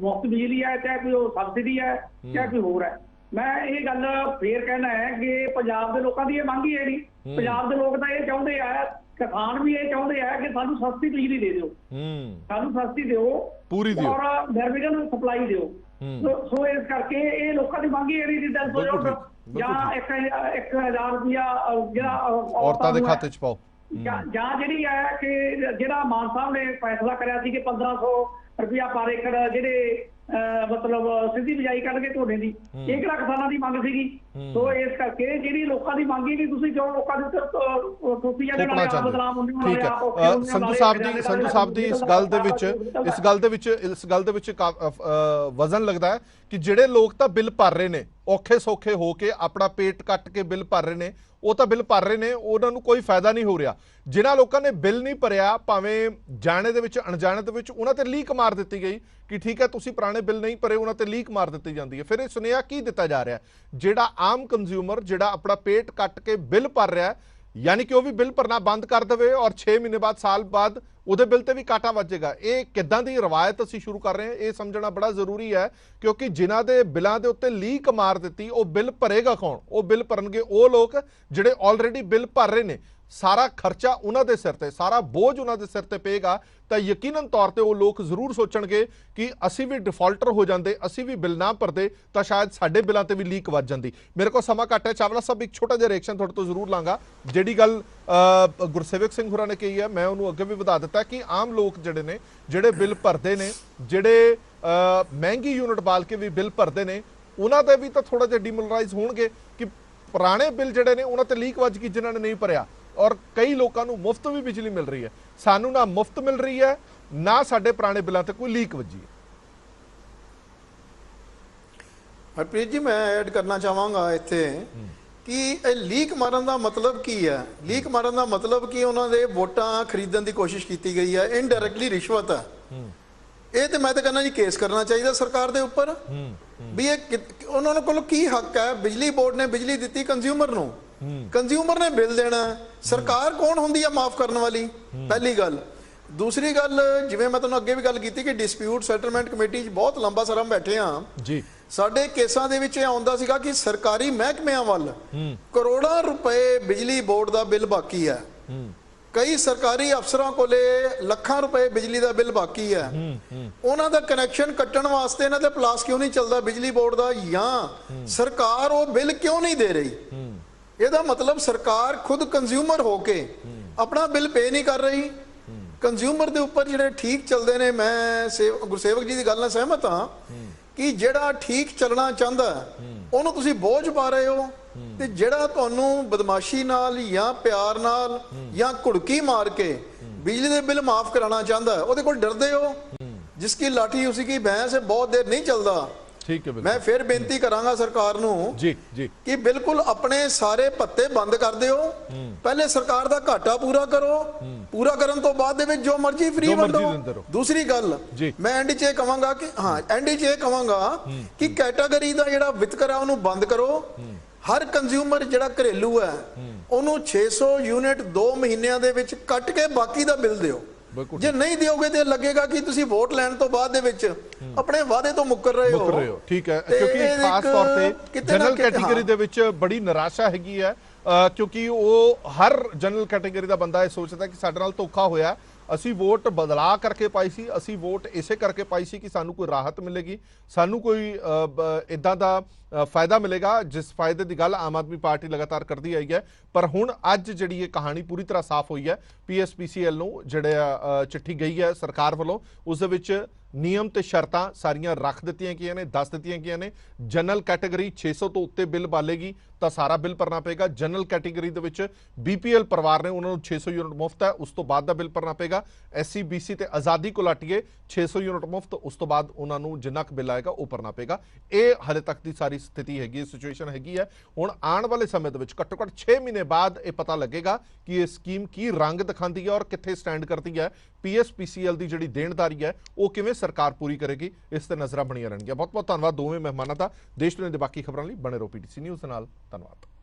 ਮੁਫਤ ਬਿਜਲੀ ਹੈ, ਚਾਹੇ ਕੋਈ ਉਹ ਸਬਸਿਡੀ ਹੈ, ਚਾਹੇ ਕੋਈ ਹੋਰ ਹੈ। ਮੈਂ ਇਹ ਗੱਲ ਫੇਰ ਕਹਿਣਾ ਹੈ ਕਿ ਪੰਜਾਬ ਦੇ ਲੋਕਾਂ ਦੀ ਇਹ ਮੰਗ ਹੀ ਹੈ ਨਹੀਂ, ਪੰਜਾਬ ਦੇ ਲੋਕ ਤਾਂ ਇਹ ਚਾਹੁੰਦੇ ਆ, ਕਿਸਾਨ ਵੀ ਇਹ ਚਾਹੁੰਦੇ ਆ ਕਿ ਸਾਨੂੰ ਸਸਤੀ ਬਿਜਲੀ ਦੇ ਦਿਓ, ਸਾਨੂੰ ਸਸਤੀ ਦਿਓ ਪੂਰੀ ਦਿਓ ਔਰ ਨਿਰਵਿਘਨ ਸਪਲਾਈ ਦਿਓ। ਸੋ ਇਸ ਕਰਕੇ ਇਹ ਲੋਕਾਂ ਦੀ ਮੰਗ ਹੀ ਹੈ ਨਹੀਂ ਜਿੱਦਾਂ ਜਾਂ 1000 ਰੁਪਇਆ ਜਿਹੜਾ ਔਰਤਾਂ ਦੇ ਖਾਤੇ 'ਚ ਪਾਓ, ਜਾਂ ਜਿਹੜੀ ਹੈ ਕਿ ਜਿਹੜਾ ਮਾਨ ਸਾਹਿਬ ਨੇ ਫੈਸਲਾ ਕਰਿਆ ਸੀ ਕਿ 1500 ਰੁਪਇਆ ਪਰ ਏਕੜ ਜਿਹੜੇ ਮਤਲਬ ਸਿੱਧੀ ਬਿਜਾਈ ਕੱਢ ਕੇ ਝੋਨੇ ਦੀ, ਇਹ ਕਿਹੜਾ ਕਿਸਾਨਾਂ ਦੀ ਮੰਗ ਸੀਗੀ। ਸੋ ਇਸ ਕਰਕੇ ਜਿਹੜੀ ਲੋਕਾਂ ਦੀ ਮੰਗ ਹੀ ਨਹੀਂ, ਤੁਸੀਂ ਜੋ ਲੋਕਾਂ ਦੇ ਉੱਤੇ ਟੋਪੀਆਂ ਦੇ ਨਾਲ ਬਦਲਾਮ ਹੁੰਦੇ ਠੀਕ ਹੈ। ਸੰਧੂ ਸਾਹਿਬ ਦੀ ਇਸ ਗੱਲ ਦੇ ਵਿੱਚ ਵਜ਼ਨ ਲੱਗਦਾ ਹੈ ਕਿ ਜਿਹੜੇ ਲੋਕ ਤਾਂ ਬਿੱਲ ਭਰ ਰਹੇ ਨੇ, ਔਖੇ ਸੌਖੇ ਹੋ ਕੇ ਆਪਣਾ ਪੇਟ ਕੱਟ ਕੇ ਬਿੱਲ ਭਰ ਰਹੇ ਨੇ, ਉਹ ਤਾਂ ਬਿੱਲ ਭਰ ਰਹੇ ਨੇ, ਉਹਨਾਂ ਨੂੰ ਕੋਈ ਫਾਇਦਾ ਨਹੀਂ ਹੋ ਰਿਹਾ। ਜਿਨ੍ਹਾਂ ਲੋਕਾਂ ਨੇ ਬਿੱਲ ਨਹੀਂ ਭਰਿਆ, ਭਾਵੇਂ ਜਾਣੇ ਦੇ ਵਿੱਚ ਅਣਜਾਣੇ ਦੇ ਵਿੱਚ, ਉਹਨਾਂ ਤੇ ਲੀਕ ਮਾਰ ਦਿੱਤੀ ਗਈ ਕਿ ਠੀਕ ਹੈ ਤੁਸੀਂ ਪੁਰਾਣੇ ਬਿੱਲ ਨਹੀਂ ਭਰੇ, ਉਹਨਾਂ ਤੇ ਲੀਕ ਮਾਰ ਦਿੱਤੀ ਜਾਂਦੀ ਹੈ। ਫਿਰ ਇਹ ਸੁਨੇਹਾ ਕੀ ਦਿੱਤਾ ਜਾ ਰਿਹਾ? ਜਿਹੜਾ ਆਮ ਕੰਜ਼ਿਊਮਰ ਜਿਹੜਾ ਆਪਣਾ ਪੇਟ ਕੱਟ ਕੇ ਬਿੱਲ ਭਰ ਰਿਹਾ, ਯਾਨੀ ਕਿ ਉਹ ਵੀ ਬਿੱਲ ਭਰਨਾ ਬੰਦ ਕਰ ਦੇਵੇ ਔਰ 6 ਮਹੀਨੇ ਬਾਅਦ, ਸਾਲ ਬਾਅਦ ਉਹਦੇ ਬਿੱਲ ਤੇ ਵੀ ਕਾਟਾ ਵੱਜੇਗਾ। ਇਹ ਕਿੱਦਾਂ ਦੀ ਰਵਾਇਤ ਅਸੀਂ ਸ਼ੁਰੂ ਕਰ ਰਹੇ ਹਾਂ, ਇਹ ਸਮਝਣਾ ਬੜਾ ਜ਼ਰੂਰੀ ਹੈ, ਕਿਉਂਕਿ ਜਿਨ੍ਹਾਂ ਦੇ ਬਿੱਲਾਂ ਦੇ ਉੱਤੇ ਲੀਕ ਮਾਰ ਦਿੱਤੀ, ਉਹ ਬਿੱਲ ਭਰੇਗਾ ਕੌਣ? ਉਹ ਬਿੱਲ ਭਰਨਗੇ ਉਹ ਲੋਕ ਜਿਹੜੇ ਆਲਰੇਡੀ ਬਿੱਲ ਭਰ ਰਹੇ ਨੇ। ਸਾਰਾ ਖਰਚਾ ਉਹਨਾਂ ਦੇ ਸਿਰ ਤੇ, ਸਾਰਾ ਬੋਝ ਉਹਨਾਂ ਦੇ ਸਿਰ ਤੇ ਪਏਗਾ, ਤਾਂ ਯਕੀਨਨ ਤੌਰ ਤੇ ਉਹ ਲੋਕ ਜ਼ਰੂਰ ਸੋਚਣਗੇ ਕਿ ਅਸੀਂ ਵੀ ਡਿਫਾਲਟਰ ਹੋ ਜਾਂਦੇ, ਅਸੀਂ ਵੀ ਬਿੱਲ ਨਾ ਭਰਦੇ ਤਾਂ ਸ਼ਾਇਦ ਸਾਡੇ ਬਿੱਲਾਂ ਤੇ ਵੀ ਲੀਕ ਵੱਜ ਜਾਂਦੀ। ਮੇਰੇ ਕੋਲ ਸਮਾਂ ਘੱਟ ਹੈ, ਚਾਵਲਾ ਸਾਹਿਬ ਇੱਕ ਛੋਟਾ ਜਿਹਾ ਰਿਐਕਸ਼ਨ ਤੁਹਾਡੇ ਤੋਂ ਜ਼ਰੂਰ ਲਾਂਗਾ। ਜਿਹੜੀ ਗੱਲ ਗੁਰਸੇਵਕ ਸਿੰਘ ਹੋਰਾਂ ਨੇ ਕਹੀ ਹੈ, ਮੈਂ ਉਹਨੂੰ ਅੱਗੇ ਵੀ ਵਧਾ ਦਿੱਤਾ ਕਿ ਆਮ ਲੋਕ ਜਿਹੜੇ ਨੇ, ਜਿਹੜੇ ਬਿੱਲ ਭਰਦੇ ਨੇ, ਜਿਹੜੇ ਮਹਿੰਗੀ ਯੂਨਿਟ ਬਾਲ ਕੇ ਵੀ ਬਿੱਲ ਭਰਦੇ ਨੇ, ਉਹਨਾਂ ਦੇ ਵੀ ਤਾਂ ਥੋੜਾ ਜਿਹਾ ਡੀਮੋਰਲਾਈਜ਼ ਹੋਣਗੇ ਕਿ ਪੁਰਾਣੇ ਬਿੱਲ ਜਿਹੜੇ ਨੇ ਉਹਨਾਂ ਤੇ ਲੀਕ ਵੱਜ ਗਈ ਜਿਨ੍ਹਾਂ ਨੇ ਨਹੀਂ ਭਰਿਆ। ਔਰ ਕਈ ਲੋਕਾਂ ਨੂੰ ਮੁਫਤ ਵੀ ਬਿਜਲੀ ਮਿਲ ਰਹੀ ਹੈ, ਸਾਨੂੰ ਨਾ ਮੁਫਤ ਮਿਲ ਰਹੀ ਹੈ, ਨਾ ਸਾਡੇ ਪੁਰਾਣੇ ਬਿੱਲਾਂ ਤੇ ਕੋਈ ਲੀਕ ਵੱਜੀ ਹੈ। ਹਰਪ੍ਰੀਤ ਜੀ, ਮੈਂ ਐਡ ਕਰਨਾ ਚਾਹਾਂਗਾ ਇੱਥੇ ਕਿ ਇਹ ਲੀਕ ਮਾਰਨ ਦਾ ਮਤਲਬ ਕੀ ਹੈ। ਲੀਕ ਮਾਰਨ ਦਾ ਮਤਲਬ ਕਿ ਉਹਨਾਂ ਦੇ ਵੋਟਾਂ ਖਰੀਦਣ ਦੀ ਕੋਸ਼ਿਸ਼ ਕੀਤੀ ਗਈ ਹੈ, ਇਨਡਾਇਰੈਕਟਲੀ ਰਿਸ਼ਵਤ ਹੈ। ਇਹ ਤੇ ਮੈਂ ਤਾਂ ਕਹਿੰਦਾ ਜੀ ਕੇਸ ਕਰਨਾ ਚਾਹੀਦਾ ਸਰਕਾਰ ਦੇ ਉੱਪਰ ਵੀ ਇਹ ਉਹਨਾਂ ਕੋਲ ਕੀ ਹੱਕ ਹੈ। ਬਿਜਲੀ ਬੋਰਡ ਨੇ ਬਿਜਲੀ ਦਿੱਤੀ ਕੰਜ਼ਿਊਮਰ ਨੂੰ, ਕੰਜ਼ਿਊਮਰ ਨੇ ਬਿੱਲ ਦੇਣਾ, ਸਰਕਾਰ ਕੌਣ ਹੁੰਦੀ ਹੈ ਮਾਫ ਕਰਨ ਵਾਲੀ? ਪਹਿਲੀ ਗੱਲ। ਦੂਸਰੀ ਗੱਲ, ਜਿਵੇਂ ਮੈਂ ਤੁਹਾਨੂੰ ਅੱਗੇ ਵੀ ਗੱਲ ਕੀਤੀ ਕਿ ਡਿਸਪਿਊਟ ਸੈਟਲਮੈਂਟ ਕਮੇਟੀ 'ਚ ਬਹੁਤ ਲੰਬਾ ਸਮਾਂ ਬੈਠੇ ਹਾਂ ਜੀ, ਸਾਡੇ ਕੇਸਾਂ ਦੇ ਵਿੱਚ ਇਹ ਆਉਂਦਾ ਸੀਗਾ ਕਿ ਸਰਕਾਰੀ ਮਹਿਕਮਿਆਂ ਵੱਲ ਕਰੋੜਾਂ ਰੁਪਏ ਬਿਜਲੀ ਬੋਰਡ ਦਾ ਬਿੱਲ ਬਾਕੀ ਹੈ, ਕਈ ਸਰਕਾਰੀ ਅਫਸਰਾਂ ਕੋਲੇ ਲੱਖਾਂ ਰੁਪਏ ਬਿਜਲੀ ਦਾ ਬਿੱਲ ਬਾਕੀ ਹੈ। ਉਹਨਾਂ ਦਾ ਕਨੈਕਸ਼ਨ ਕੱਟਣ ਵਾਸਤੇ ਇਹਨਾਂ ਤੇ ਪਲਾਸ ਕਿਉਂ ਨਹੀਂ ਚੱਲਦਾ ਬਿਜਲੀ ਬੋਰਡ ਦਾ, ਜਾਂ ਸਰਕਾਰ ਉਹ ਬਿੱਲ ਕਿਉਂ ਨਹੀਂ ਦੇ ਰਹੀ? ਇਹਦਾ ਮਤਲਬ ਸਰਕਾਰ ਖੁਦ ਕੰਜ਼ਿਊਮਰ ਹੋ ਕੇ ਆਪਣਾ ਬਿੱਲ ਪੇ ਨਹੀਂ ਕਰ ਰਹੀ। ਕੰਜ਼ਿਊਮਰ ਦੇ ਉੱਪਰ ਜਿਹੜੇ ਠੀਕ ਚੱਲਦੇ ਨੇ, ਮੈਂ ਗੁਰਸੇਵਕ ਜੀ ਦੀ ਗੱਲ ਨਾਲ ਸਹਿਮਤ ਹਾਂ ਕਿ ਜਿਹੜਾ ਠੀਕ ਚੱਲਣਾ ਚਾਹੁੰਦਾ ਉਹਨੂੰ ਤੁਸੀਂ ਬੋਝ ਪਾ ਰਹੇ ਹੋ, ਤੇ ਜਿਹੜਾ ਤੁਹਾਨੂੰ ਬਦਮਾਸ਼ੀ ਨਾਲ ਜਾਂ ਪਿਆਰ ਨਾਲ ਜਾਂ ਘੁੜਕੀ ਮਾਰ ਕੇ ਬਿਜਲੀ ਦੇ ਬਿੱਲ ਮਾਫ ਕਰਾਉਣਾ ਚਾਹੁੰਦਾ ਉਹਦੇ ਕੋਲ ਡਰਦੇ ਹੋ। ਜਿਸ ਕੀ ਲਾਠੀ ਉਸੀ ਕੀ ਭੈਂਸ, ਬਹੁਤ ਦੇਰ ਨਹੀਂ ਚੱਲਦਾ। ਠੀਕ ਹੈ, ਮੈਂ ਫਿਰ ਬੇਨਤੀ ਕਰਾਂਗਾ ਸਰਕਾਰ ਨੂੰ ਜੀ ਕਿ ਬਿਲਕੁਲ ਆਪਣੇ ਸਾਰੇ ਭੱਤੇ ਬੰਦ ਕਰ ਦਿਓ, ਪਹਿਲੇ ਸਰਕਾਰ ਦਾ ਘਾਟਾ ਪੂਰਾ ਕਰੋ, ਪੂਰਾ ਕਰਨ ਤੋਂ ਬਾਅਦ ਦੇ ਵਿੱਚ ਜੋ ਮਰਜ਼ੀ ਫ੍ਰੀ ਵੰਡੋ। ਦੂਸਰੀ ਗੱਲ ਮੈਂ ਐਂਡ 'ਚ ਇਹ ਕਹਾਂਗਾ ਕਿ ਐਂਡ 'ਚ ਇਹ ਕਹਾਂਗਾ ਕਿ ਕੈਟਾਗਰੀ ਦਾ ਜਿਹੜਾ ਵਿਤਕਰਾ ਉਹਨੂੰ ਬੰਦ ਕਰੋ। ਹਰ ਕੰਜ਼ਿਊਮਰ ਜਿਹੜਾ ਘਰੇਲੂ ਹੈ ਉਹਨੂੰ 600 ਯੂਨਿਟ 2 ਮਹੀਨਿਆਂ ਦੇ ਵਿੱਚ ਕੱਟ ਕੇ ਬਾਕੀ ਦਾ ਬਿੱਲ ਦਿਓ। ਜੇ ਨਹੀਂ ਦਿਓਗੇ ਤੇ ਲੱਗੇਗਾ ਕਿ ਤੁਸੀਂ ਵੋਟ ਲੈਣ ਤੋਂ ਬਾਅਦ ਦੇ ਵਿੱਚ ਆਪਣੇ ਵਾਅਦੇ ਤੋਂ ਮੁੱਕਰ ਰਹੇ ਹੋ। ਠੀਕ ਹੈ, ਕਿਉਂਕਿ ਖਾਸ ਤੌਰ ਤੇ ਜਨਰਲ ਕੈਟਾਗਰੀ ਦੇ ਵਿੱਚ ਬੜੀ ਨਿਰਾਸ਼ਾ ਹੈਗੀ ਹੈ, ਕਿਉਂਕਿ ਉਹ ਹਰ ਜਨਰਲ ਕੈਟਾਗਰੀ ਦਾ ਬੰਦਾ ਇਹ ਸੋਚਦਾ ਕਿ ਸਾਡੇ ਨਾਲ ਧੋਖਾ ਹੋਇਆ, ਅਸੀਂ ਵੋਟ ਬਦਲਾ ਕਰਕੇ ਪਾਈ ਸੀ, ਅਸੀਂ ਵੋਟ ਇਸੇ ਕਰਕੇ ਪਾਈ ਸੀ ਕਿ ਸਾਨੂੰ ਕੋਈ ਰਾਹਤ ਮਿਲੇਗੀ, ਸਾਨੂੰ ਕੋਈ ਇਦਾਂ ਦਾ ਫਾਇਦਾ ਮਿਲੇਗਾ ਜਿਸ ਫਾਇਦੇ ਦੀ ਗੱਲ ਆਮ ਆਦਮੀ ਪਾਰਟੀ ਲਗਾਤਾਰ ਕਰਦੀ ਆਈ ਹੈ। ਪਰ ਹੁਣ ਅੱਜ ਜਿਹੜੀ ਇਹ ਕਹਾਣੀ ਪੂਰੀ ਤਰ੍ਹਾਂ ਸਾਫ਼ ਹੋਈ ਹੈ। PSPCL ਨੂੰ ਜਿਹੜਾ ਚਿੱਠੀ ਗਈ ਹੈ ਸਰਕਾਰ ਵੱਲੋਂ, ਉਸ ਦੇ ਵਿੱਚ ਨਿਯਮ ਤੇ ਸ਼ਰਤਾਂ ਸਾਰੀਆਂ ਰੱਖ ਦਿੱਤੀਆਂ ਗਈਆਂ ਨੇ, ਦੱਸ ਦਿੱਤੀਆਂ ਗਈਆਂ ਨੇ। ਜਨਰਲ ਕੈਟਾਗਰੀ 600 ਤੋਂ ਉੱਤੇ ਬਿੱਲ ਬਾਲੇਗੀ ਤਾਂ ਸਾਰਾ ਬਿੱਲ ਭਰਨਾ ਪਏਗਾ। ਜਨਰਲ ਕੈਟੇਗਰੀ ਦੇ ਵਿੱਚ BPL ਪਰਿਵਾਰ ਨੇ ਉਹਨਾਂ ਨੂੰ 600 ਯੂਨਿਟ ਮੁਫਤ ਹੈ, ਉਸ ਤੋਂ ਬਾਅਦ ਦਾ ਬਿੱਲ ਭਰਨਾ ਪਏਗਾ। SC BC ਤੇ ਆਜ਼ਾਦੀ ਘੁਲਾਟੀਏ 600 ਯੂਨਿਟ ਮੁਫਤ, ਉਸ ਤੋਂ ਬਾਅਦ ਉਹਨਾਂ ਨੂੰ ਜਿੰਨਾ ਕੁ ਬਿੱਲ ਆਏਗਾ ਉਹ ਭਰਨਾ ਪਏਗਾ। ਇਹ ਹਲੇ ਤੱਕ ਦੀ ਸਾਰੀ ਸਥਿਤੀ ਹੈਗੀ, ਸਿਚੁਏਸ਼ਨ ਹੈਗੀ ਹੈ। ਹੁਣ ਆਉਣ ਵਾਲੇ ਸਮੇਂ ਦੇ ਵਿੱਚ ਘੱਟੋ ਘੱਟ 6 ਮਹੀਨੇ ਬਾਅਦ ਇਹ ਪਤਾ ਲੱਗੇਗਾ ਕਿ ਇਹ ਸਕੀਮ ਕੀ ਰੰਗ ਦਿਖਾਉਂਦੀ ਹੈ ਔਰ ਕਿੱਥੇ ਸਟੈਂਡ ਕਰਦੀ ਹੈ। PSPCL ਦੀ ਜਿਹੜੀ ਦੇਣਦਾਰੀ ਹੈ ਉਹ ਕਿਵੇਂ ਸਰਕਾਰ ਪੂਰੀ ਕਰੇਗੀ, ਇਸ ਤੇ ਨਜ਼ਰਾਂ ਬਣੀਆਂ ਰਹਿਣਗੀਆਂ। ਬਹੁਤ ਬਹੁਤ ਧੰਨਵਾਦ ਦੋਵੇਂ ਮਹਿਮਾਨਾਂ ਦਾ। ਦੇਸ਼ ਦੁਨੀਆ ਦੇ ਬਾਕੀ ਖਬਰਾਂ ਲਈ ਬਣੇ ਰਹੋ PTC ਨਿਊਜ਼ ਦੇ ਨਾਲ। ਧੰਨਵਾਦ।